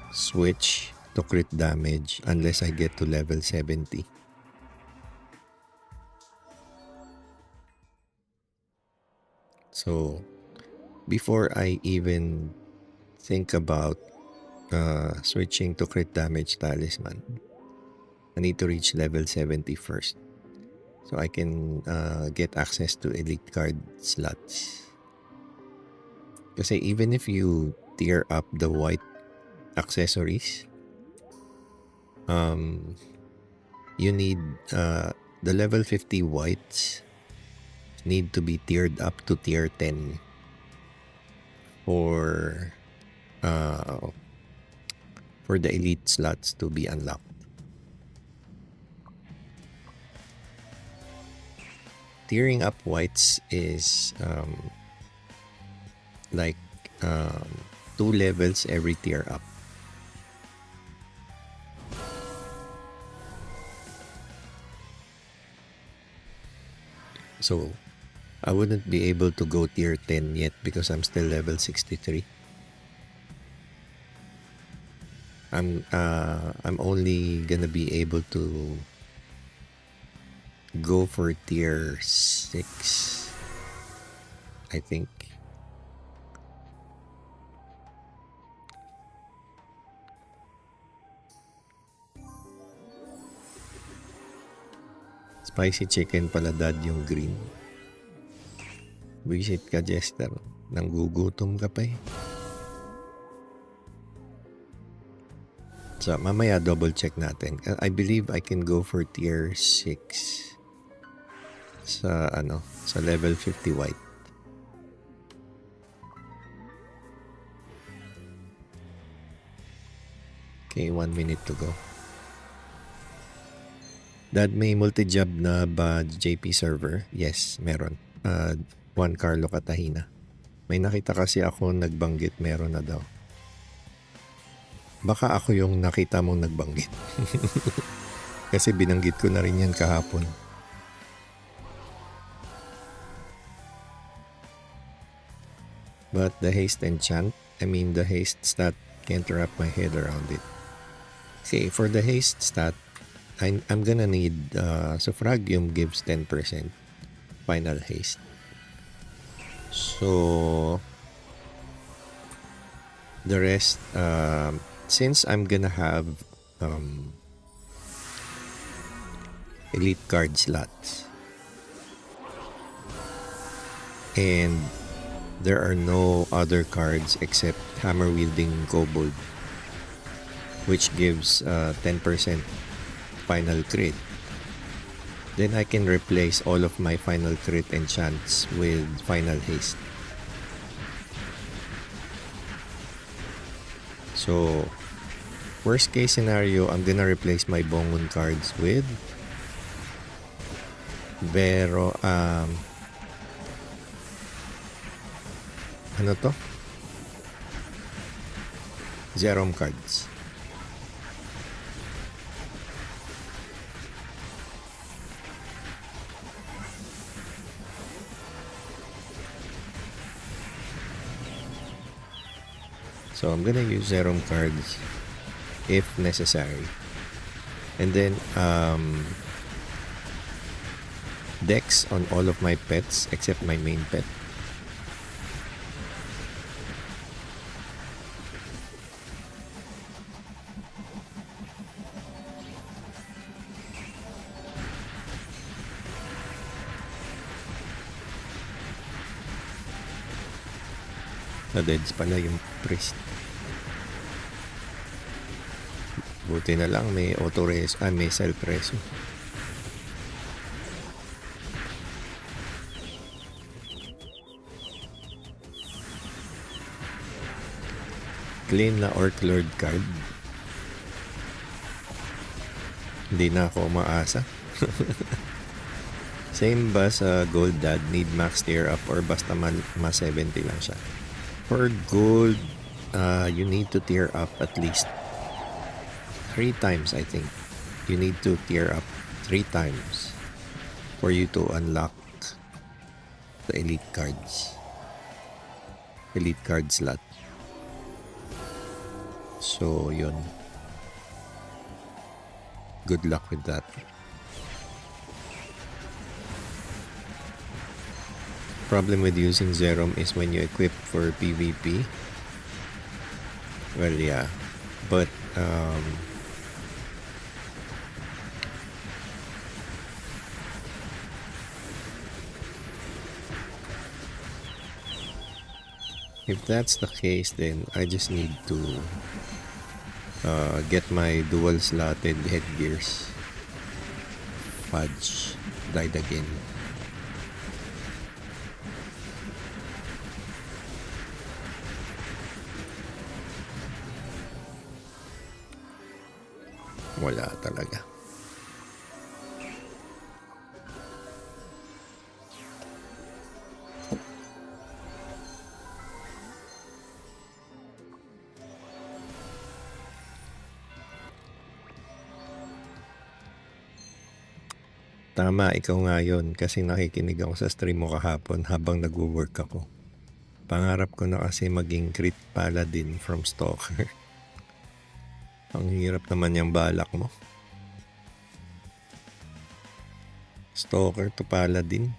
switch to crit damage unless I get to level 70. So, before I even think about switching to crit damage talisman, I need to reach level 70 first. So I can get access to elite card slots. Kasi even if you tier up the white accessories, you need the level 50 whites need to be tiered up to tier 10 for the elite slots to be unlocked. Tiering up whites is like 2 levels every tier up. So I wouldn't be able to go tier 10 yet because I'm still level 63. I'm only gonna be able to go for tier 6, I think. Spicy chicken pala, Dad, yung green. Visit ka, Jester. Nanggugutom ka pa eh. So, mamaya double check natin. I believe I can go for tier 6 sa level 50 white. Okay, 1 minute to go. Dad, may multi-job na ba JP server? Yes, meron. Juan Carlo Catahina. May nakita kasi ako nagbanggit meron na daw. Baka ako yung nakita mong nagbanggit. Kasi binanggit ko na rin yan kahapon. But the haste enchant, the haste stat, can't wrap my head around it. Okay, for the haste stat, I'm gonna need Suffragium gives 10% final haste. So the rest, since I'm gonna have elite card slots, And there are no other cards except Hammer Wielding Kobold, which gives 10% final crit. Then I can replace all of my final crit enchants with final haste. So, worst case scenario, I'm gonna replace my Bongun cards with ano to? Zerom cards. So I'm gonna use Zerom cards if necessary. And then Dex on all of my pets except my main pet. Na-deads pala yung priest. Buti na lang may auto-res, may self-reso. Claim na Orc Lord card. Hindi na ako maasa. Same ba sa Gold Dad? Need max tier up or basta ma 70 lang siya? For gold, you need to tier up at least 3 times, I think. You need to tier up 3 times for you to unlock the elite cards. Elite card slot. So, yun. Good luck with that. Problem with using Zerom is when you equip for PvP. Well, yeah. But, if that's the case, then I just need to get my dual slotted headgears. Fudge. Died again. Wala talaga. Tama, ikaw nga yun kasi nakikinig ako sa stream mo kahapon habang nagwo-work ako. Pangarap ko na kasi maging crit paladin from Stalker. Ang hirap naman yung balak mo. Stalker to Paladin.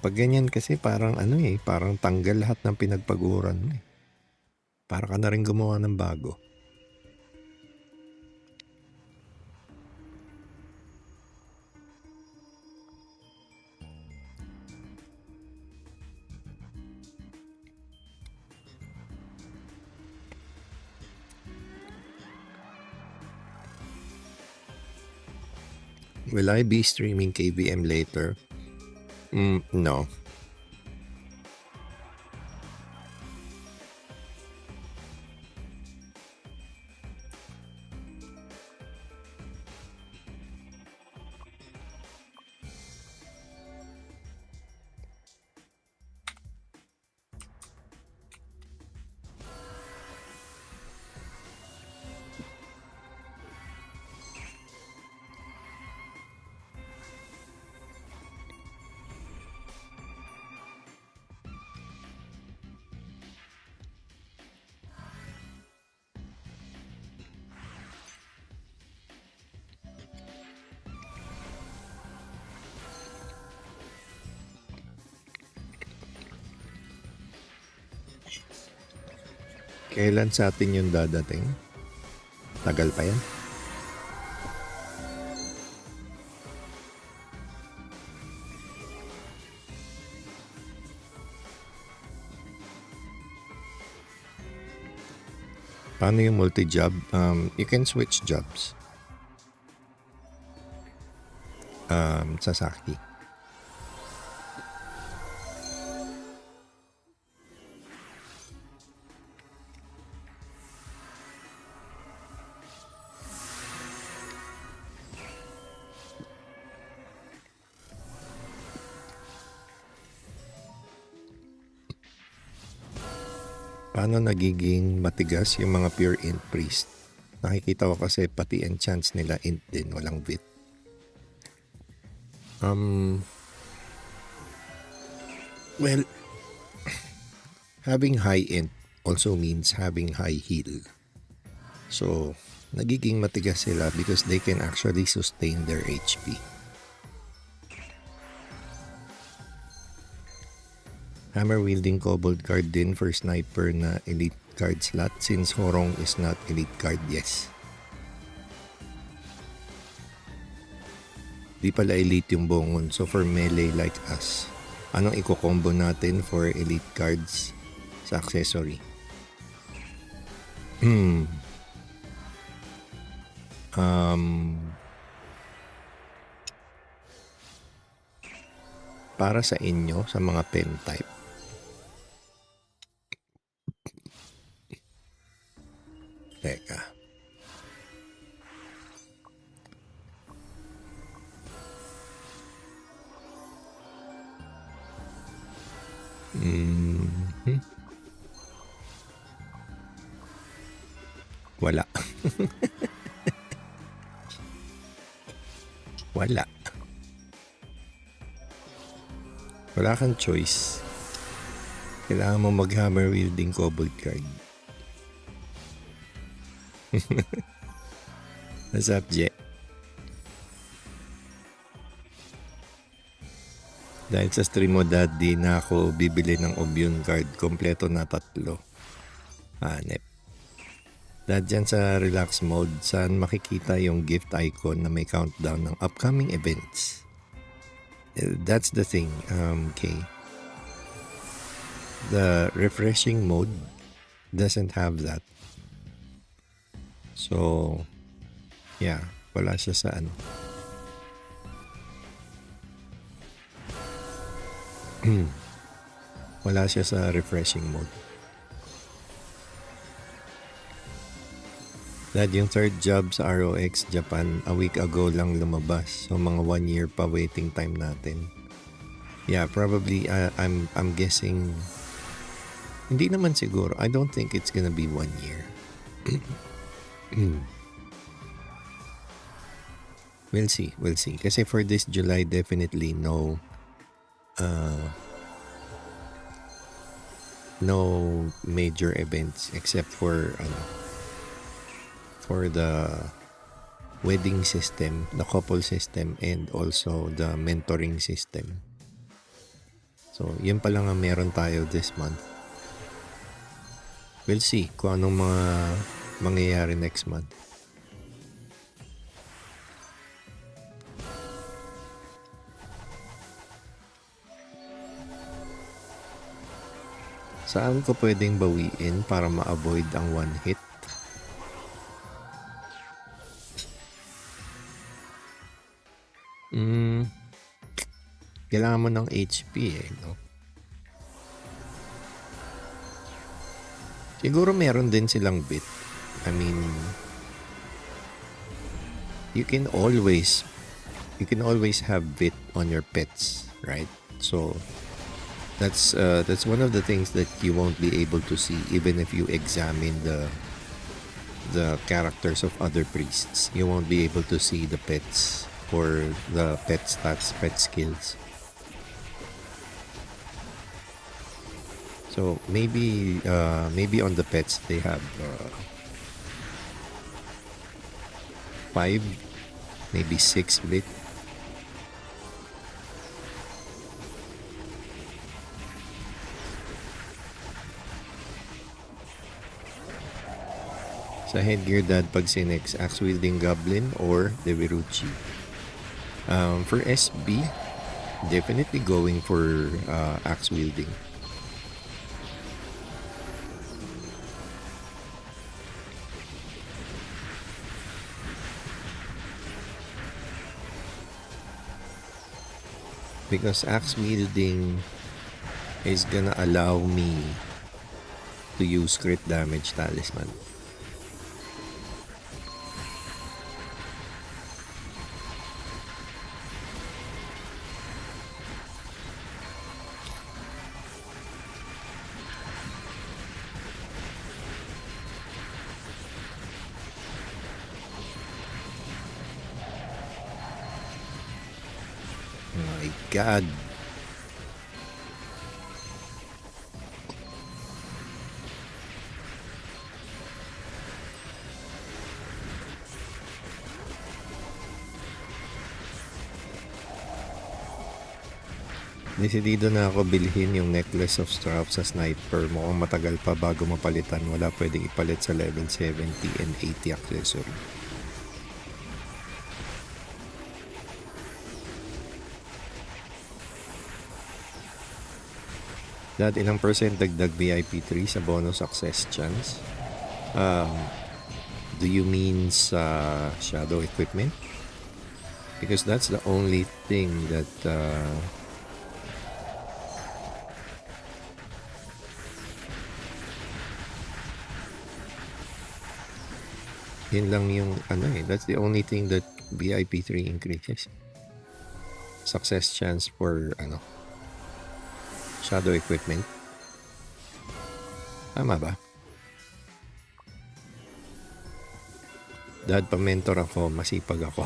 Pag ganyan kasi parang parang tanggal lahat ng pinagpaguran mo eh. Para ka na rin gumawa ng bago. Will I be streaming KVM later? No. Kailan sa atin yung dadating? Tagal pa yan. Paano yung multi-job? You can switch jobs. Sasaki. Paano nagiging matigas yung mga pure int priest? Nakikita ko kasi pati enchants nila int din, walang bit. Well, having high int also means having high heal. So, nagiging matigas sila because they can actually sustain their HP. Hammer wielding kobold card din for sniper na elite card slot since Horong is not elite card, yes. Di pala elite yung bongon, so for melee like us, anong i-combo natin for elite cards sa accessory? Para sa inyo, sa mga pen type, teka. Wala. Wala. Wala kang choice. Kailangan mo mag-hammer wielding kobold card. What's up, Je? Dahil sa stream mo, Dad, di na ako bibili ng Obion card. Kompleto na 3. Hanep. Dad, dyan sa relax mode, saan makikita yung gift icon na may countdown ng upcoming events? That's the thing, Kay. The refreshing mode doesn't have that. So, yeah, wala siya sa ano. Wala siya sa refreshing mode. Dad, yung third job sa ROX Japan, a week ago lang lumabas. So, mga 1 year pa waiting time natin. Yeah, probably, I'm guessing, hindi naman siguro. I don't think it's gonna be 1 year. We'll see. Kasi for this July, definitely no major events except for the wedding system, the couple system, and also the mentoring system. So, yun pa lang ang meron tayo this month. We'll see kung anong mga mangyayari next month. Saan ko pwedeng bawiin para ma-avoid ang one hit? Kailangan mo ng HP no? Siguro meron din silang bit. I mean, you can always have bit on your pets, right? So that's one of the things that you won't be able to see even if you examine the characters of other priests. You won't be able to see the pets or the pet stats, pet skills. So maybe on the pets they have 5, maybe 6 bit. Sa headgear, Dad, pag sinex, axe wielding goblin or Deviruchi. For SB, definitely going for axe wielding. Because axe wielding is gonna allow me to use crit damage talisman. My God. Desidido na ako bilhin yung necklace of strap sa sniper. Mukhang matagal pa bago mapalitan. Wala pwedeng ipalit sa level 70 and 80 accessory. Dad, ilang percent dagdag VIP 3 sa bonus access chance? Do you mean sa shadow equipment? Because that's the only thing that yun lang yung that's the only thing that VIP 3 increases. Success chance for shadow equipment. Tama ba? Dad, pa-mentor ako, masipag ako.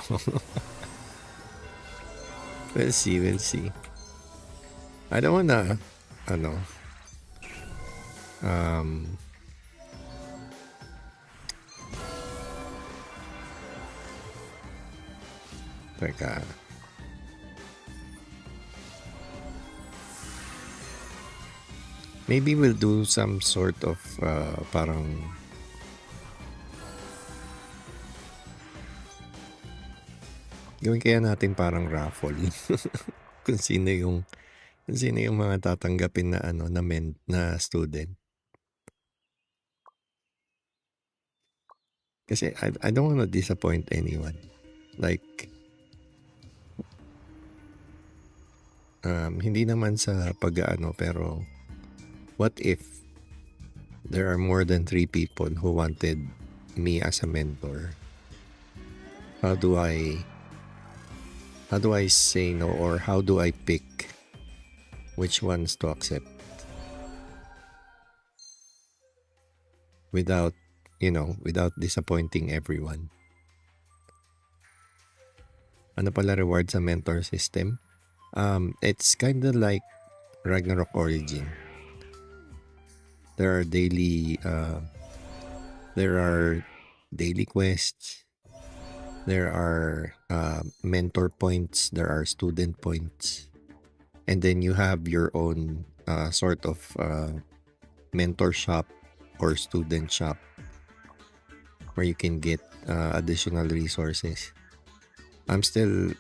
We'll see. I don't wanna teka. Maybe we'll do some sort of parang gawin kaya natin parang raffle. kung sino yung mga tatanggapin na na student. Kasi I don't want to disappoint anyone. Like hindi naman sa pag-aano, pero what if there are more than 3 people who wanted me as a mentor? How do I say no, or how do I pick which ones to accept without disappointing everyone? Ano pala reward sa mentor system? It's kind of like Ragnarok Origin. There are daily quests. There are mentor points. There are student points. And then you have your own sort of mentor shop or student shop where you can get additional resources. I'm still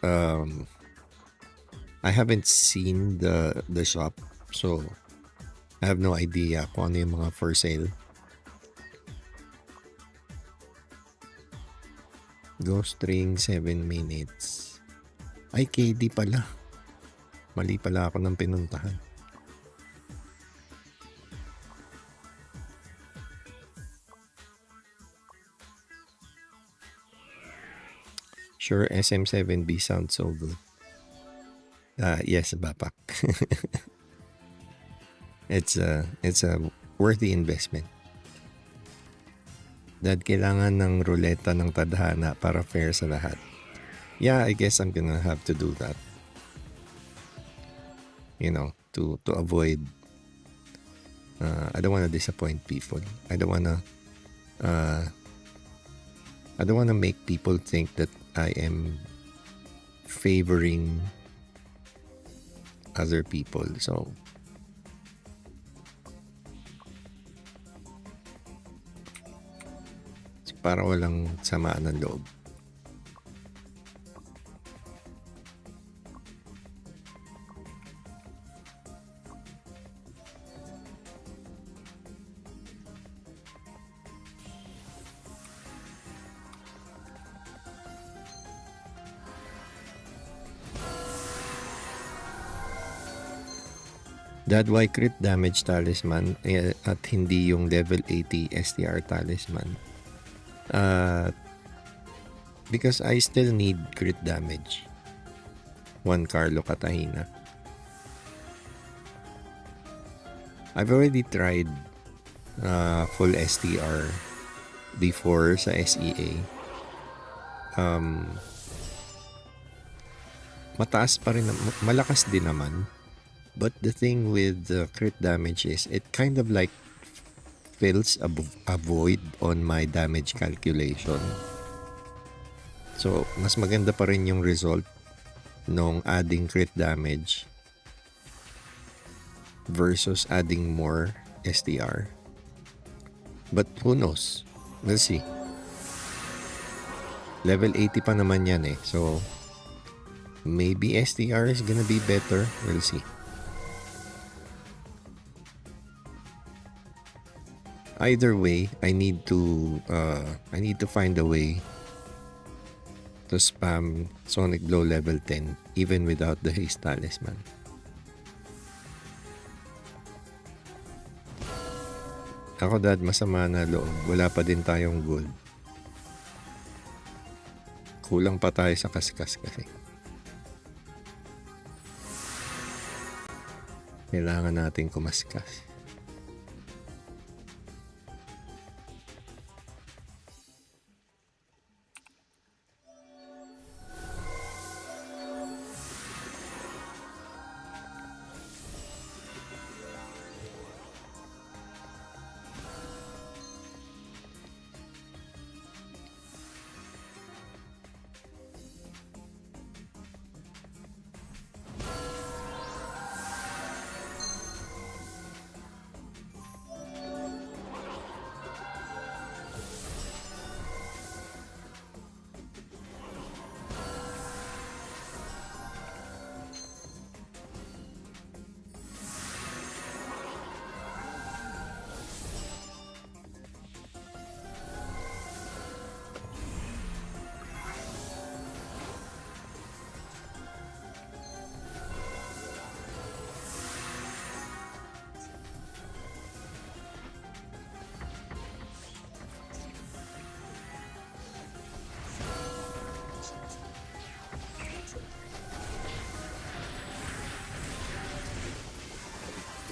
I haven't seen the shop, so I have no idea kung ano yung mga for sale. Ghost ring 7 minutes. Ay, KD pala. Mali pala ako ng pinuntahan. Sure, SM7B sounds so good. Yes, Bapak. It's a worthy investment. Dad, kailangan ng ruleta ng tadhana para fair sa lahat. Yeah, I guess I'm gonna have to do that. To avoid I don't want to disappoint people. I don't want to make people think that I am favoring other people. So para walang samaan ng loob. Dad, why crit damage talisman at hindi yung level 80 STR talisman? Because I still need crit damage. 1 Carlo Katahina. I've already tried full STR before sa SEA. Mataas pa rin, malakas din naman. But the thing with the crit damage is it kind of like fills a void on my damage calculation. So, mas maganda pa rin yung result nung adding crit damage versus adding more STR. But who knows? We'll see. Level 80 pa naman yan eh. So, maybe STR is gonna be better. We'll see. Either way, I need to find a way to spam Sonic Blow level 10 even without the haste talisman. Ako, Dad, masama na loob. Wala pa din tayong gold. Kulang pa tayo sa kaskas kasi. Kailangan natin kumaskas.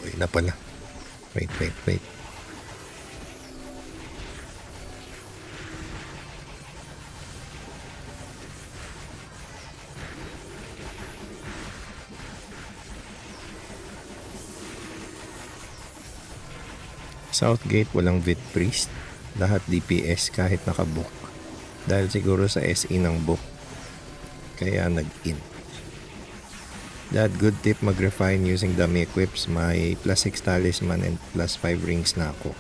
Uy na pala. Wait. Southgate walang Vit Priest. Lahat DPS kahit nakabook. Dahil siguro sa SE ng book. Kaya nag-in. Dad, good tip mag-refine using dummy equips. May plus 6 talisman and plus 5 rings na ako.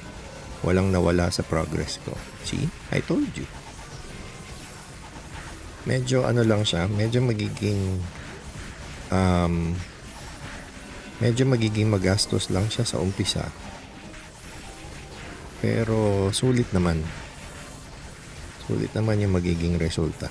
Walang nawala sa progress ko. See? I told you. Medyo ano lang siya. Medyo magiging magastos lang siya sa umpisa. Pero sulit naman. Sulit naman yung magiging resulta.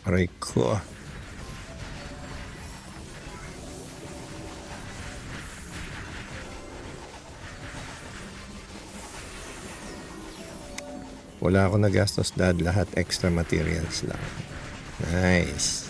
Aray ko. Wala ako nagastos, Dad. Lahat extra materials lang. Nice.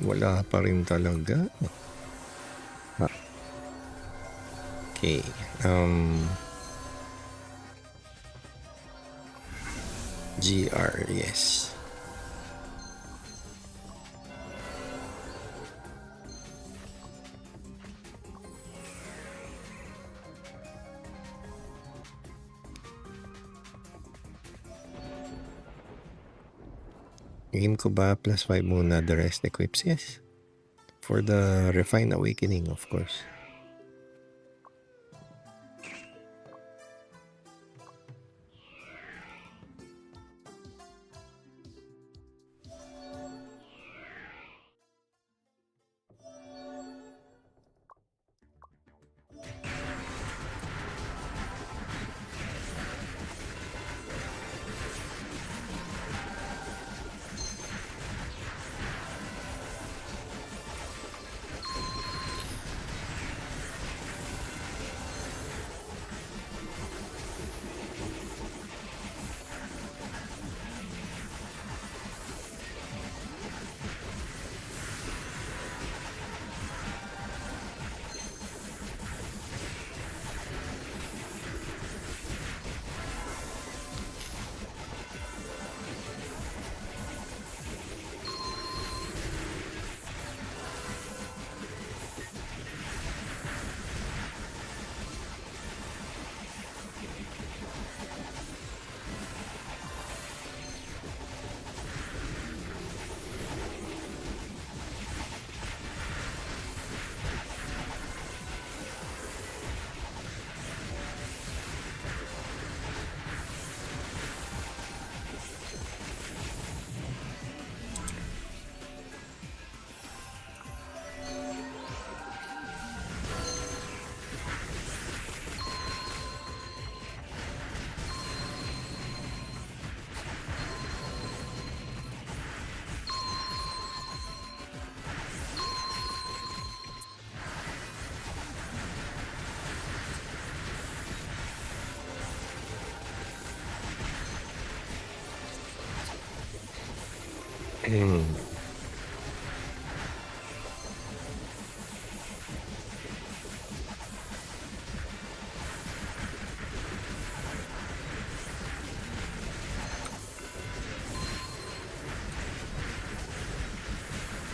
Wala pa rin talaga. Okay. GR, yes. Game ko ba +5 muna, the rest equips? Yes. For the Refined Awakening, of course.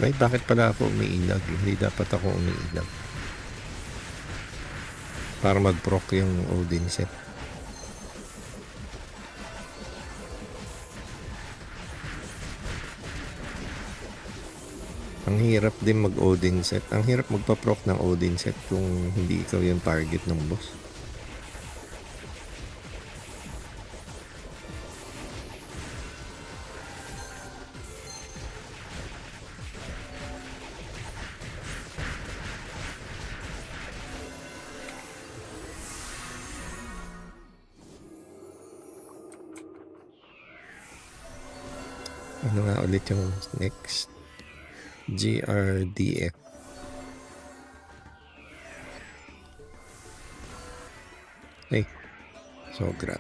Wait, bakit pala ako umiilag? Hindi dapat ako umiilag. Para mag-proc yung Odin set. Ang hirap din mag-Odin set. Ang hirap magpa-proc ng Odin set kung hindi ikaw yung target ng boss. Ano nga ulit yung next? GRDF. Hey, sobra.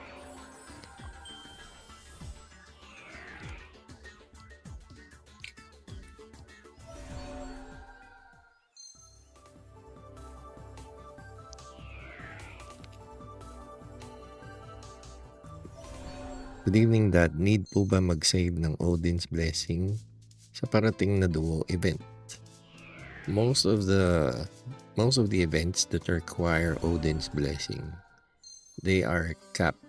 Good evening, Dad. Need po ba mag-save ng Odin's Blessing sa parating na duo event? Most of the events that require Odin's Blessing, they are capped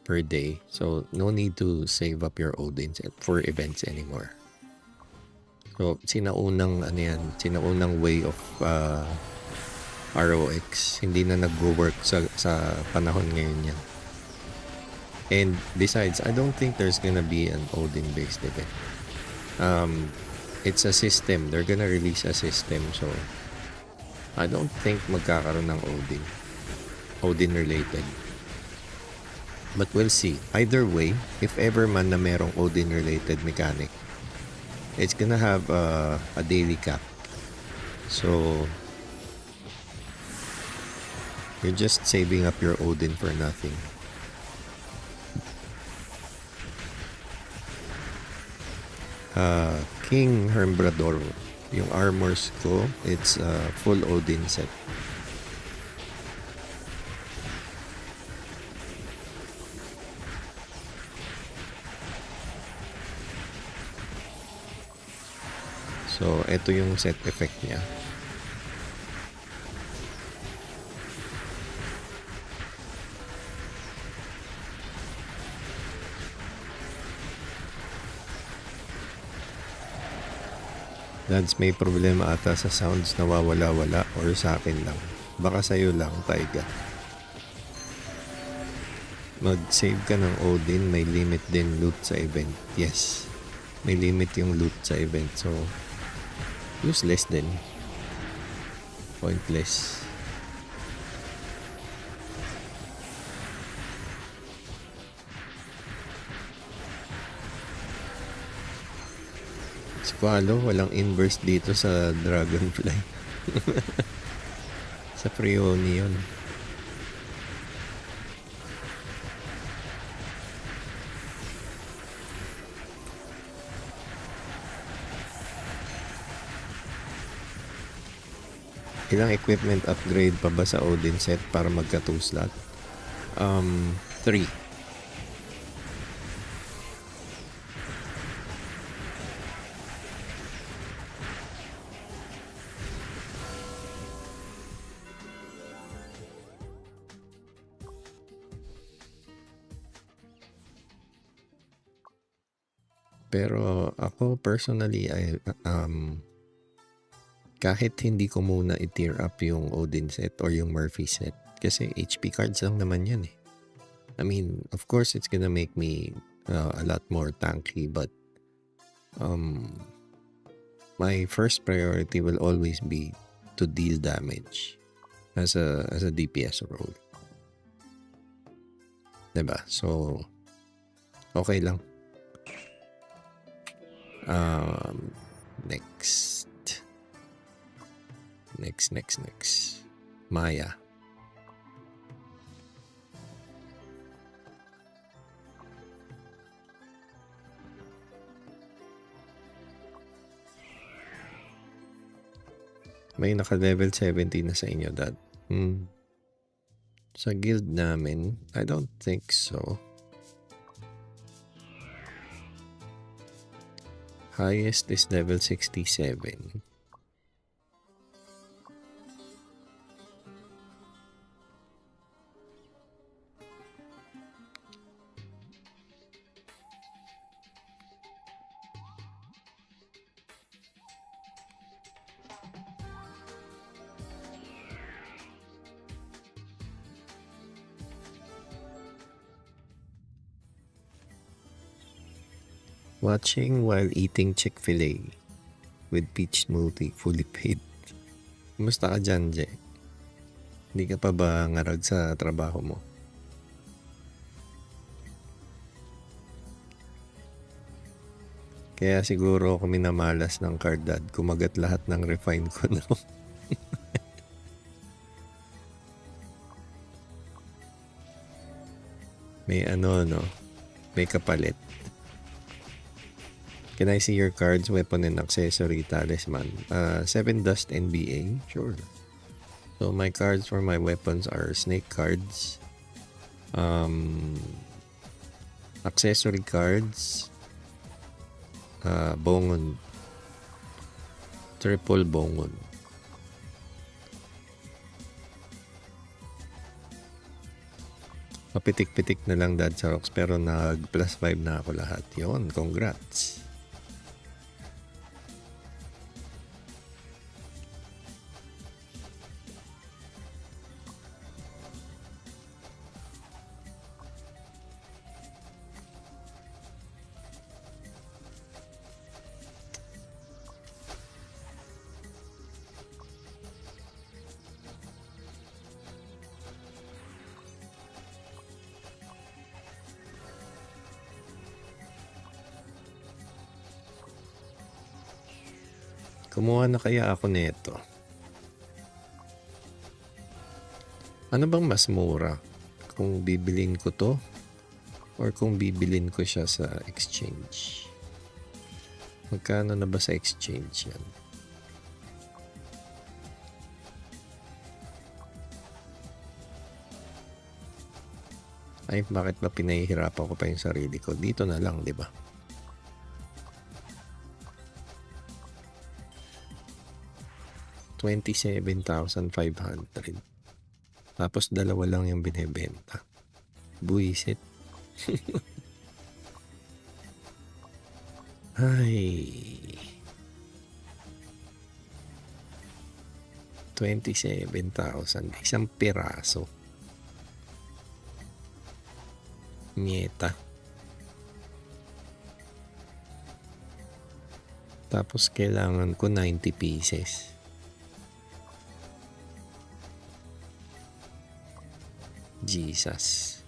per day. So no need to save up your Odins for events anymore. So sinaunang way of ROX, hindi na nagwo-work sa panahon ngayon yan. And besides, I don't think there's gonna be an Odin-based event. It's a system. They're gonna release a system, so I don't think magkakaroon ng Odin related. But we'll see. Either way, if ever man na merong Odin related mechanic, it's gonna have a daily cap. So you're just saving up your Odin for nothing. King Hermbrador, Yung armors ko, it's full Odin set. So, ito yung set effect niya. Dads, may problema ata sa sounds, nawawala-wala or sa akin lang. Baka sa'yo lang, Taiga. Mag-save ka ng Odin, may limit din loot sa event. Yes, may limit yung loot sa event. So, useless din. Pointless. Squalo, walang inverse dito sa Dragonfly. Sa Freoni yun. Ilang equipment upgrade pa ba sa Odin set para magka 2 slot? 3. Pero ako personally, kahit hindi ko muna i-tier up yung Odin set or yung Murphy set, kasi HP cards lang naman yan eh. I mean, of course, it's gonna make me a lot more tanky, but my first priority will always be to deal damage as a DPS role. Diba? So, okay lang. Next. Maya. May naka-level 70 na sa inyo, Dad. Sa guild namin, I don't think so. Highest is level 67. Watching while eating Chick-fil-A with peach smoothie, fully paid. Kumusta ka dyan, Je? Hindi ka pa ba ngarag sa trabaho mo? Kaya siguro ako minamalas ng card, Dad. Kumagat lahat ng refine ko, no? May no? May kapalit. Can I see your cards, weapon and accessory, talisman? 7 dust NBA? Sure. So my cards for my weapons are snake cards. Accessory cards. Bongon. Triple bongon. Papitik-pitik na lang, Dad, sa ROX, pero nag plus 5 na ako lahat. Yon, congrats. Kumuha na kaya ako nito. Ano bang mas mura? Kung bibilin ko to or kung bibilin ko siya sa exchange? Magkano na ba sa exchange yan? Ay, bakit ba pinahihirapan ko pa yung sarili ko? Dito na lang, di ba? $27,500. Tapos dalawa lang yung binibenta. Buisit. Ay. 27,000. Isang piraso. Nieta. Tapos kailangan ko 90 pieces. Jesus.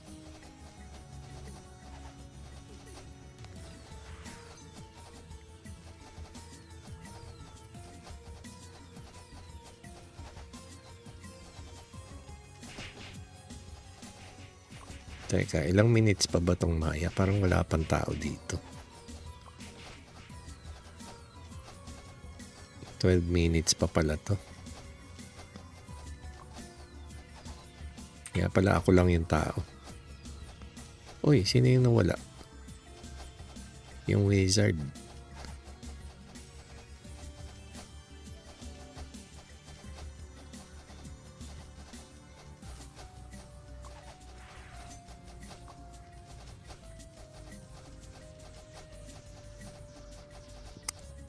Teka, ilang minutes pa ba tong Maya? Parang wala pang tao dito. 12 minutes pa pala to. Kaya pala ako lang yung tao. Uy, sino yung nawala? Yung wizard.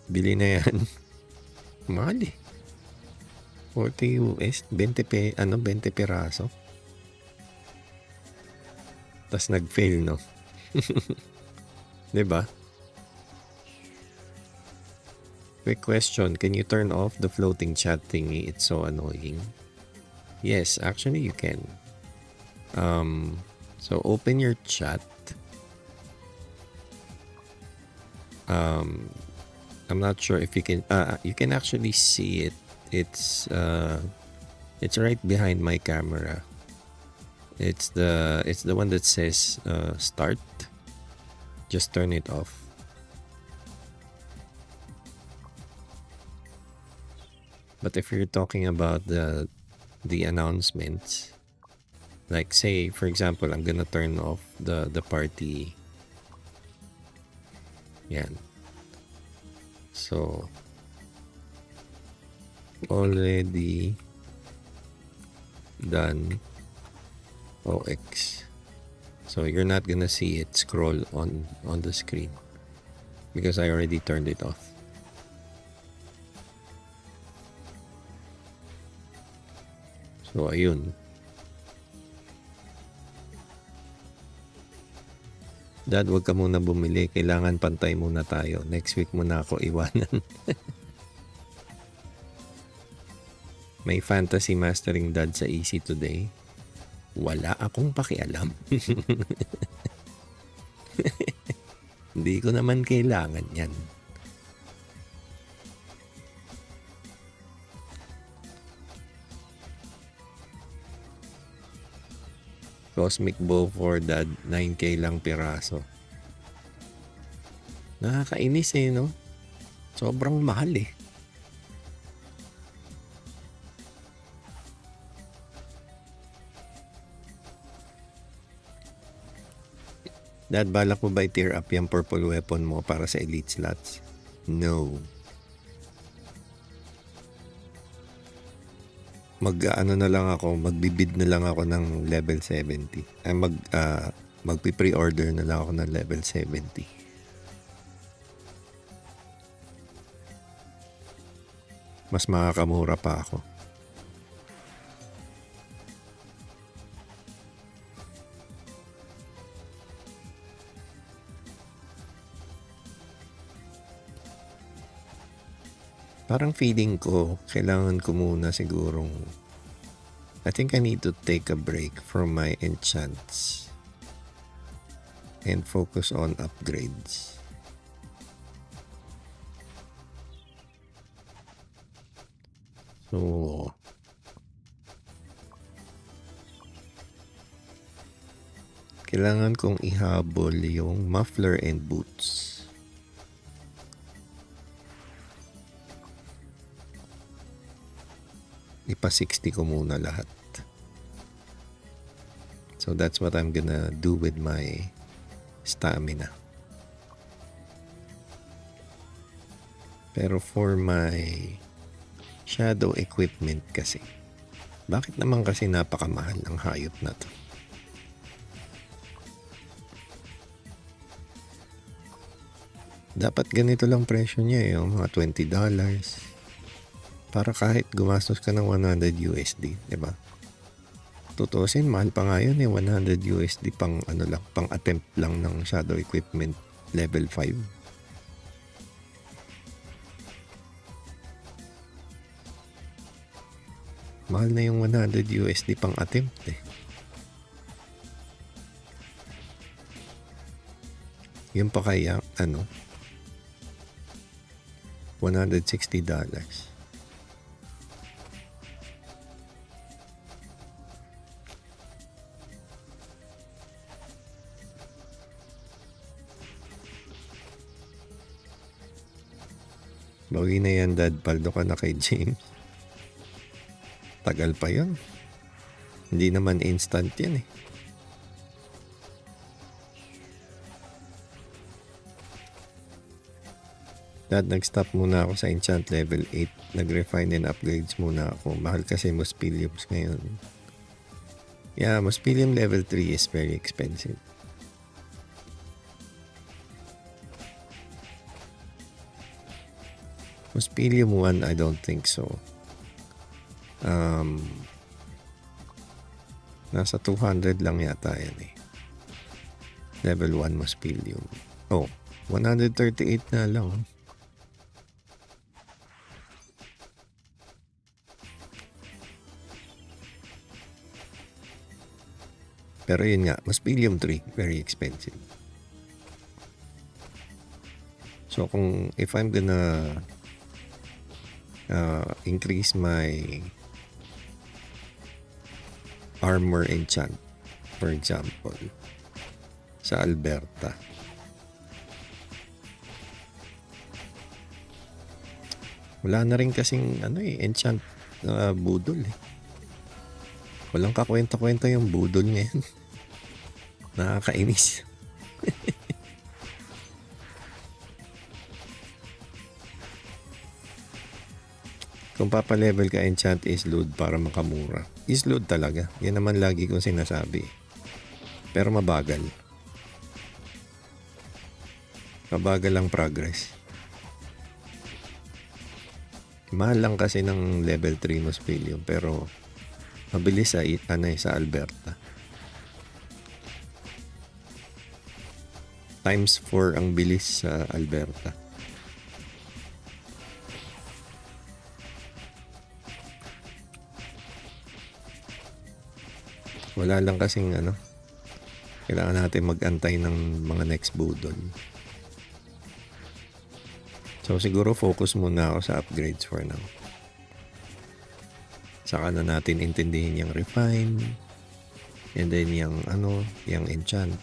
Bili na yan. Mahal eh. 40 US, 20 piraso. Tas nag-fail, no? 'Di ba? Quick question, can you turn off the floating chat thingy? It's so annoying. Yes, actually you can. So open your chat. I'm not sure if you can actually see it. It's right behind my camera. It's the one that says start. Just turn it off. But if you're talking about the announcements, like say for example, I'm gonna turn off the party. Yan. So already done ROX. So you're not gonna see it scroll on the screen because I already turned it off. So ayun. Dad, wag ka muna bumili. Kailangan pantay muna tayo. Next week muna ako iwanan. May fantasy mastering dad sa easy today. Wala akong pakialam. Hindi ko naman kailangan yan. Cosmic Bow for Dad, 9K lang piraso. Nakakainis eh, no? Sobrang mahal eh. Dad, balak mo ba i-tear up yung purple weapon mo para sa elite slots? No. Na lang ako, magbibid na lang ako ng level 70. Ay magpi-pre-order na lang ako ng level 70. Mas makakamura pa ako. Parang feeling ko, kailangan ko muna sigurong I think I need to take a break from my enchants and focus on upgrades. So, kailangan kong ihabol yung muffler and boots. Ipa 60 ko muna lahat. So that's what I'm gonna do with my stamina. Pero for my shadow equipment kasi, bakit naman kasi napakamahal ng hayop na to? Dapat ganito lang presyo niya eh, mga $20. Para kahit gumastos ka ng 100 USD, di ba? Tutusin, mahal pa nga yun eh, 100 USD pang ano lang, pang attempt lang ng shadow equipment level 5. Mahal na yung 100 USD pang attempt eh. Yun pa kaya, $160. Bawi na yan, Dad. Paldo ka na kay James. Tagal pa yun. Hindi naman instant yan eh. Dad, nag-stop muna ako sa enchant level 8. Nag-refine and upgrades muna ako. Mahal kasi Mospiliums ngayon. Yeah, Mospilium level 3 is very expensive. Mospilium 1, I don't think so. Nasa 200 lang yata yan eh. Level 1 Mospilium. Oh, 138 na lang. Pero yun nga, Mospilium 3, very expensive. So if I'm gonna increase my armor enchant, for example, sa Alberta, wala na rin kasing enchant budol eh. Walang kakwenta-kwenta yung budol ngayon. Nakakainis. Kung papalevel ka enchant isload para makamura. Isload talaga. Yan naman lagi kong sinasabi. Pero mabagal. Mabagal ang progress. Mahal lang kasi ng level 3 Mospilium pero mabilis sa Alberta. Times 4 ang bilis sa Alberta. Wala lang kasing kailangan natin mag-antay ng mga next budol. So siguro focus muna ako sa upgrades for now. Saka na natin intindihin yung refine and then yung enchant.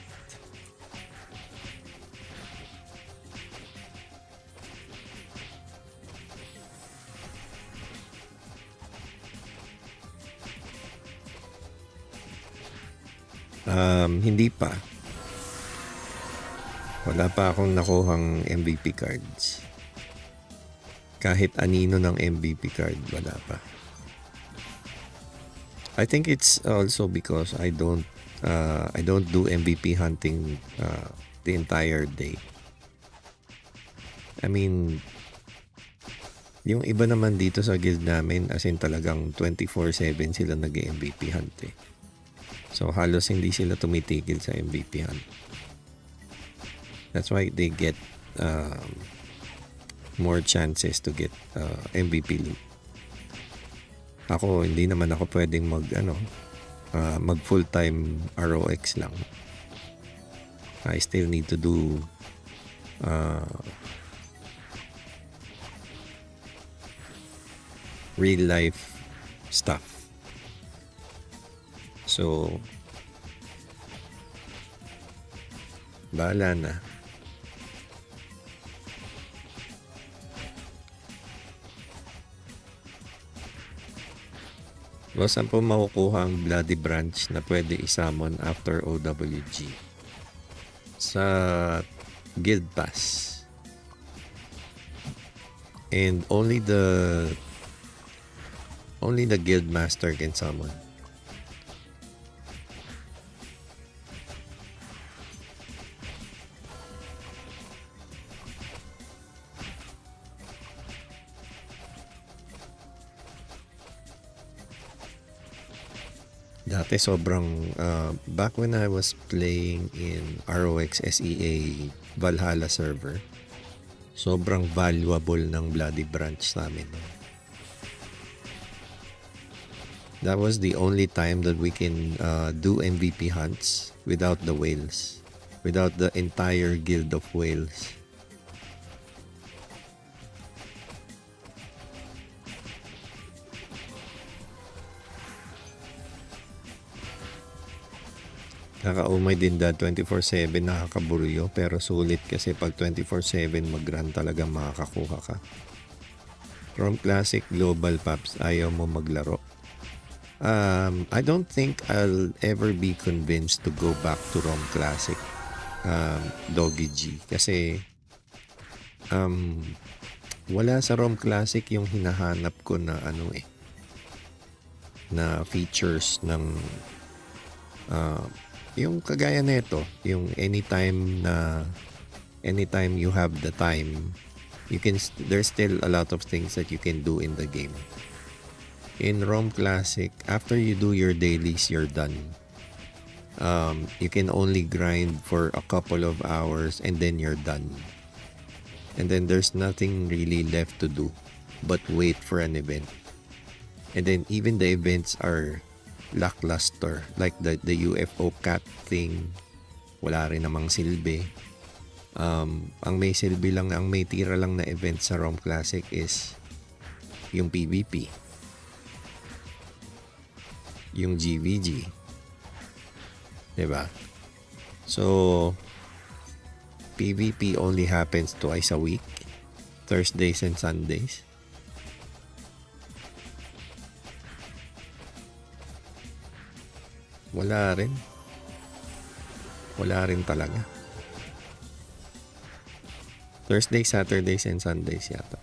Hindi pa. Wala pa akong nakuhang MVP cards. Kahit anino ng MVP card, wala pa. I think it's also because I don't do MVP hunting the entire day. I mean, yung iba naman dito sa guild namin, as in talagang 24/7 sila nag-MVP hunt eh. So halos hindi sila tumitigil sa MVP hunt. That's why they get more chances to get MVP loot. Ako, hindi naman ako pwedeng mag full-time ROX lang. I still need to do real life stuff. So, bahala na. O saan po makukuha ang Bloody Branch na pwede isamon after OWG? Sa Guild Pass. And only the Guild Master can summon. Dati sobrang back when I was playing in ROX SEA Valhalla server, sobrang valuable ng Bloody Branch namin. That was the only time that we can do MVP hunts without the whales, without the entire guild of whales. Nakaumay din dad 24/7 nakakaburyo pero sulit kasi pag 24/7 mag-run talaga makakakuha ka. From Classic Global Paps, ayaw mo maglaro. I don't think I'll ever be convinced to go back to ROM Classic Doggy G kasi wala sa ROM Classic yung hinahanap ko na na features ng yung kagaya nito, yung anytime you have the time, there's still a lot of things that you can do in the game. In ROM Classic, after you do your dailies, you're done. You can only grind for a couple of hours and then you're done. And then there's nothing really left to do but wait for an event. And then even the events are lackluster, like the UFO cat thing, wala rin namang silbi. Ang may silbi lang, ang may tira lang na event sa ROM Classic is yung PvP, yung GVG, diba? So PvP only happens twice a week, Thursdays and Sundays. Wala rin talaga. Thursday, Saturdays, and Sundays yata.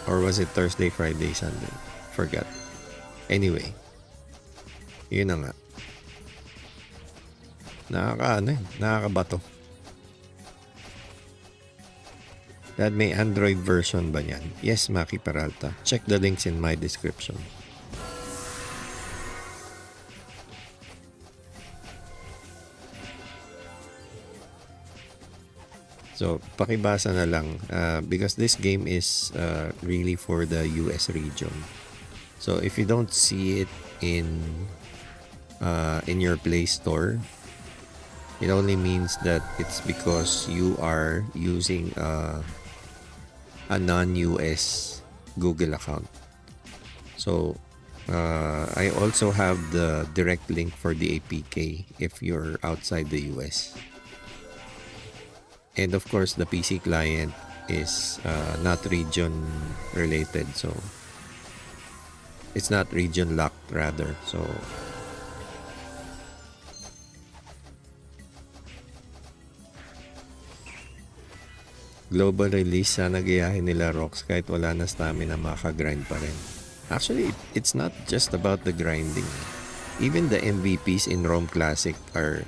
Or was it Thursday, Friday, Sunday? Forgot. Anyway, yun na nga. Nakakabato. Dad, may Android version ba niyan? Yes, Maki Peralta. Check the links in my description. So, pakibasa na lang because this game is really for the US region. So, if you don't see it in your Play Store, it only means that it's because you are using a non-US Google account. So, I also have the direct link for the APK if you're outside the US. And of course, the PC client is not region related, so it's not region locked rather. So global release, sana gayahin nila ROX kahit wala na stamina, makagrind pa rin. Actually, it's not just about the grinding. Even the MVPs in ROM Classic are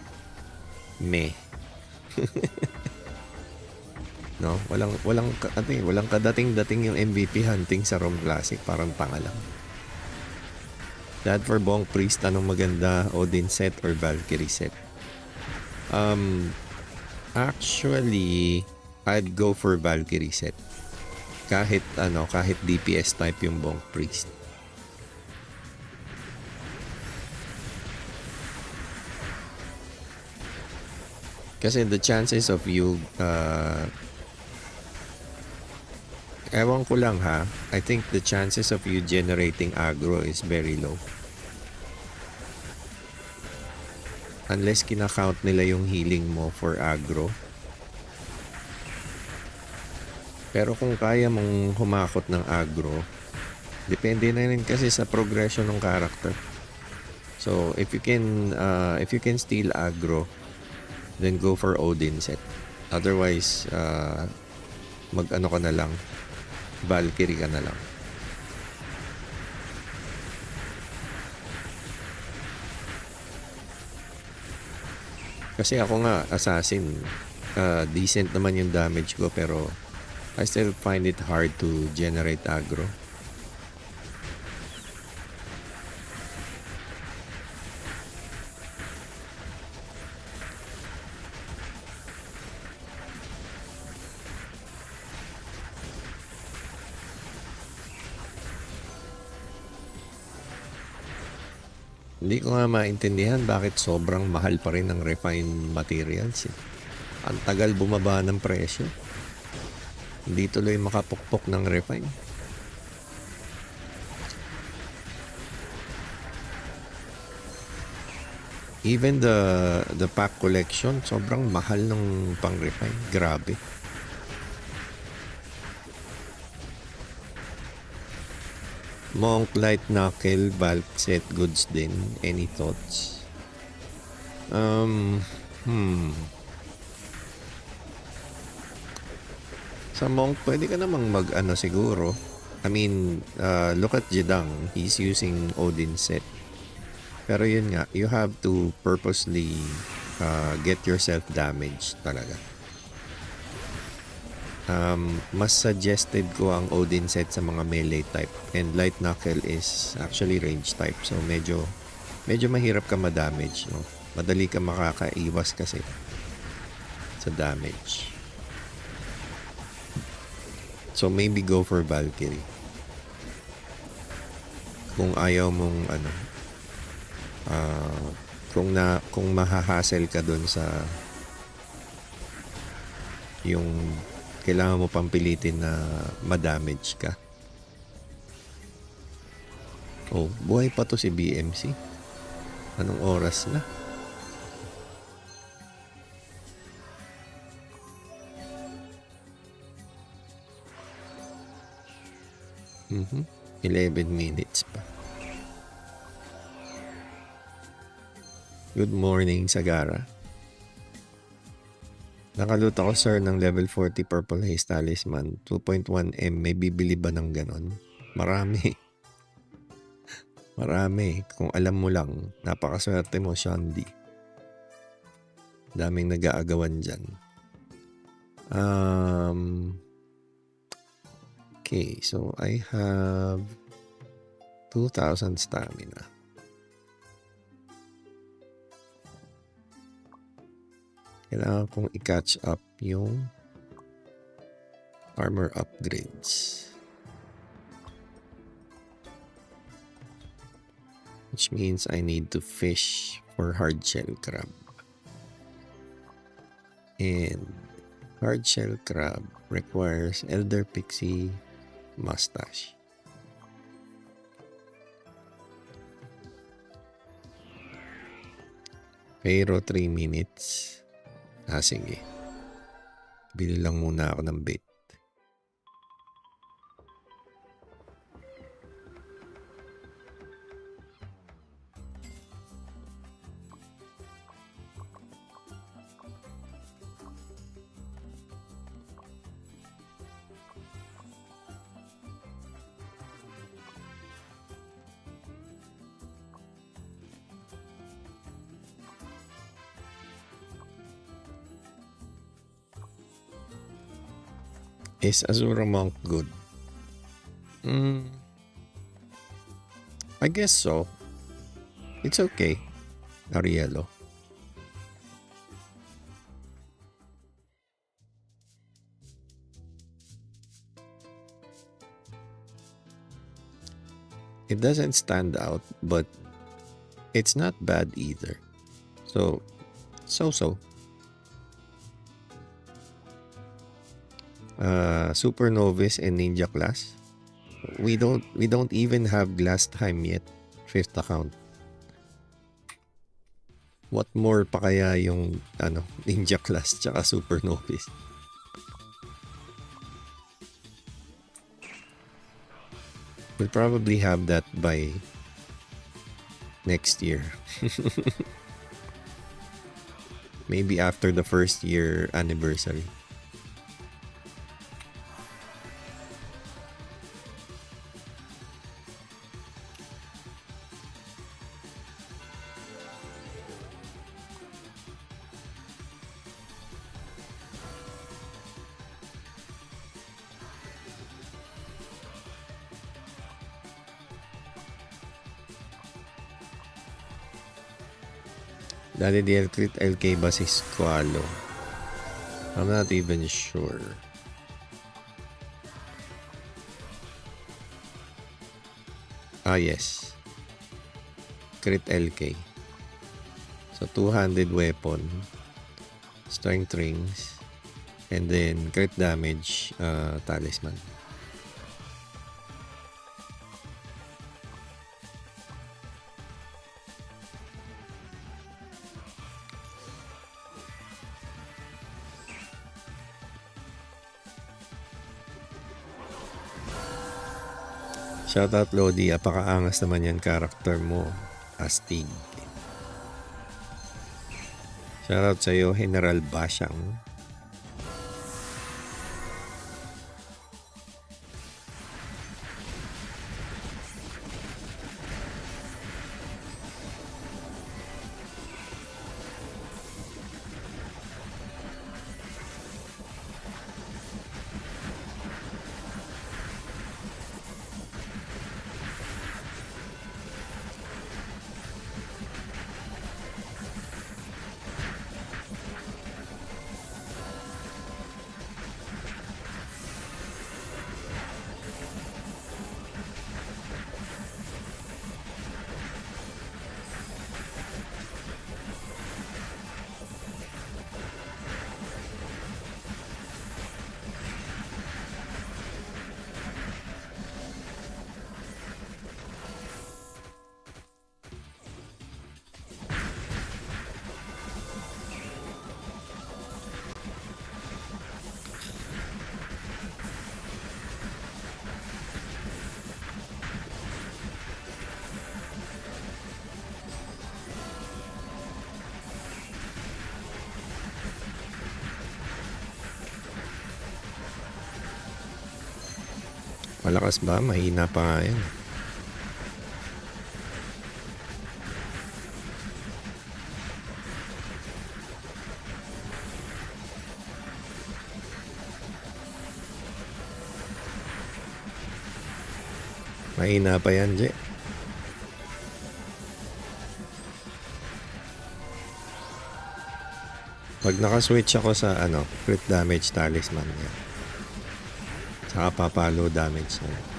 meh. No, walang kadating-dating yung MVP hunting sa ROM Classic, parang tanga lang. Dad, for Bonk Priest, anong maganda, Odin set or Valkyrie set? Actually, I'd go for Valkyrie set. Kahit DPS type yung Bonk Priest. Kasi the chances of you ewan ko lang ha, I think the chances of you generating aggro is very low. Unless kinakount nila yung healing mo for aggro. Pero kung kaya mong humakot ng aggro, Depende na rin kasi sa progression ng character. So, if you can steal aggro, then go for Odin set. Otherwise, mag-ano ka na lang, Valkyrie ka na lang. Kasi ako nga, assassin, decent naman yung damage ko, pero I still find it hard to generate aggro. Hindi ko nga maintindihan bakit sobrang mahal pa rin ng refined materials. Ang tagal bumaba ng presyo. Hindi tuloy makapukpok ng refine. Even the pack collection, sobrang mahal ng pang-refine. Grabe. Monk, Light Knuckle, Bulk Set, goods din. Any thoughts? Sa Monk, pwede ka namang mag-ano siguro. I mean, look at Jedang. He's using Odin set. Pero yun nga, you have to purposely get yourself damaged talaga. Mas suggested ko ang Odin set sa mga melee type, and Light Knuckle is actually range type, so medyo mahirap ka ma-damage, no? Madali ka makakaiwas kasi sa damage. So maybe go for Valkyrie kung ayaw mong ano, kung mahahassle ka dun sa yung kailangan mo pang pilitin na ma-damage ka. Oh, buhay pa to si BMC. Anong oras na? Mhm. 11 minutes pa. Good morning, Sagara. Nakaluto ako, sir, ng level 40 Purple Haze Talisman. 2.1M. May bibili ba ng ganon? Marami. Marami. Kung alam mo lang, napakaswerte mo, Shandi. Daming nag-aagawan dyan. Okay, so I have 2,000 stamina. Kailangan kong i-catch up yung armor upgrades. Which means I need to fish for hardshell crab. And hardshell crab requires Elder Pixie mustache. Pero 3 minutes. Sige. Bili lang muna ako ng bait. Is Azura Monk good? I guess so. It's okay, Ariello. It doesn't stand out, but it's not bad either. So. Super Novice and Ninja class. We don't even have glass time yet. 5th account. What more pa kaya yung Ninja class tsaka Super Novice? We'll probably have that by next year. Maybe after the first year anniversary. Dali di crit LK ba si Squalo? I'm not even sure. Ah, yes. Crit LK. So, two-handed weapon. Strength rings. And then, crit damage, talisman. Shoutout Lodi, apakaangas naman yan character mo, Astig. Shoutout sa'yo, General Basyang. Malakas ba? Mahina pa nga yan. Mahina pa yan, Je. Pag nakaswitch ako sa crit damage talisman yan. Saka papalo damage na.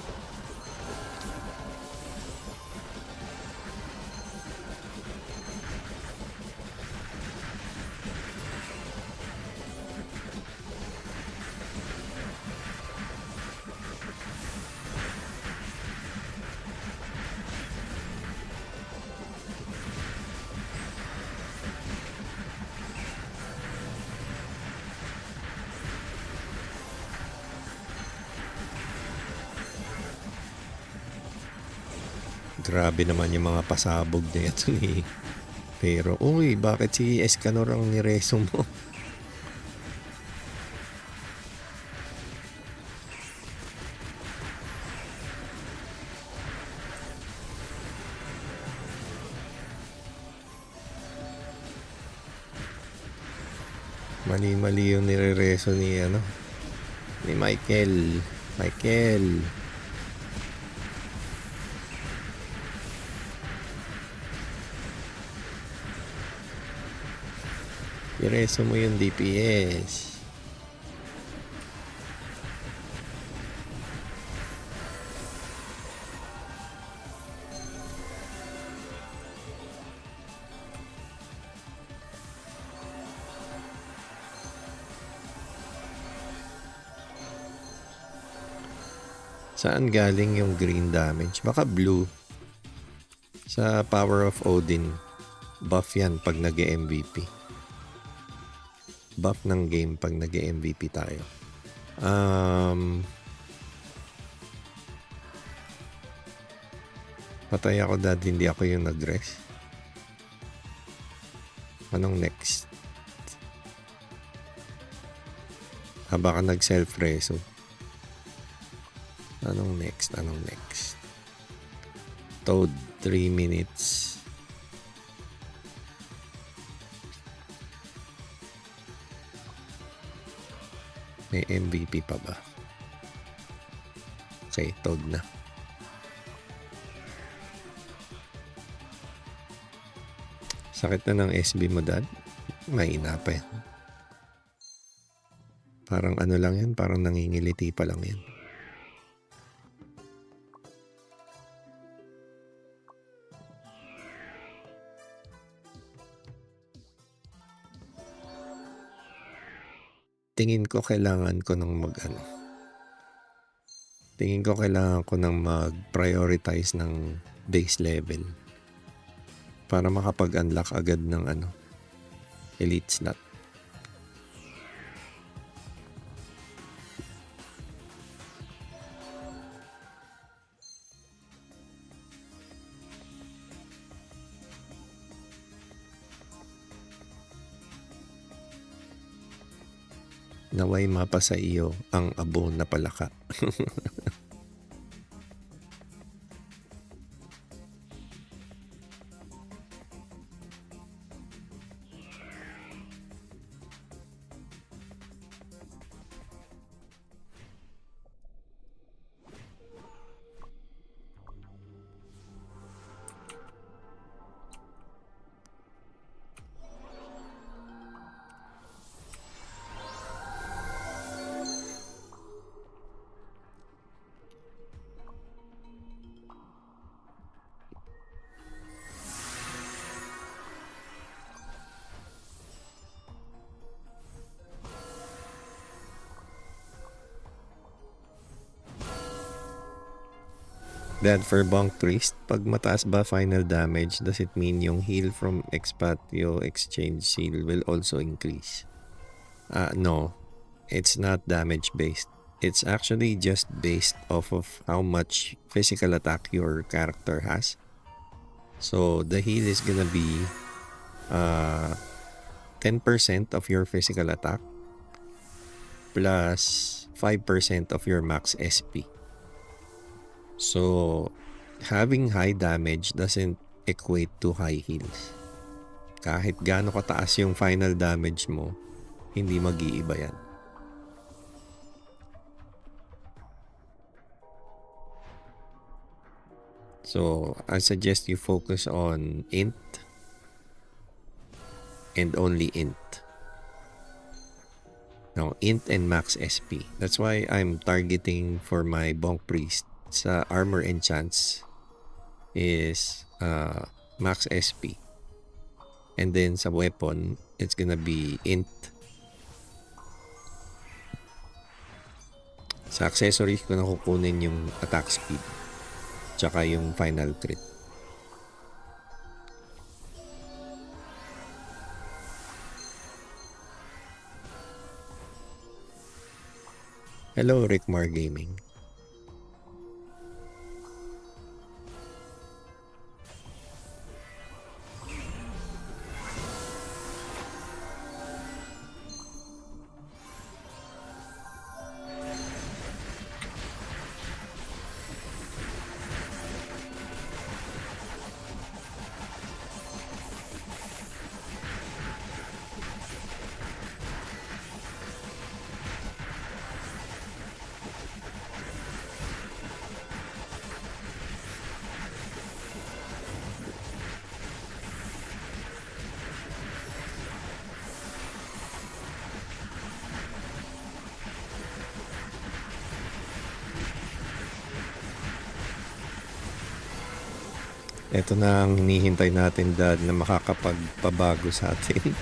Grabe naman yung mga pasabog na ito ni Pero, uy, bakit si Escanor ang nireso mo? Mali-mali yung nirereso ni ni Michael. Ireso mo yung DPS. Saan galing yung green damage? Baka blue. Sa Power of Odin. Buff yan pag nag-MVP. Buff ng game pag nag-MVP tayo. Patay ako dad, hindi ako yung nag-rest. Anong next? Baka nag-self-reso. Anong next? Toad, 3 minutes. May MVP pa ba? Okay, Toad na. Sakit na ng SB mo, dad? Mahina pa yan. Parang ano lang yan, parang nangingiliti pa lang yan. Tingin ko kailangan ko ng mag-prioritize ng base level para makapag-unlock agad ng elite slot. Naway mapa sa iyo ang abo na palaka. Dad, for Bonk Priest, pag mataas ba final damage, does it mean yung heal from Expatio Exchange Seal will also increase? No, it's not damage based. It's actually just based off of how much physical attack your character has. So the heal is gonna be 10% of your physical attack plus 5% of your max SP. So, having high damage doesn't equate to high heals. Kahit gaano kataas yung final damage mo, hindi mag-iiba yan. So, I suggest you focus on int and only int. Now, int and max SP. That's why I'm targeting for my Bonk Priest sa armor enchants is max SP, and then sa weapon it's gonna be int. Sa accessories ko na kukunin yung attack speed tsaka yung final crit. Hello Rickmar Gaming. Ito na ang hinihintay natin, Dad, na makakapagpabago sa atin.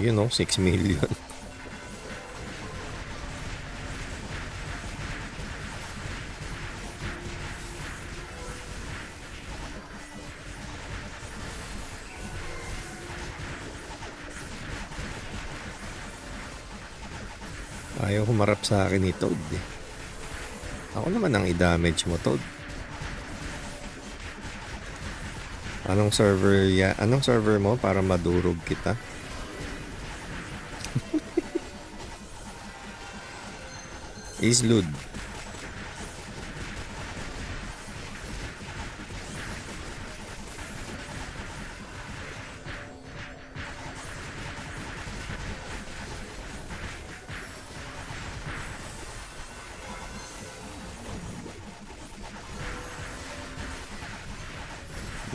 You know, 6 million. Ayaw humarap sa akin ni Toad eh. Ako naman ang i-damage mo, Toad. Anong server mo para madurog kita? Islud.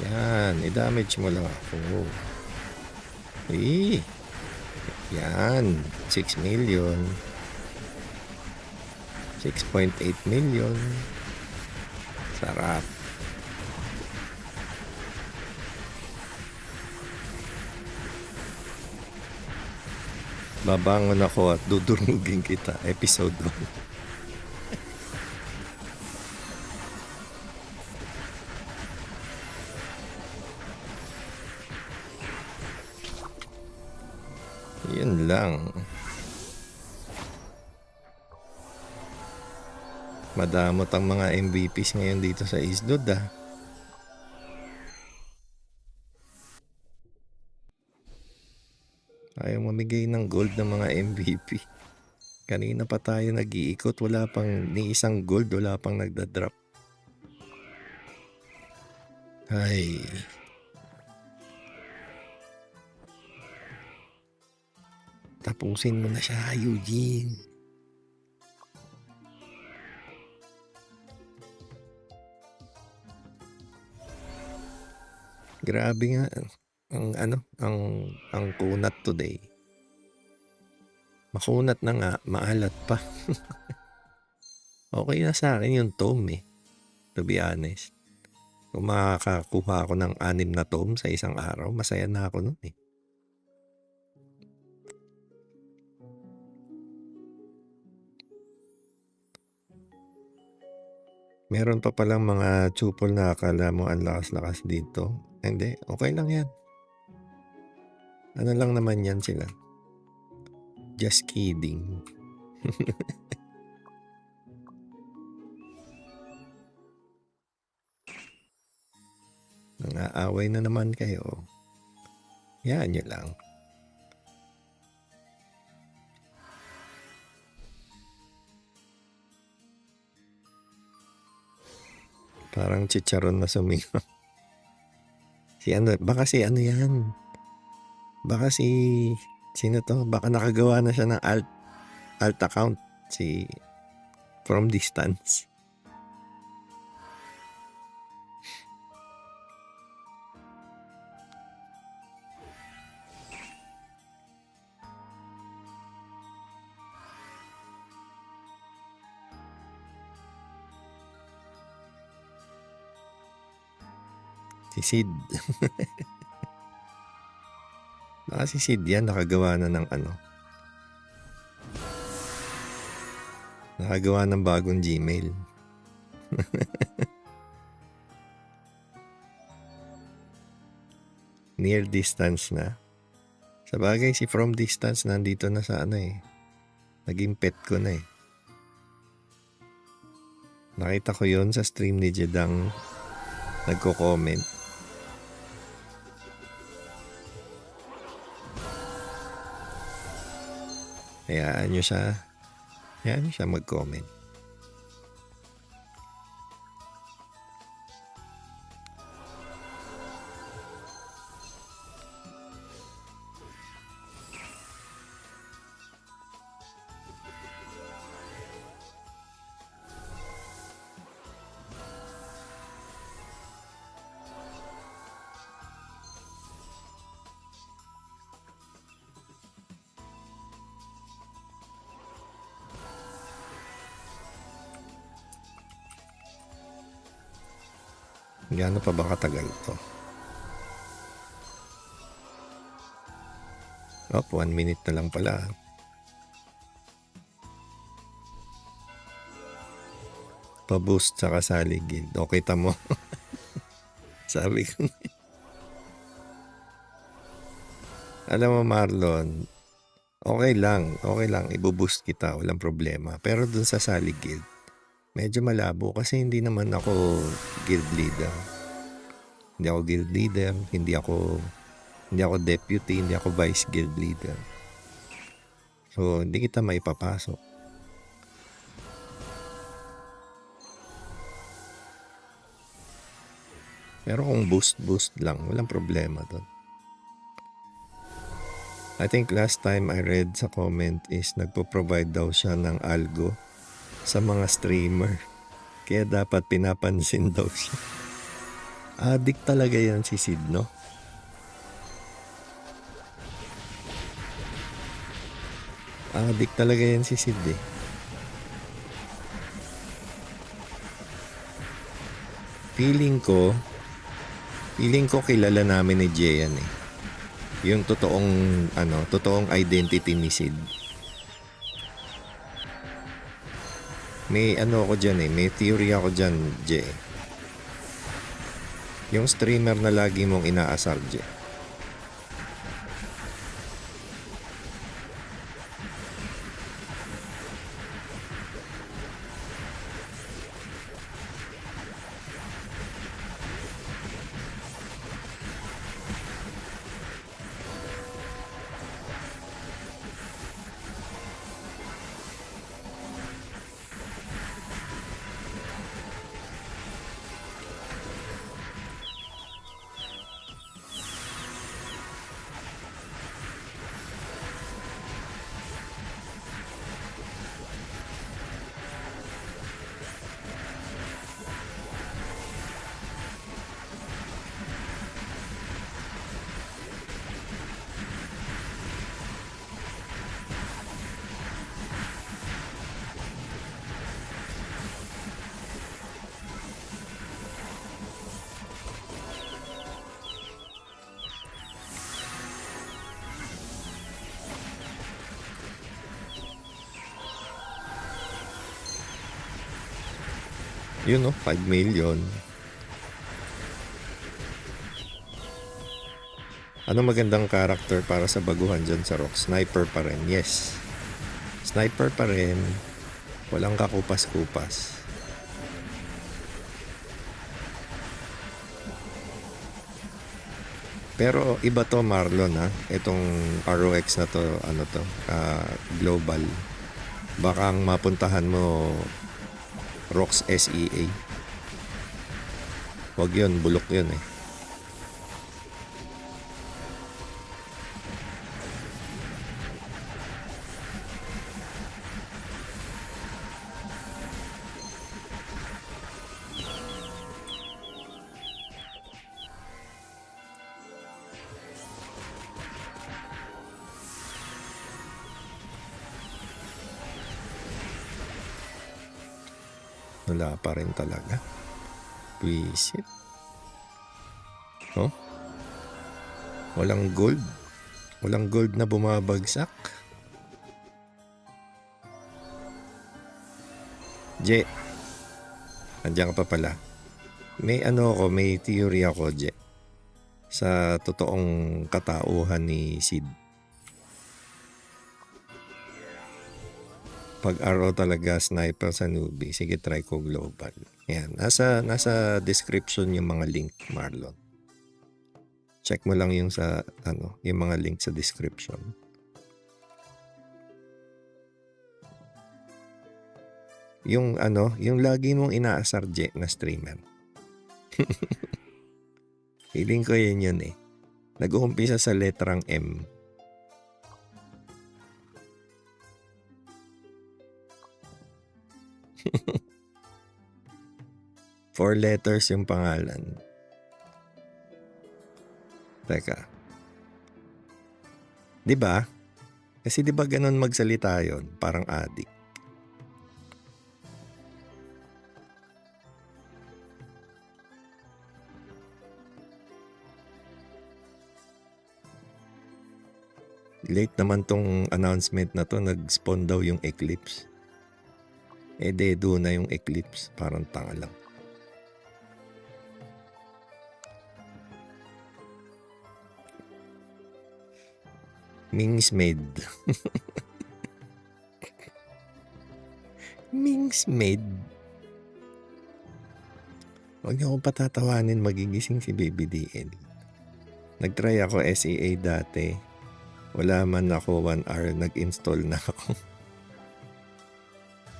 Yan, i-damage mo lang ako. Yan, 6 million. 6.8 million. Sarap. Babangon ako at dudurugin kita. Episode 1. Yun lang. Madamot ang mga MVPs ngayon dito sa Islud ah. Ayaw mamigay ng gold ng mga MVP. Kanina pa tayo nag-iikot, wala pang ni isang gold, wala pang nagda-drop. Ay. Tapusin mo na siya, Eugene. Grabe nga ang kunat today. Makunat na nga, maalat pa. Okay na sa akin yung tome eh. To be honest. Kung makakakuha ako ng 6 na tome sa isang araw, masaya na ako nun eh. Meron pa palang mga chupol na akala mo ang lakas-lakas dito. Hindi, okay lang yan. Ano lang naman yan sila. Just kidding. Nangaaway na naman kayo. Yan nyo lang. Parang chicharon na sumingaw. Baka si ano yan. Baka sino to? Baka nakagawa na siya ng alt account. Si From Distance. Si Sid. Baka si Sid yan, nakagawa na ng nakagawa ng bagong Gmail. Near distance na. Sa bagay, si From Distance nandito na sa naging pet ko na eh. Nakita ko yon sa stream ni Jedang nagko-comment. Hayaan nyo siya mag-comment. Gaano pa ba katagal to? Oh, 1 minute na lang pala. Pa-boost sa kasali guild. O, kita mo. Sabi ko. Alam mo, Marlon, okay lang. Ibuboost kita. Walang problema. Pero dun sa sali guild, medyo malabo kasi hindi naman ako guild leader. Hindi ako deputy, hindi ako vice guild leader. So, hindi kita maipapasok. Pero kung boost lang, walang problema doon. I think last time I read sa comment is nagpo-provide daw siya ng algo sa mga streamer. Kaya dapat pinapansin daw siya. Addict talaga yan si Sid, no? Addict talaga yan si Sid eh. Feeling ko kilala namin ni Jeyan eh. Yung totoong identity ni Sid. May ako dyan eh, may theory ako dyan, Je. Yung streamer na lagi mong inaasar, Je. Yun no, 5 million. Ano magandang character para sa baguhan dyan sa ROX? Sniper pa rin, yes. Sniper pa rin. Walang kakupas-kupas. Pero iba to, Marlon ha. Itong ROX na to, global. Baka ang mapuntahan mo ROX SEA. Wag yun, bulok yun eh. Wala pa rin talaga. Visit. Oh? Walang gold. Walang gold na bumabagsak. Je. Andiyan ka pa pala. May may theory ako, Je. Sa totoong katauhan ni Sid. Pag araw talaga sniper sa newbie, sige try ko global. Yan, nasa description yung mga link, Marlon. Check mo lang yung yung mga link sa description. Yung yung lagi mong inaasar, Je, na streamer. Feeling ko yun eh. Nag-uumpisa sa letrang M. Four letters yung pangalan. Teka. Diba? Kasi diba ganun magsalita yun? Parang addict. Late naman tong announcement na to, nag-spawn daw yung eclipse. Dedo na yung eclipse, parang tanga lang. Ming's maid. Ming's maid. Huwag niyo akong patatawanin, magigising si Baby DL. Nag-try ako SEA dati. Wala man ako 1 hour, nag-install na ako.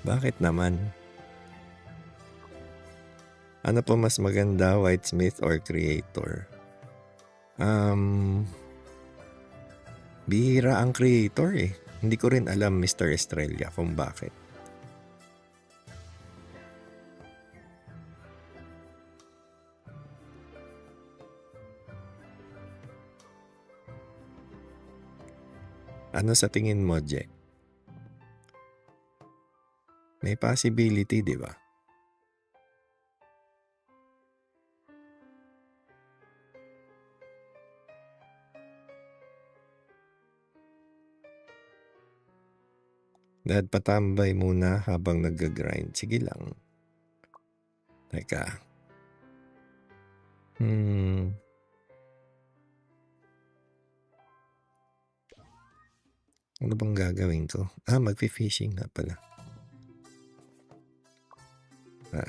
Bakit naman? Ano po mas maganda, Whitesmith or Creator? Bihira ang Creator eh. Hindi ko rin alam, Mr. Estrella, kung bakit. Ano sa tingin mo, Jack? May possibility, di ba? Dad, patambay muna habang nag-grind. Sige lang. Teka. Ano bang gagawin ko? Magfi-fishing na pala.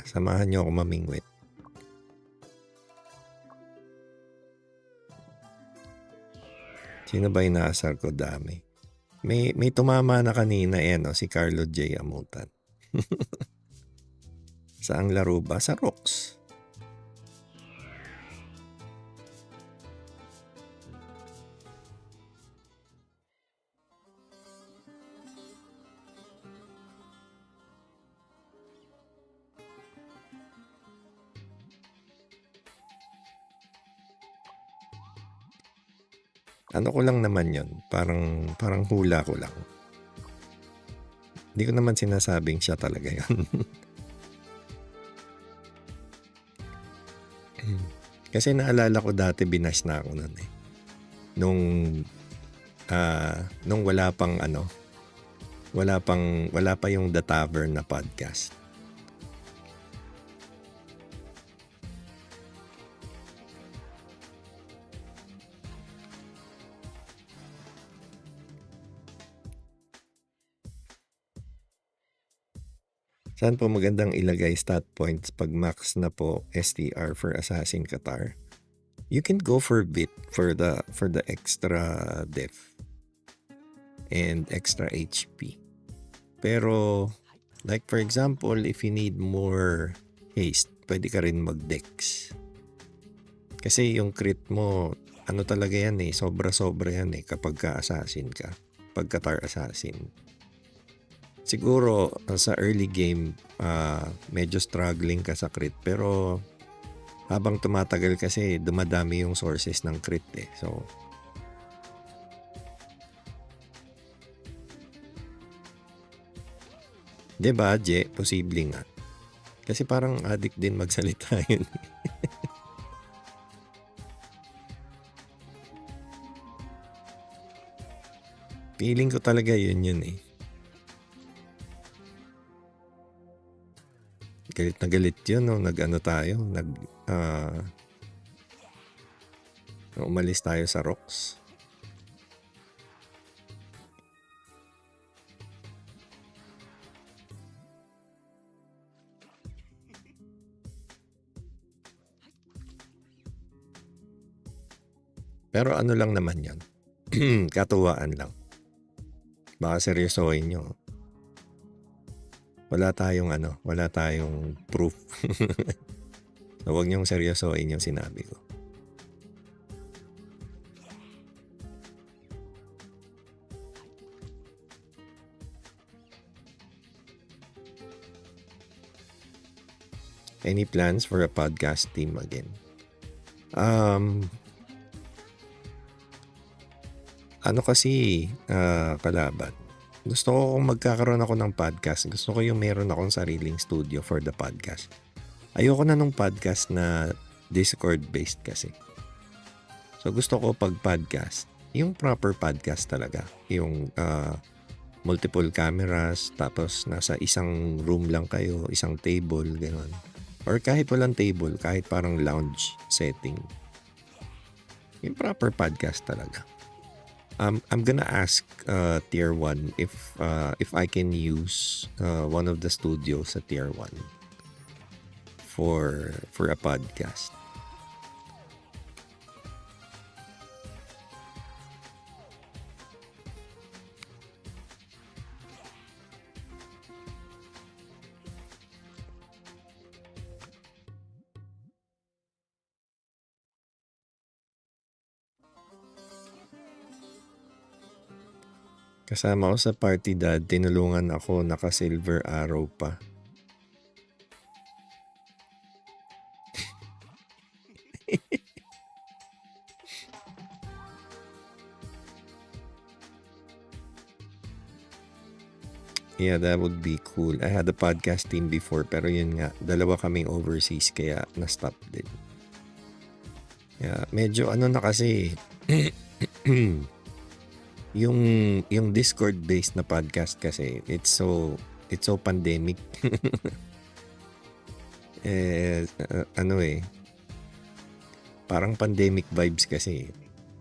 Samahan niyo ako mamingwit. Sino ba inaasar ko? Dami. May tumama na kanina si Carlo J. Amutan. Saang laro ba? Sa ROX. Ano ko lang naman yon, parang hula ko lang. Hindi ko naman sinasabing siya talaga yon. Kasi naalala ko dati binash na ako nun eh. Nung wala pa yung The Tavern na podcast. Saan po magandang ilagay stat points pag max na po STR for Assassin Qatar? You can go for bit for the extra def and extra HP. Pero like for example, if you need more haste, pwede ka rin mag-dex. Kasi yung crit mo, ano talaga yan sobra-sobra yan kapag ka-assassin ka. Pag Qatar assassin. Siguro sa early game, medyo struggling ka sa crit. Pero habang tumatagal kasi, dumadami yung sources ng crit So, diba, Je? Posible nga. Kasi parang addict din magsalita yun. Feeling ko talaga yun Galit na galit yun, tayo, umalis tayo sa ROX. Pero ano lang naman yan, katuwaan lang. Baka seryosohin nyo. Wala tayong proof. So, huwag niyong seryosohin yung sinabi ko. Any plans for a podcast team again? Ano kasi, kalaban? Gusto ko kung magkakaroon ako ng podcast. Gusto ko yung meron akong sariling studio for the podcast. Ayoko na nung podcast na Discord-based kasi. So gusto ko pag podcast, Yung proper podcast talaga. Yung multiple cameras, tapos nasa isang room lang kayo, isang table, gano'n. Or kahit walang table, kahit parang lounge setting. Yung proper podcast talaga. I'm gonna ask Tier 1 if I can use one of the studios sa Tier 1 for a podcast. Kasama ko sa party dad, tinulungan ako, naka-silver arrow pa. Yeah, that would be cool. I had a podcast team before, pero yun nga, dalawa kaming overseas kaya na-stop din. Yeah, medyo ano na kasi yung Discord based na podcast kasi it's so pandemic. Parang pandemic vibes kasi.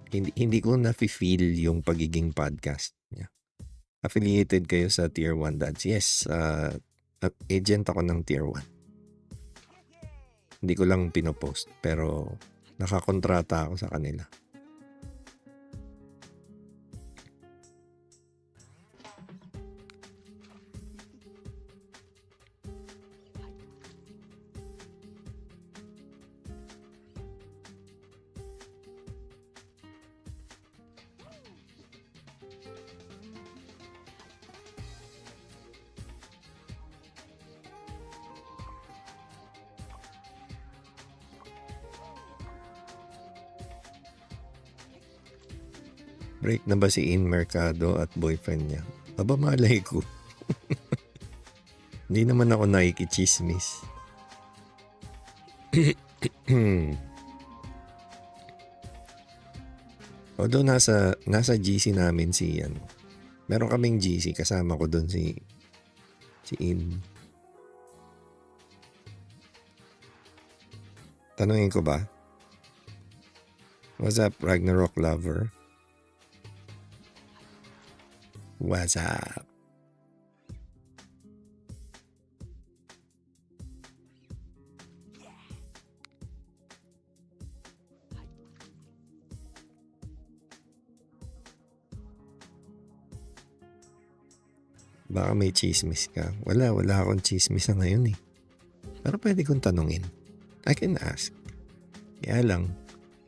Hindi ko na-feel yung pagiging podcast. Yeah. Affiliated kayo sa Tier 1 dads. Yes, agent ako ng Tier 1. Hindi ko lang pinopost pero nakakontrata ako sa kanila. Break na ba si In Mercado at boyfriend niya? Aba malay ko. Hindi naman ako nakikichismis. Although nasa GC namin si meron kaming GC, kasama ko doon si In. Tanungin ko ba? What's up, Ragnarok lover? What's up? Baka may chismis ka. Wala akong chismis na ngayon eh. Pero pwede kong tanungin. I can ask. Kaya lang,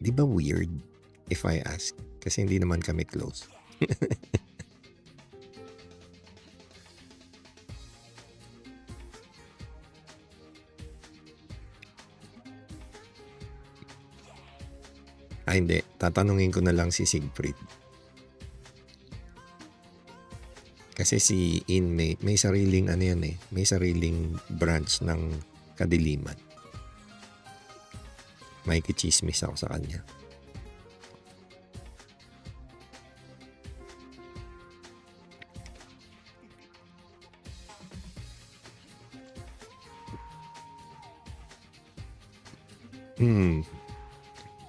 di ba weird if I ask? Kasi hindi naman kami close. Hindi. Tatanungin ko na lang si Siegfried. Kasi si In may sariling may sariling branch ng kadiliman. May kichismis ako sa kanya.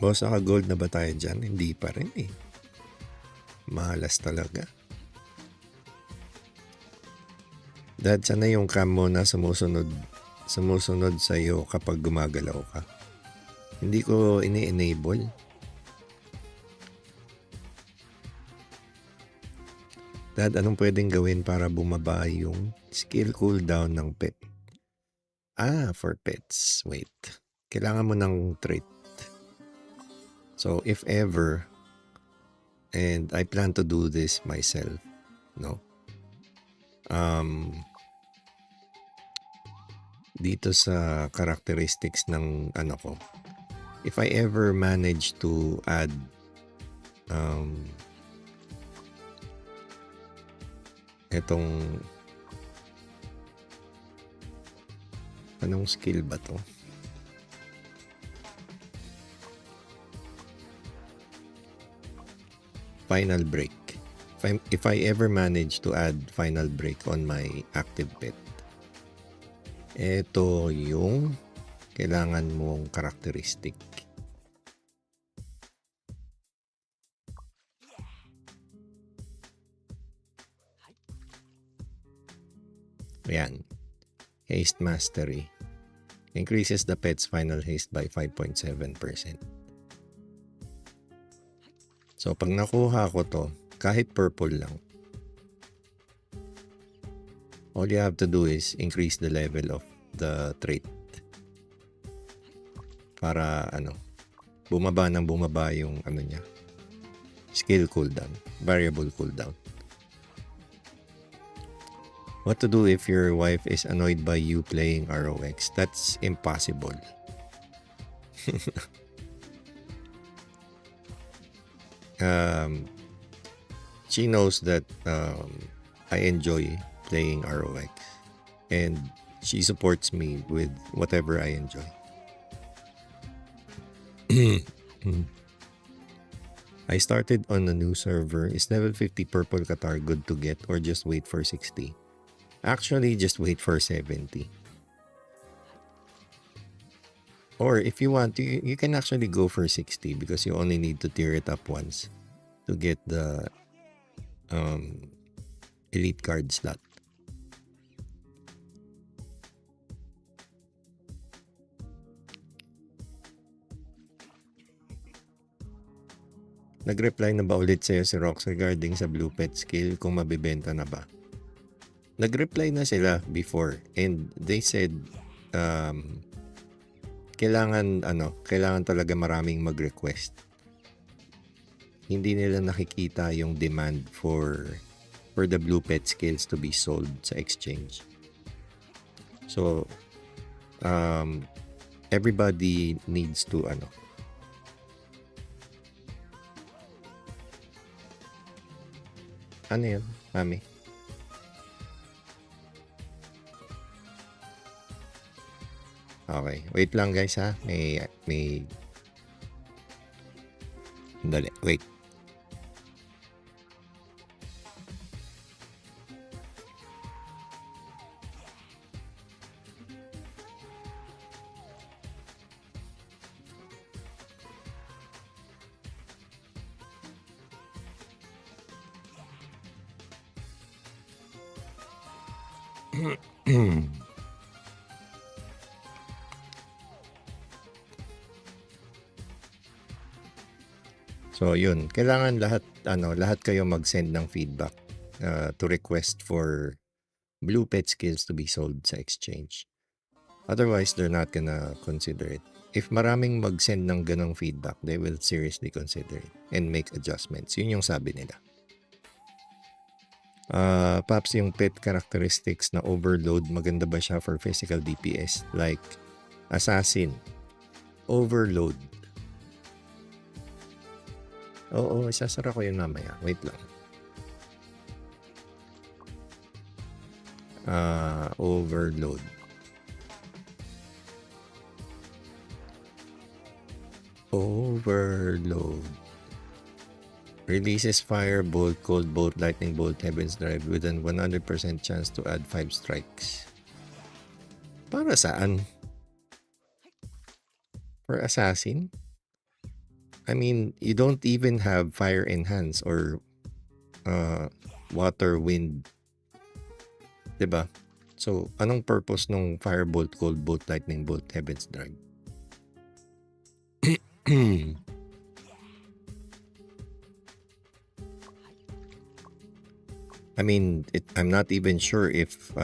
Boss, naka-gold na ba tayo dyan? Hindi pa rin eh. Mahalas talaga. Dad, sana yung cam mo na sumusunod sa'yo kapag gumagalaw ka. Hindi ko ini-enable. Dad, anong pwedeng gawin para bumaba yung skill cooldown ng pet? For pets. Wait. Kailangan mo ng trait. So, if ever, and I plan to do this myself, no? Dito sa characteristics ng ko, if I ever manage to add etong anong skill ba to? final break. If I ever manage to add final break on my active pet, ito yung kailangan mong characteristic. Ayan. Haste Mastery. Increases the pet's final haste by 5.7%. So, pag nakuha ko to, kahit purple lang, all you have to do is increase the level of the trait. Para, bumaba yung, niya, skill cooldown, variable cooldown. What to do if your wife is annoyed by you playing ROX? That's impossible. She knows that I enjoy playing ROX and she supports me with whatever I enjoy. I started on a new server. Is level 50 purple Qatar good to get or just wait for 60? Actually, just wait for 70. Or if you want, you can actually go for 60 because you only need to tier it up once to get the elite card slot. Nag-reply na ba ulit sa'yo si Rox regarding sa Blue Pet skill kung mabibenta na ba? Nag-reply na sila before and they said kailangan talaga maraming mag-request. Hindi nila nakikita yung demand for the Blue Pet skills to be sold sa exchange. So everybody needs to ano yun, mami? Okay, wait lang guys ha. May dali, wait. So yun, kailangan lahat kayo mag-send ng feedback to request for Blue Pet skills to be sold sa exchange. Otherwise, they're not gonna consider it. If maraming mag-send ng ganong feedback, they will seriously consider it and make adjustments. Yun yung sabi nila. Paps, yung pet characteristics na overload, maganda ba siya for physical DPS? Like assassin, overload. Oo, isasara ko yun mamaya. Wait lang. Overload. Overload. Releases fire, bolt, cold bolt, lightning bolt, heaven's drive with an 100% chance to add 5 strikes. Para saan? For assassin? I mean, you don't even have fire enhance or water, wind. Diba? So, anong purpose nung firebolt, cold bolt, lightning bolt, heaven's drive? I mean, I'm not even sure if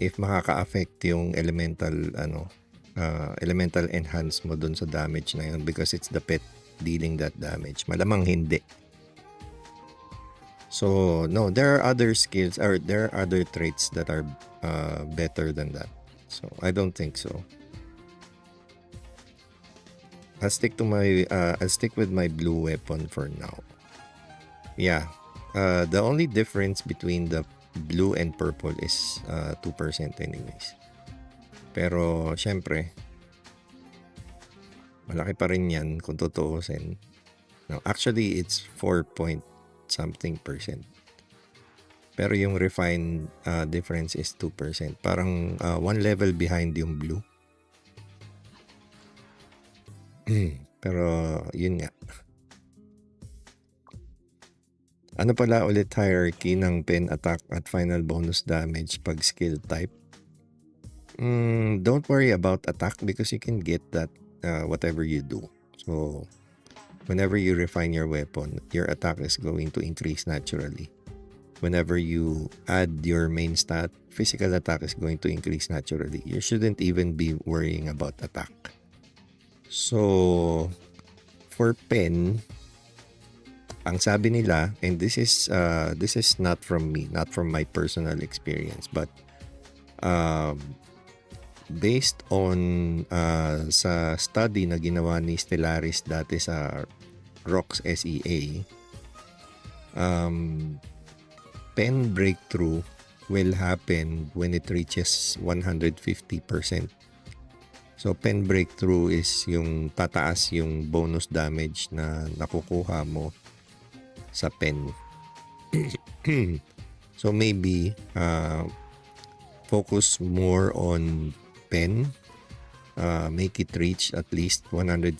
makaka-affect yung elemental elemental enhance mo dun sa damage na yun because it's the pet dealing that damage. Malamang hindi. So, no, there are other skills or there are other traits that are better than that. So, I don't think so. I'll stick with my blue weapon for now. Yeah. The only difference between the blue and purple is 2% anyways. Pero, syempre, malaki pa rin yan kung tutuusin. No, actually, it's 4 point something percent. Pero yung refine difference is 2%. Parang one level behind yung blue. Pero yun nga. Ano pala ulit hierarchy ng pen attack at final bonus damage pag skill type? Don't worry about attack because you can get that whatever you do. So, whenever you refine your weapon, your attack is going to increase naturally. Whenever you add your main stat, physical attack is going to increase naturally. You shouldn't even be worrying about attack. So, for pen, ang sabi nila, and this is not from me, not from my personal experience, but based on sa study na ginawa ni Stellaris dati sa ROX SEA, pen breakthrough will happen when it reaches 150%. So, pen breakthrough is yung tataas yung bonus damage na nakukuha mo sa pen. So, maybe focus more on pen. Make it reach at least 150.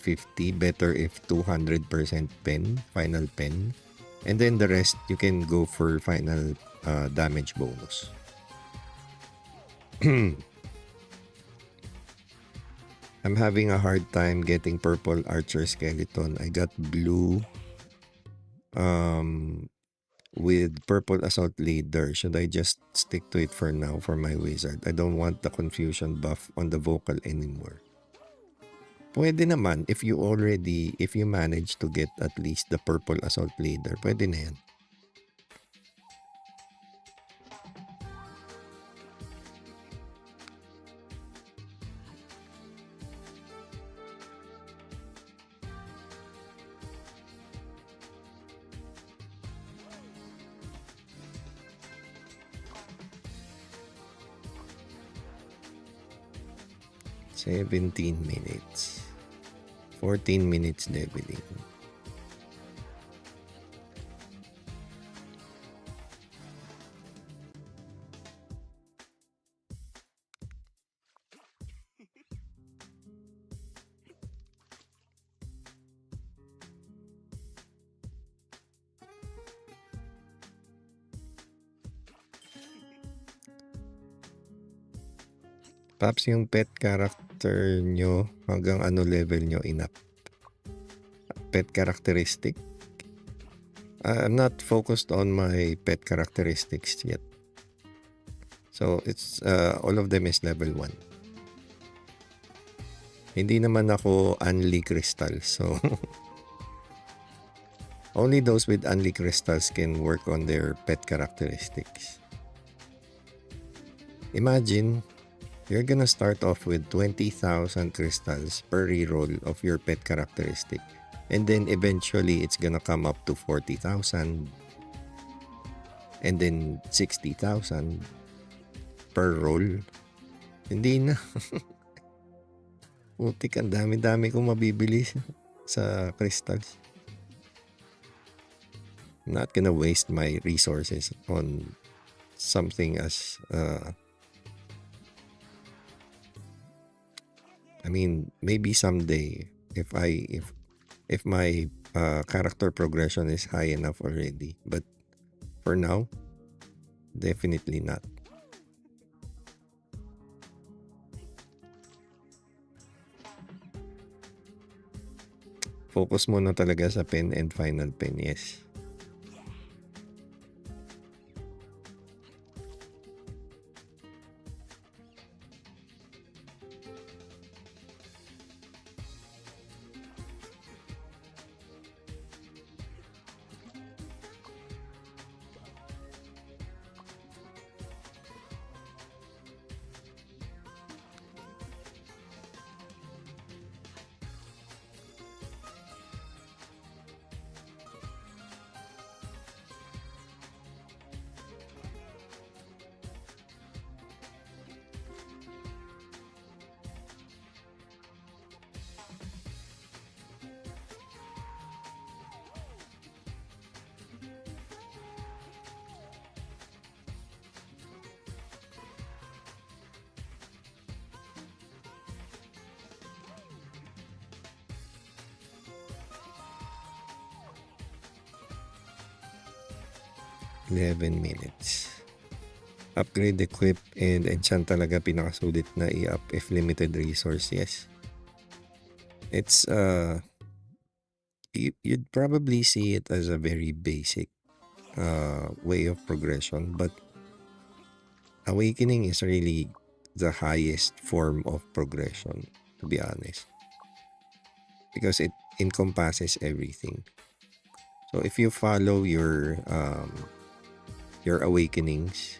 Better if 200% pen, final pen. And then the rest, you can go for final damage bonus. I'm having a hard time getting purple archer skeleton. I got blue with purple assault leader. Should I just stick to it for now for my wizard? I don't want the confusion buff on the vocal anymore. Pwede naman if you manage to get at least the purple assault leader. Pwede na yan. $17 minutes. 14 minutes leveling. Paps, yung pet character nyo, hanggang ano level nyo inap? Pet characteristic? I'm not focused on my pet characteristics yet. So, it's all of them is level 1. Hindi naman ako Unli Crystal. So, only those with Unli Crystals can work on their pet characteristics. Imagine, you're gonna start off with 20,000 crystals per reroll of your pet characteristic. And then eventually, it's gonna come up to 40,000. And then 60,000 per roll. Hindi na. Putik, ang dami-dami kong mabibili sa crystals. I'm not gonna waste my resources on something as I mean, maybe someday if my character progression is high enough already, but for now, definitely not. Focus muna talaga sa pen and final pen, yes. 11 minutes. Upgrade, equip, and enchant talaga pinakasulit na i-up if limited resource. Yes. It's you'd probably see it as a very basic way of progression, but awakening is really the highest form of progression, to be honest, because it encompasses everything. So if you follow your awakenings,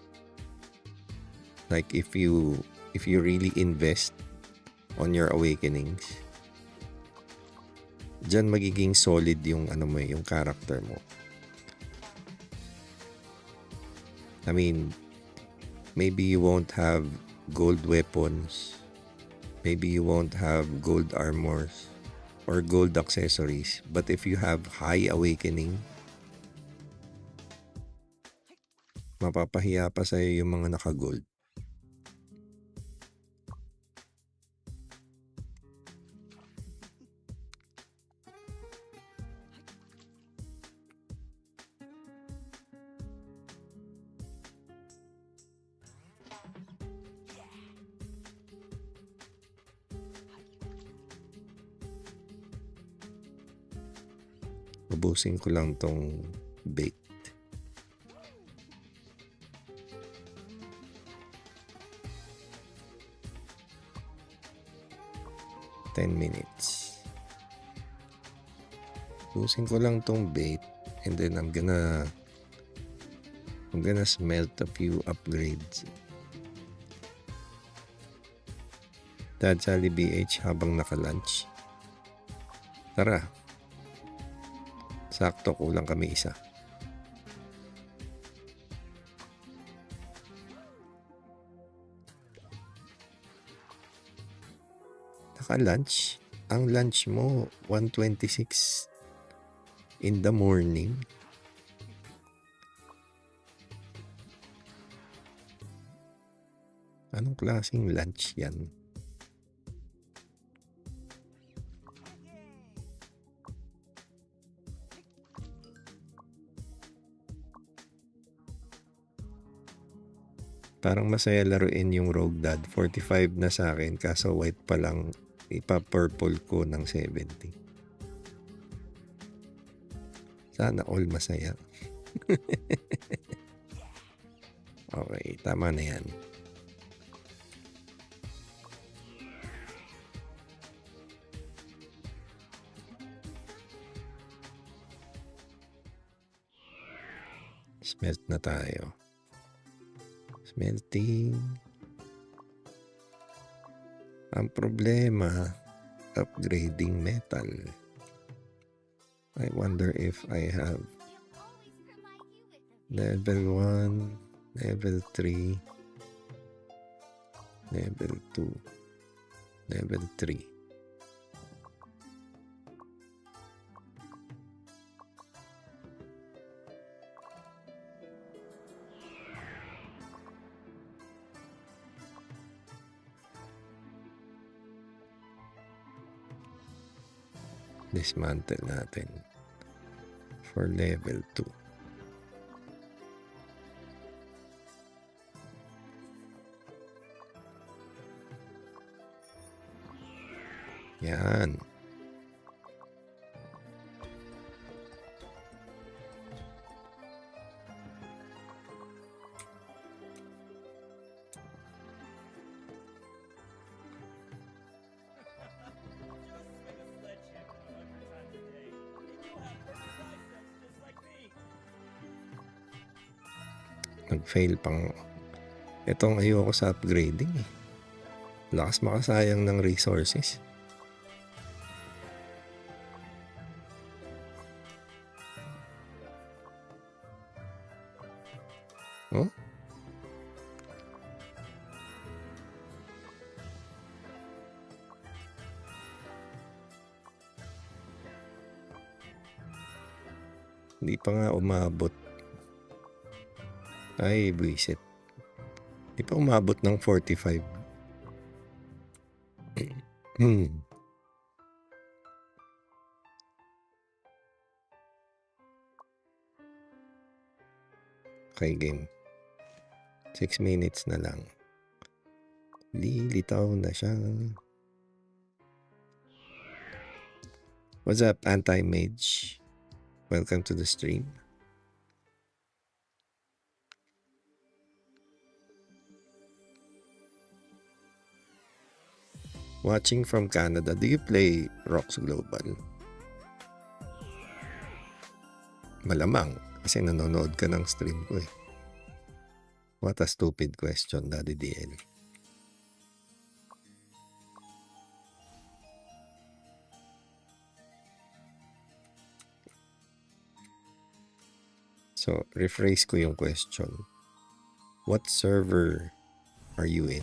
like if you really invest on your awakenings, diyan magiging solid yung yung character mo. I mean, maybe you won't have gold weapons, maybe you won't have gold armors or gold accessories, but if you have high awakening, mapapahiya pa sa'yo yung mga naka-gold. Ubusin ko lang tong bait. $10 minutes. Ubusin ko lang tong bait, and then I'm gonna smelt a few upgrades. Dad Sally BH habang naka-lunch. Tara. Sakto, kulang kami isa. Naka-lunch? Ang lunch mo, 1:26 in the morning. Anong klaseng lunch yan? Parang masaya laruin yung Rogue Dad. 45 na sa akin, kaso white pa lang. Ipa-purple ko ng 70. Sana all masaya. Okay, tama na yan. Smelt na tayo. Smelting. Ang problema, upgrading metal. I wonder if I have level 1, level 3, level 2, level 3. Dismantle natin for level 2. Yan. Nag-fail pang. Itong ayoko sa upgrading eh. Lakas makasayang ng resources. Oh? Hindi pa nga umabot. Ay, buisit. Di pa umabot ng 45. Okay, game. 6 minutes na lang. Lilitaw na siya. What's up, Anti-Mage? Welcome to the stream. Watching from Canada. Do you play ROX Global? Malamang. Kasi nanonood ka ng stream ko eh. What a stupid question, Daddy DL. So, rephrase ko yung question. What server are you in?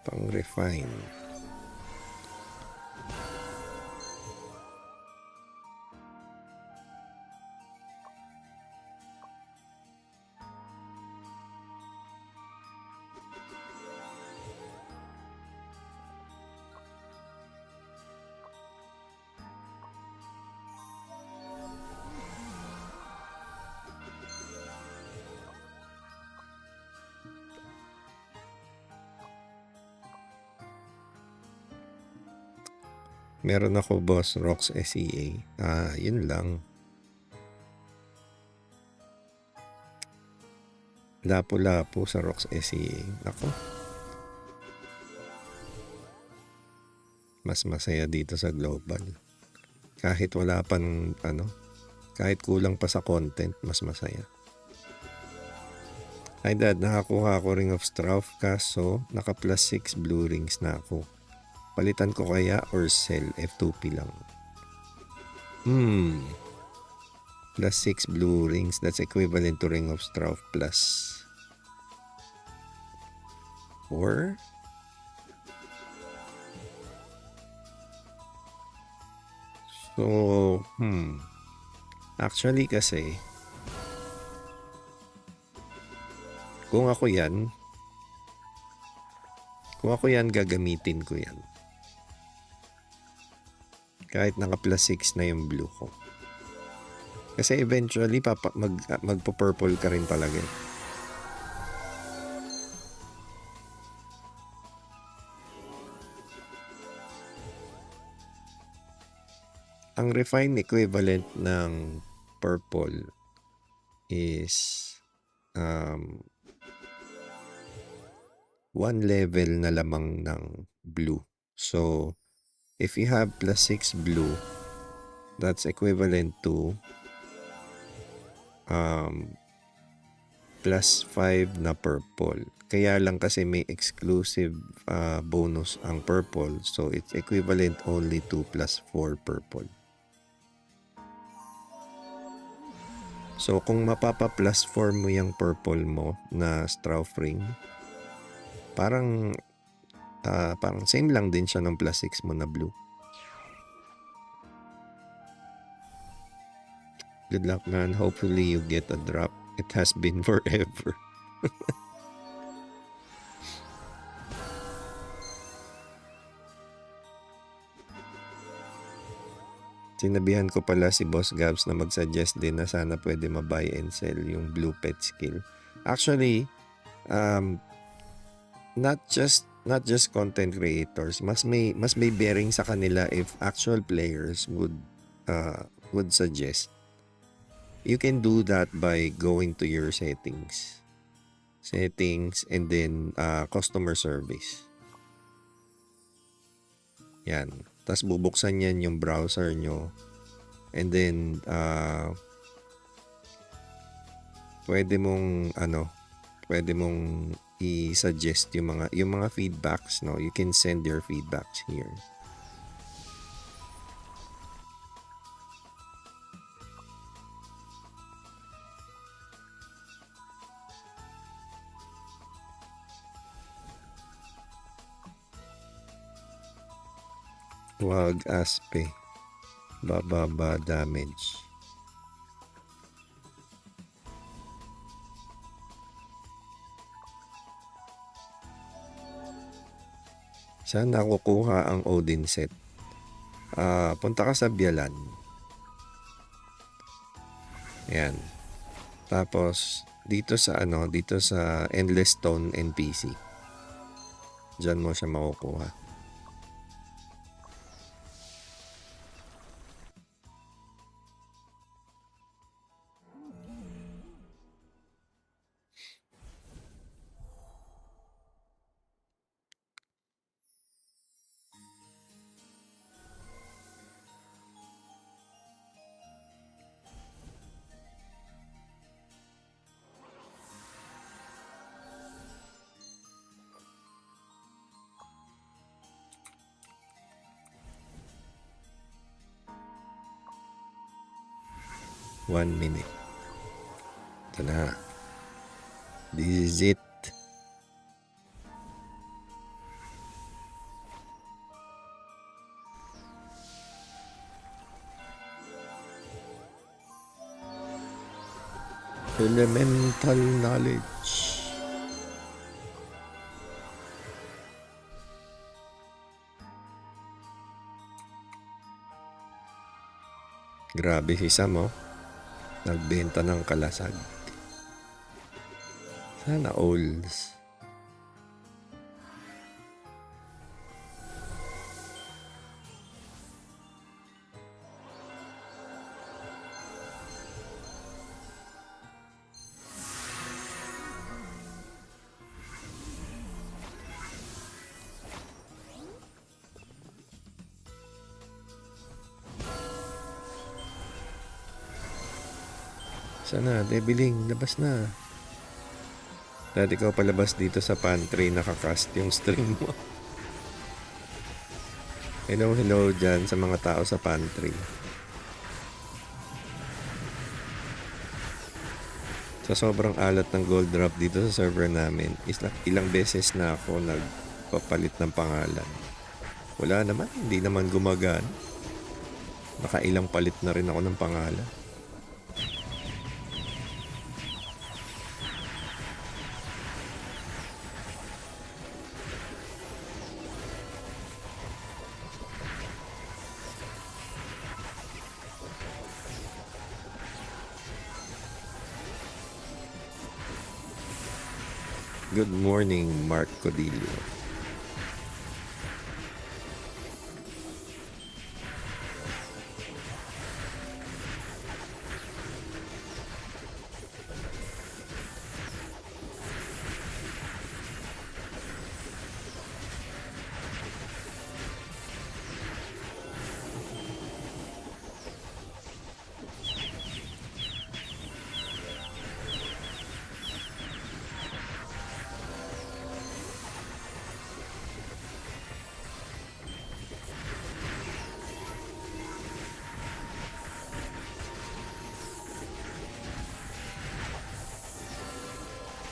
Pang-refine. Meron ako, boss, ROX SEA. Yun lang. Lapo-lapo sa ROX SEA. Ako. Mas masaya dito sa global. Kahit wala pang, kahit kulang pa sa content, mas masaya. Hi dad, nakakuha ako Ring of Strauf, kaso naka plus 6 blue rings na ako. Palitan ko kaya or sell? F2P lang. Plus 6 blue rings. That's equivalent to Ring of Strauf plus 4. So, actually kasi, kung ako yan, gagamitin ko yan. Kahit naka plus 6 na yung blue ko. Kasi eventually, magpo-purple ka rin talaga. Ang refine equivalent ng purple is 1 level na lamang ng blue. So, if you have plus 6 blue, that's equivalent to plus 5 na purple. Kaya lang kasi may exclusive bonus ang purple. So, it's equivalent only to plus 4 purple. So, kung mapapa plus 4 mo yung purple mo na Strauf ring, parang same lang din siya ng plus 6 mo na blue. Good luck, man. Hopefully you get a drop. It has been forever. Sinabihan ko pala si Boss Gabs na mag-suggest din na sana pwede ma-buy and sell yung blue pet skill. Actually, not just content creators, mas may bearing sa kanila if actual players would suggest. You can do that by going to your settings and then customer service. Yan. Tapos bubuksan yan yung browser nyo. And then, pwede mong i-suggest yung mga feedbacks, no? You can send your feedbacks here. Wag aspe. Bababa damage. Saan nakukuha ang Odin set? Punta ka sa Bialan. Yan. Tapos dito sa dito sa Endless Stone NPC. Diyan mo siya makukuha. One minute. Ito na. This is it. Elemental knowledge. Grabe si Sam, oh. Nagbenta ng kalasag. Sana alls. Sana, Debiling, labas na. Dati ikaw palabas dito sa pantry, nakakast yung stream mo. Hello dyan sa mga tao sa pantry. Sa sobrang alat ng gold drop dito sa server namin, ilang beses na ako nagpapalit ng pangalan. Wala naman, hindi naman gumagana. Nakailang palit na rin ako ng pangalan. Good morning, Mark Codillo.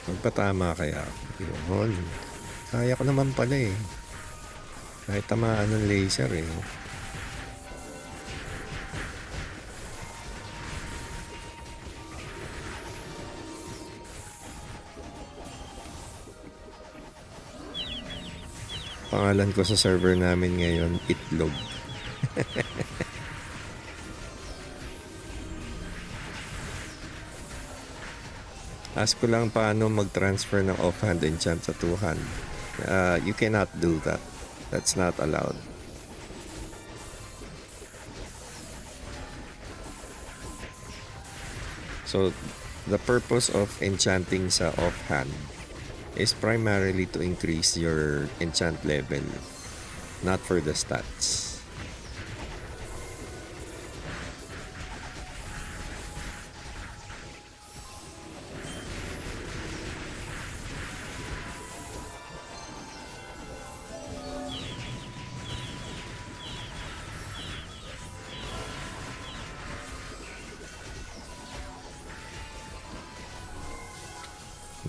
Magpatama kaya ako. Yun. Kaya ko naman pala eh. Kahit tamaan ng laser eh. Pangalan ko sa server namin ngayon, Itlog. Ask ko lang paano mag-transfer ng offhand enchant sa two-hand. You cannot do that. That's not allowed. So, the purpose of enchanting sa offhand is primarily to increase your enchant level, not for the stats.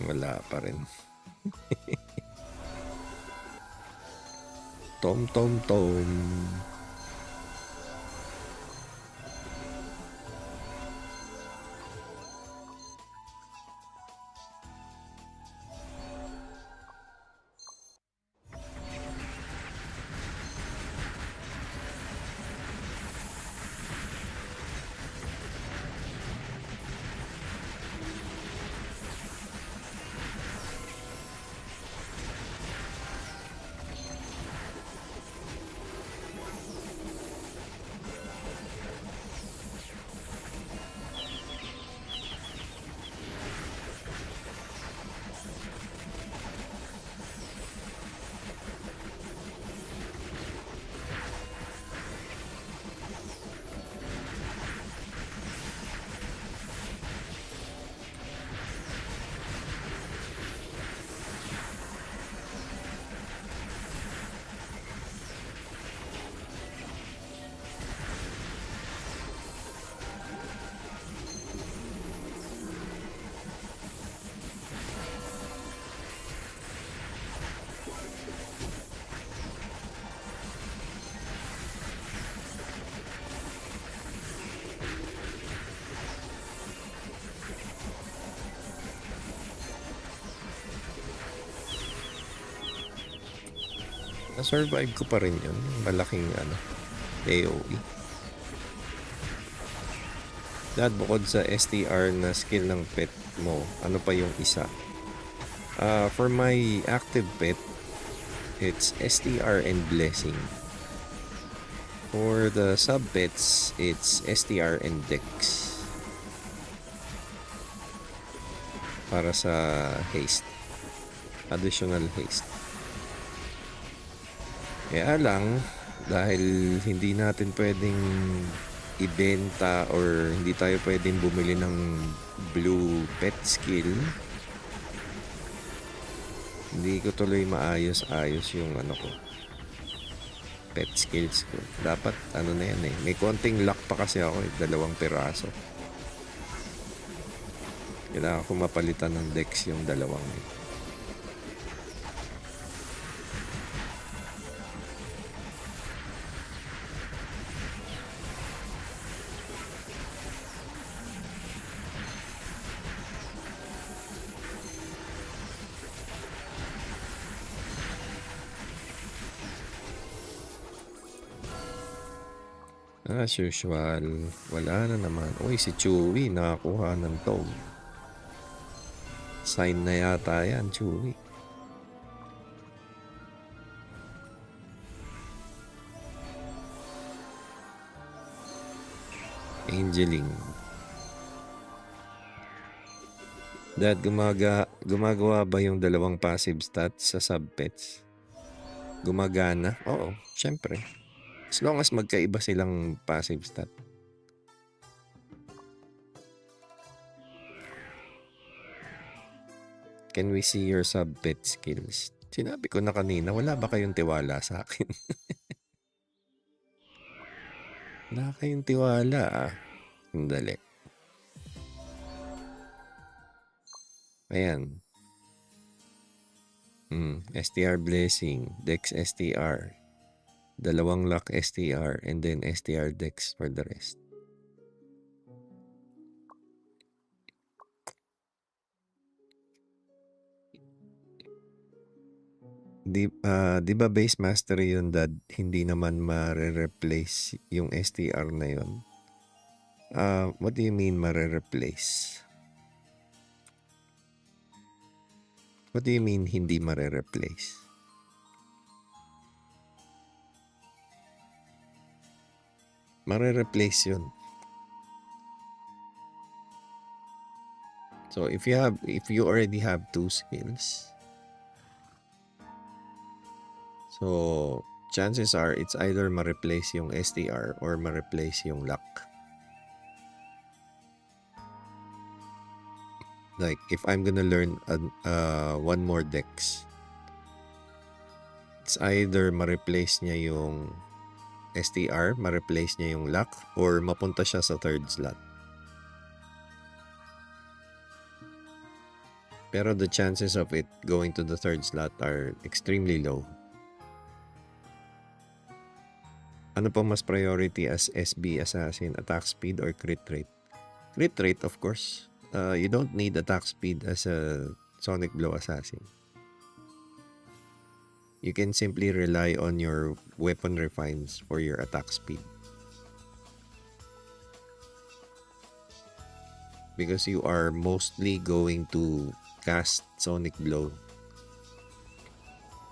Wala pa rin. Tom. Na-survive ko pa rin yun. Malaking AOE. Dad, bukod sa STR na skill ng pet mo, ano pa yung isa? For my active pet, it's STR and blessing. For the sub pets, it's STR and dex. Para sa haste. Additional haste. Kaya lang, dahil hindi natin pwedeng ibenta or hindi tayo pwedeng bumili ng blue pet skill, hindi ko tuloy maayos-ayos yung ko, pet skills ko. Dapat na yan eh. May konting luck pa kasi ako 2 piraso. Kailangan ko mapalitan ng dex yung 2 eh. As usual, wala na naman. Uy, si Chewie nakakuha ng tog. Sign na yata yan, Chewie. Angeling. Dad, gumagawa ba yung 2 passive stats sa subpets? Gumagana? Oo, syempre. As long as magkaiba silang passive stat. Can we see your sub-pet skills? Sinabi ko na kanina, wala ba kayong tiwala sa akin? Wala kayong tiwala ah. Sandali. Ayan. STR Blessing, Dex STR. 2 luck STR and then STR Dex for the rest. Di ba base mastery yun, Dad? Hindi naman ma-replace yung STR na yun. What do you mean ma-replace? What do you mean hindi ma-replace? Ma-replace yun. So if you already have 2 skills, so chances are it's either ma-replace yung STR or ma-replace yung luck. Like if I'm gonna learn 1 more dex, it's either ma-replace niya yung STR, ma-replace niya yung luck, or mapunta siya sa 3rd slot. Pero the chances of it going to the 3rd slot are extremely low. Ano pa mas priority as SB assassin, attack speed or crit rate? Crit rate, of course. You don't need attack speed as a Sonic Blow assassin. You can simply rely on your weapon refines for your attack speed. Because you are mostly going to cast Sonic Blow.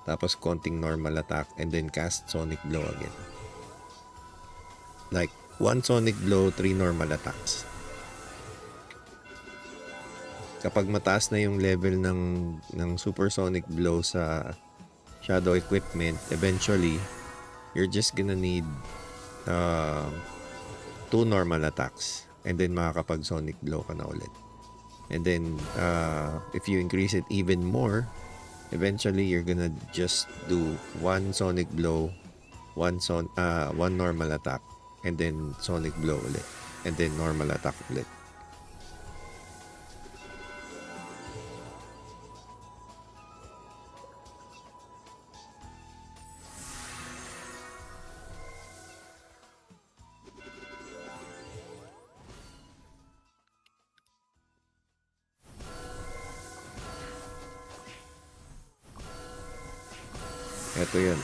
Tapos konting normal attack and then cast Sonic Blow again. Like 1 Sonic Blow, 3 normal attacks. Kapag mataas na yung level ng Super Sonic Blow sa Shadow Equipment, eventually, you're just gonna need 2 normal attacks. And then makakapag Sonic Blow ka na ulit. And then, if you increase it even more, eventually you're gonna just do 1 Sonic Blow, 1 normal attack, and then Sonic Blow ulit. And then normal attack ulit. Ito yan.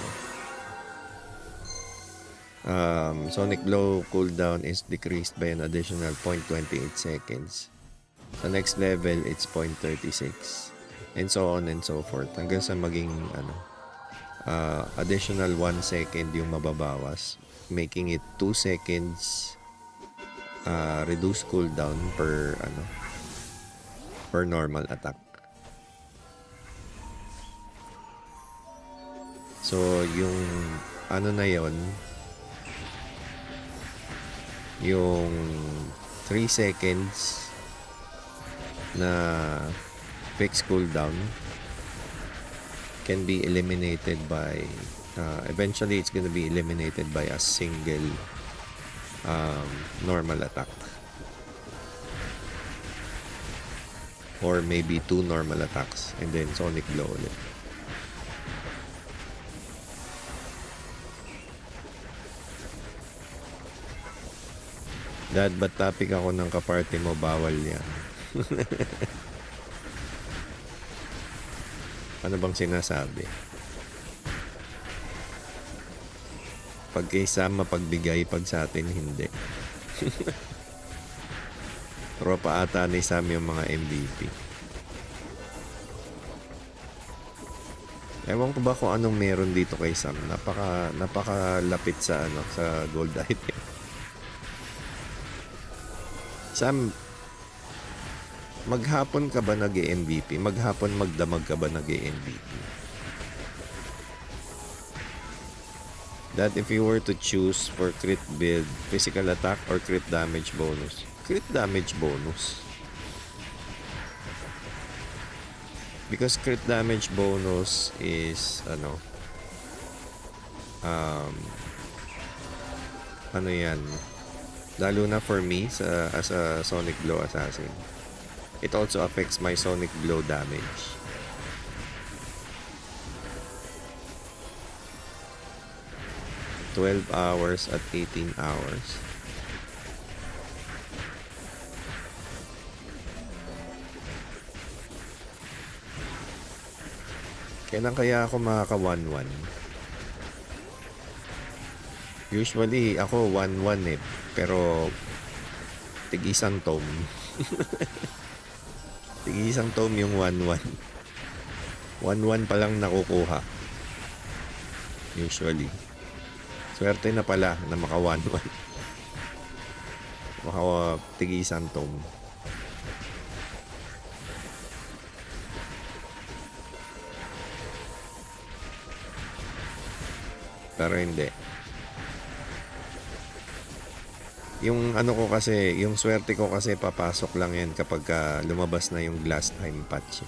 Sonic Blow cooldown is decreased by an additional 0.28 seconds. Sa next level, it's 0.36. And so on and so forth. Hanggang sa maging additional 1 second yung mababawas. Making it 2 seconds reduced cooldown per normal attack. So, yung na yon, yung 3 seconds na fixed cooldown can be eliminated by eventually it's gonna be eliminated by a single normal attack, or maybe 2 normal attacks and then Sonic Blow ulit. Dad, ba't topic ako ng kaparty mo? Bawal yan. Ano bang sinasabi? Pag kay Sam mapagbigay, pag sa atin hindi. Tropa ata ni Sam yung mga MVP. Ewan ko ba kung anong meron dito kay Sam. Napakalapit sa sa gold item. Sam, maghapon ka ba nag-MVP? Maghapon magdamag ka ba nag-MVP? That if you were to choose for crit build, physical attack or crit damage bonus? Crit damage bonus. Because crit damage bonus is ano yan? Lalo na for me as a Sonic Blow assassin. It also affects my Sonic Blow damage. $12 hours at 18 hours. Kailan kaya ako makaka 1-1? Usually ako 1-1 eh. Pero tig-isang tome. Tig-isang tome yung 1-1. 1-1 pa lang nakukuha. Usually. Swerte na pala na maka 1-1. Maka tig-isang tome. Pero hindi. Yung ko kasi, yung swerte ko kasi papasok lang yan kapag lumabas na yung glass time patch.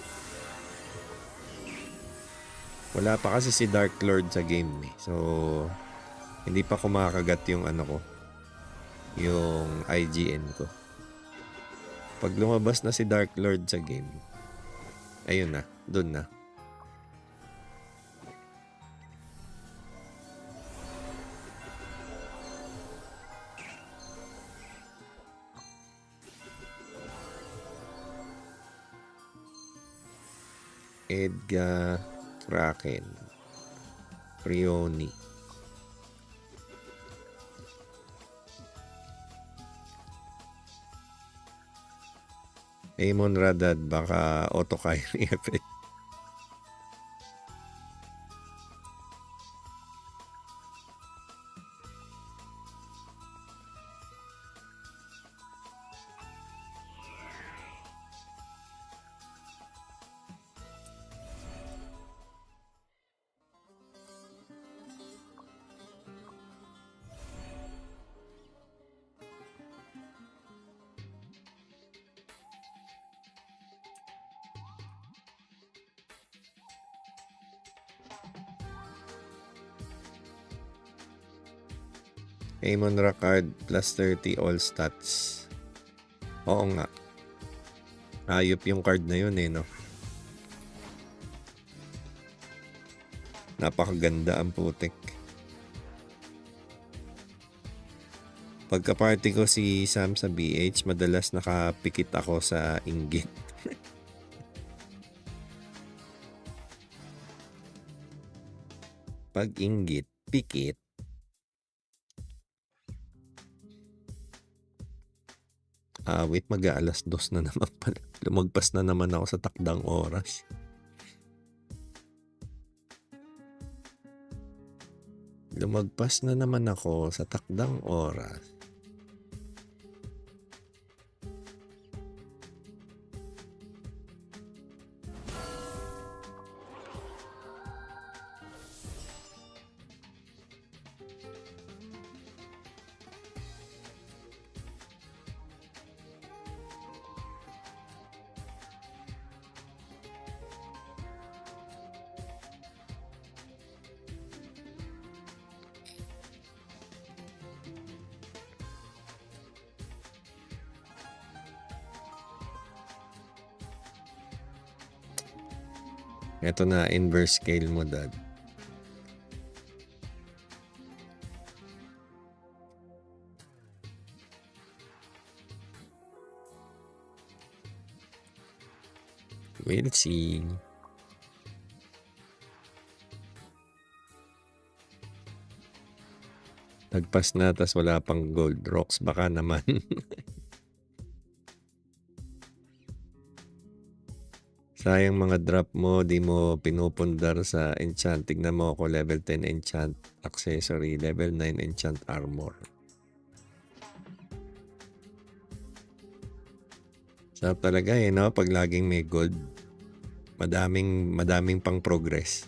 Wala pa kasi si Dark Lord sa game eh. So, hindi pa kumakagat yung ko, yung IGN ko. Pag lumabas na si Dark Lord sa game, ayun na, dun na. Edgar Kraken Prioni. Amon Radad, baka autokay ni effect. Amon Rakard plus 30 all stats. Oo nga. Ayop yung card na yun eh, no? Napakaganda ang putik. Pagka-party ko si Sam sa BH, madalas nakapikit ako sa inggit. Pag inggit, pikit. Wait, mag-aalas 2 na naman pala. Lumagpas na naman ako sa takdang oras. Lumagpas na naman ako sa takdang oras. Ito na, inverse scale mo, Dad. We'll see. Nagpas na, tas wala pang gold. ROX, baka naman. Sayang mga drop mo, di mo pinupundar sa enchant. Tignan mo ako, level 10 enchant accessory, level 9 enchant armor. Sarap talaga no? Pag laging may gold. Madaming pang progress.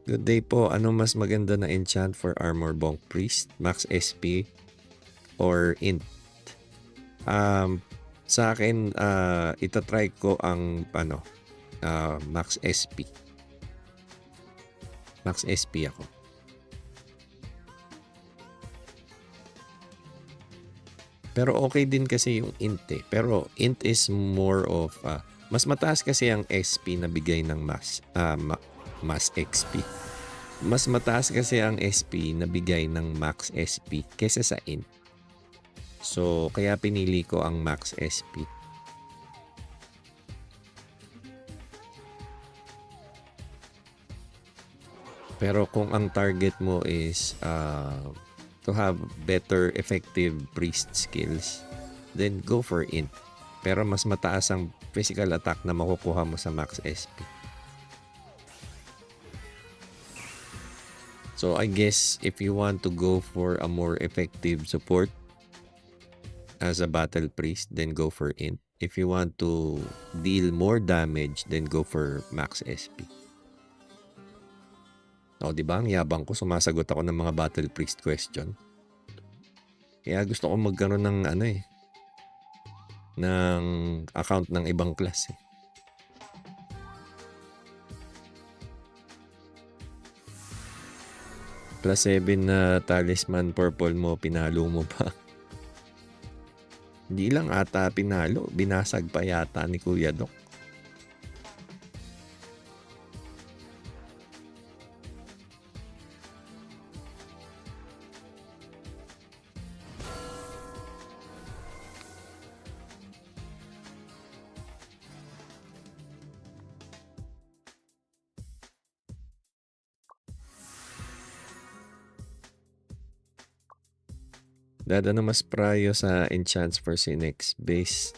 Good day po. Ano mas maganda na enchant for armor bonk priest? Max SP or int? Sa akin, itatry ko ang Max SP. Max SP ako. Pero okay din kasi yung int eh. Pero int is more of, mas mataas kasi ang SP na bigay ng Max XP. Mas mataas kasi ang SP na bigay ng Max SP kesa sa int. So, kaya pinili ko ang Max SP. Pero kung ang target mo is to have better effective priest skills, then go for int. Pero mas mataas ang physical attack na makukuha mo sa Max SP. So, I guess if you want to go for a more effective support, as a battle priest, then go for int. If you want to deal more damage, then go for max SP. O, diba? Ang yabang ko, sumasagot ako ng mga battle priest question. Kaya gusto ko magkaroon ng ng account ng ibang class eh. +7 na talisman purple mo, pinalo mo pa. Hindi lang ata pinalo, binasag pa yata ni Kuya Doc. Dad, ano mas prayo sa enchants for Sinex? Base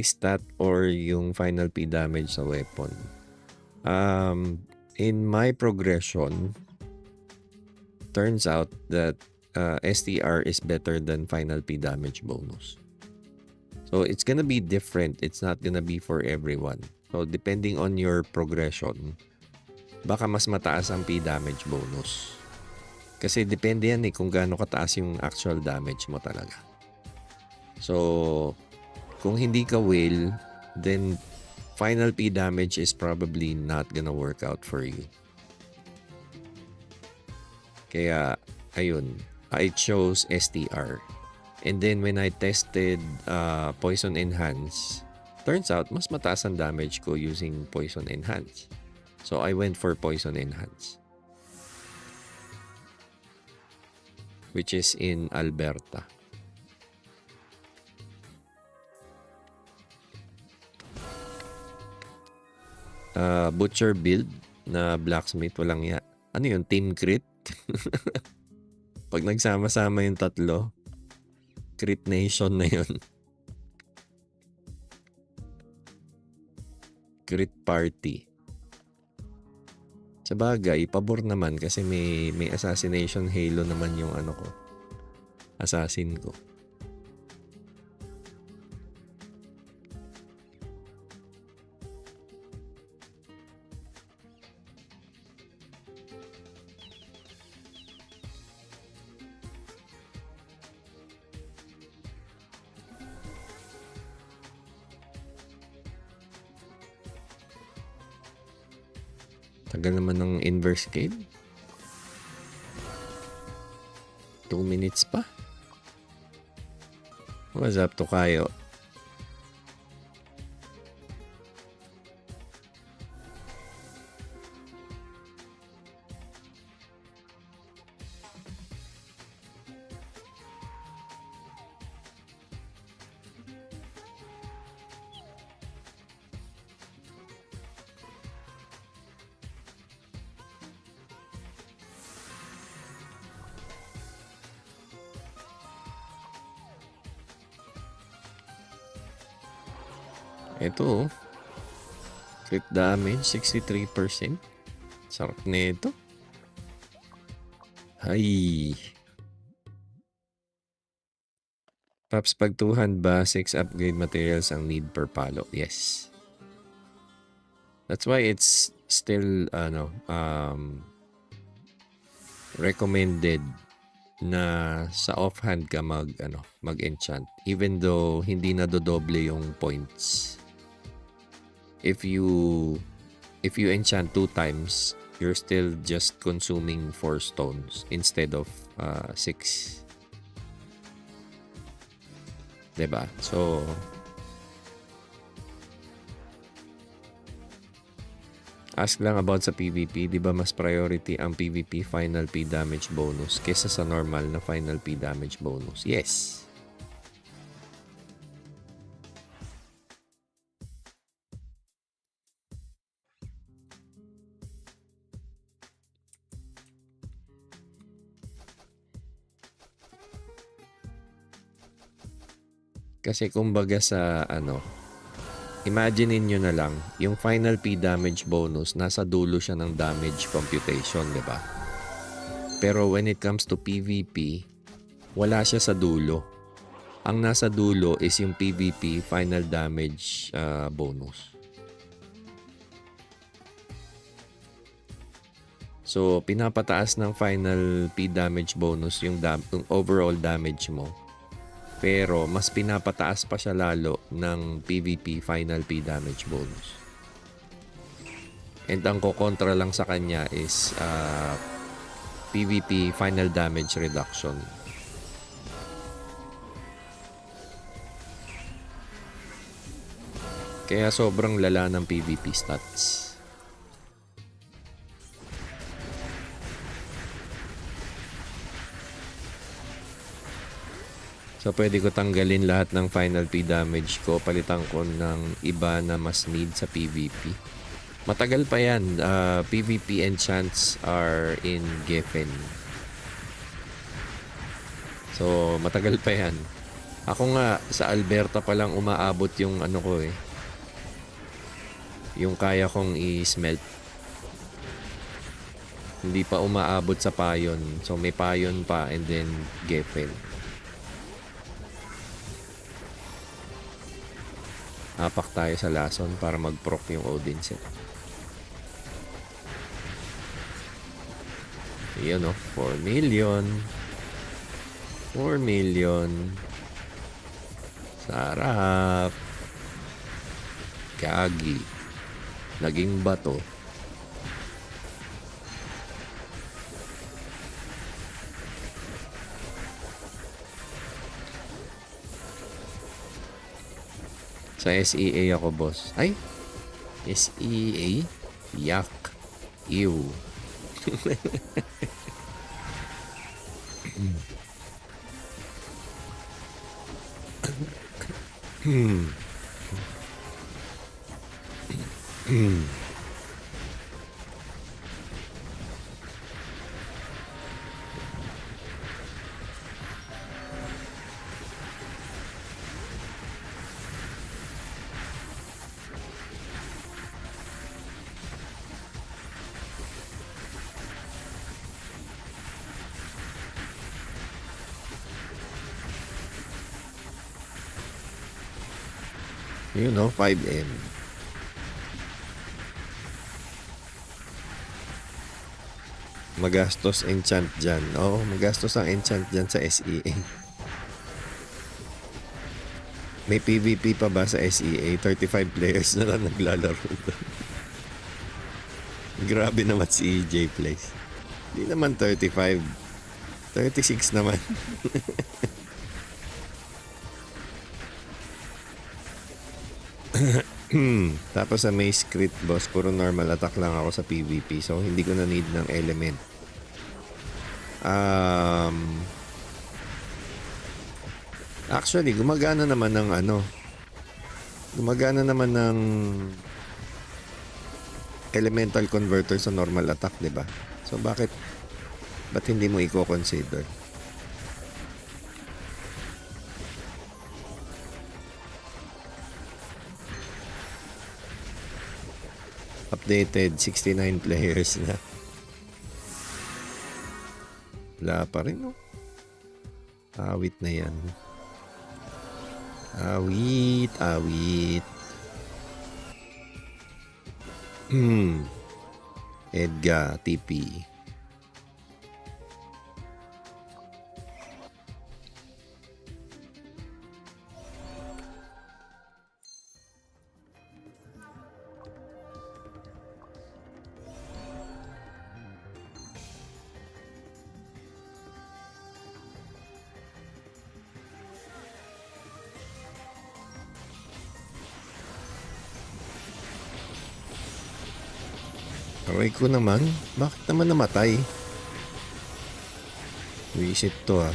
stat or yung final P damage sa weapon? In my progression, turns out that STR is better than final P damage bonus. So it's gonna be different. It's not gonna be for everyone. So depending on your progression, baka mas mataas ang P damage bonus. Kasi depende yan kung gaano kataas yung actual damage mo talaga. So, kung hindi ka whale, then final P damage is probably not gonna work out for you. Kaya, ayun, I chose STR. And then when I tested Poison Enhance, turns out mas mataas ang damage ko using Poison Enhance. So, I went for Poison Enhance, which is in Alberta. Butcher build na blacksmith, walang ya. Ano yun? Team crit? Pag nagsama-sama yung tatlo, Crit Nation na yun. Crit Party. Sa bagay, pabor naman kasi may assassination halo naman yung ano ko. Assassin ko. Tagal naman ng inverse cade. 2 minutes pa. What's up to kayo? Ito, crit damage, 63%. Sarap na ito. Ay. Paps, pag 200 ba, 6 upgrade materials ang need per palo? Yes. That's why it's still, recommended na sa offhand ka mag-enchant. Even though hindi na dodoble yung points. If you enchant 2 times, you're still just consuming 4 stones instead of 6. Diba? So, ask lang about sa PvP. Diba mas priority ang PvP final P damage bonus kesa sa normal na final P damage bonus? Yes. Kasi kumbaga sa imaginein nyo na lang, yung final P damage bonus, nasa dulo siya ng damage computation, di ba? Pero when it comes to PvP, wala siya sa dulo. Ang nasa dulo is yung PvP final damage bonus. So, pinapataas ng final P damage bonus yung overall damage mo. Pero mas pinapataas pa siya lalo ng PvP final P damage bonus. And ang kukontra lang sa kanya is PvP final damage reduction. Kaya sobrang lala ng PvP stats. So, pwede ko tanggalin lahat ng final P damage ko. Palitan ko ng iba na mas need sa PvP. Matagal pa yan. PvP enchants are in Geffen. So, matagal pa yan. Ako nga, sa Alberta pa lang umaabot yung yung kaya kong i-smelt. Hindi pa umaabot sa Payon. So, may Payon pa and then Geffen. Apak tayo sa lason para mag-proc yung Odin set. Iyan 4 million. 4 million. Sarap. Kagi. Naging bato. Sa SEA ako, boss. Ay! SEA? Yak. Ew. You know, 5M. Magastos enchant dyan. Oo, magastos ang enchant dyan sa SEA. May PvP pa ba sa SEA? 35 players na lang naglalaro doon. Grabe naman si EJ Plays. Hindi naman 35. 36 naman. Tapos sa Maze Crit boss, puro normal attack lang ako sa PvP. So, hindi ko na need ng element. Actually, gumagana naman ng gumagana naman ng elemental converter sa normal attack, 'di ba? So ba't hindi mo i-consider? Updated 69 players na. Wala pa rin, no? Awit na yan. Awit. Edgar, TP. Aray ko naman. Bakit naman namatay? Visit to ah.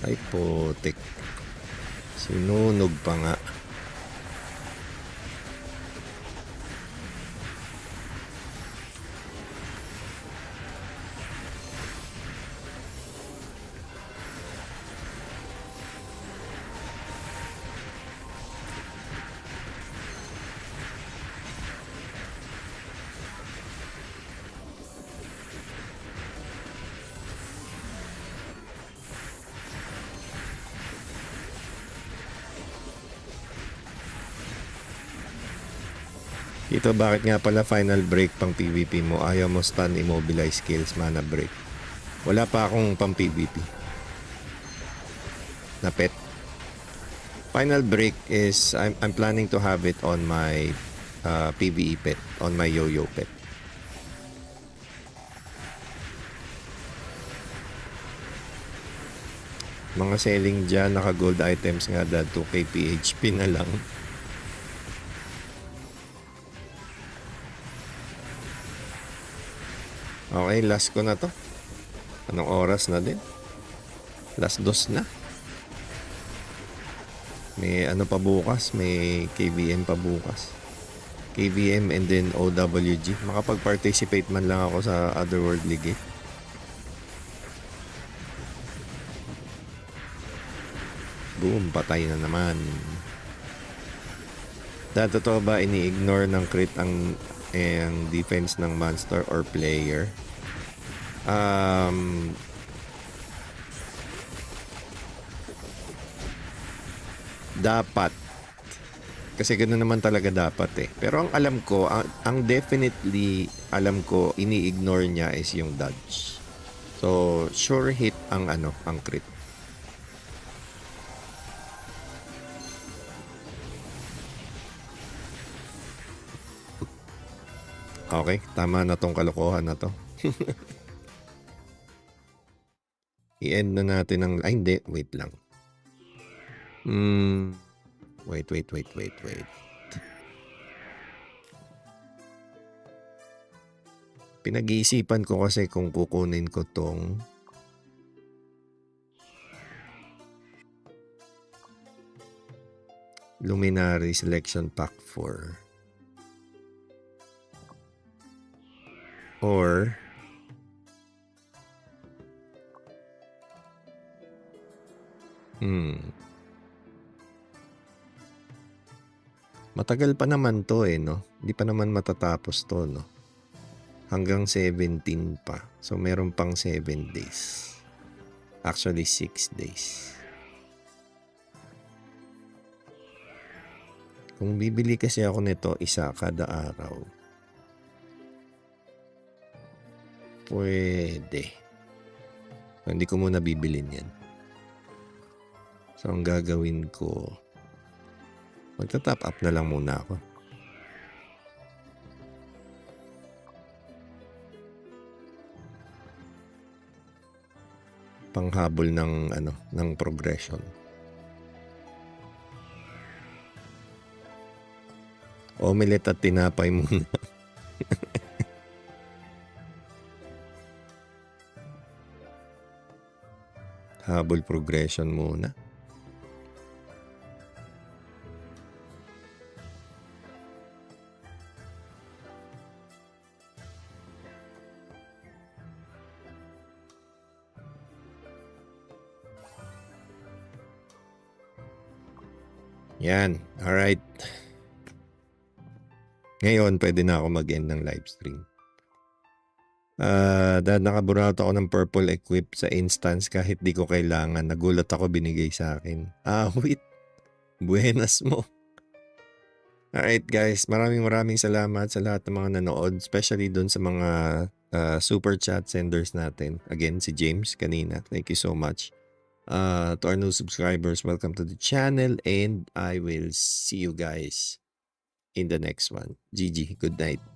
Ay putik. Sinunog pa nga. Ito bakit nga pala final break pang PvP mo? Ayaw mo stun, immobilize, skills, mana break. Wala pa akong pang PvP na pet. Final break is I'm planning to have it on my PvE pet, on my yo-yo pet. Mga selling dyan, naka gold items nga dad 2k PHP na lang. Okay, last ko na to. Anong oras na din? Last dos na. May ano pa bukas, may KVM pa bukas. KVM and then OWG. Makapag-participate man lang ako sa Otherworld League. Boom, patay na naman. Totoo ba ini-ignore ng crit ang defense ng monster or player? Dapat. Kasi ganoon naman talaga dapat eh. Pero ang alam ko, ang definitely alam ko ini-ignore niya is yung dodge. So, sure hit ang ang crit. Okay, tama na tong kalokohan na to. I-end na natin ang... Ay, hindi. Wait lang. Wait. Pinag-iisipan ko kasi kung kukunin ko tong... Luminary Selection Pack 4. Or Matagal pa naman to no? Hindi pa naman matatapos to, no? Hanggang 17 pa. So, meron pang 7 days. Actually, 6 days. Kung bibili kasi ako nito, isa kada araw. Pwede. Hindi ko muna bibilin yan. So, ang gagawin ko, magta-top up na lang muna ako. Panghabol ng ng progression. Omelette at tinapay muna. Habol progression muna. Yan. Alright. Ngayon, pwede na ako mag-end ng live stream. Dahil nakaburnout ako ng purple equip sa instance kahit di ko kailangan. Nagulat ako, binigay sa akin. Wait. Buenas mo. Alright guys, maraming salamat sa lahat ng mga nanood. Especially dun sa mga super chat senders natin. Again, si James kanina. Thank you so much. To our new subscribers, welcome to the channel. And I will see you guys in the next one. GG, good night.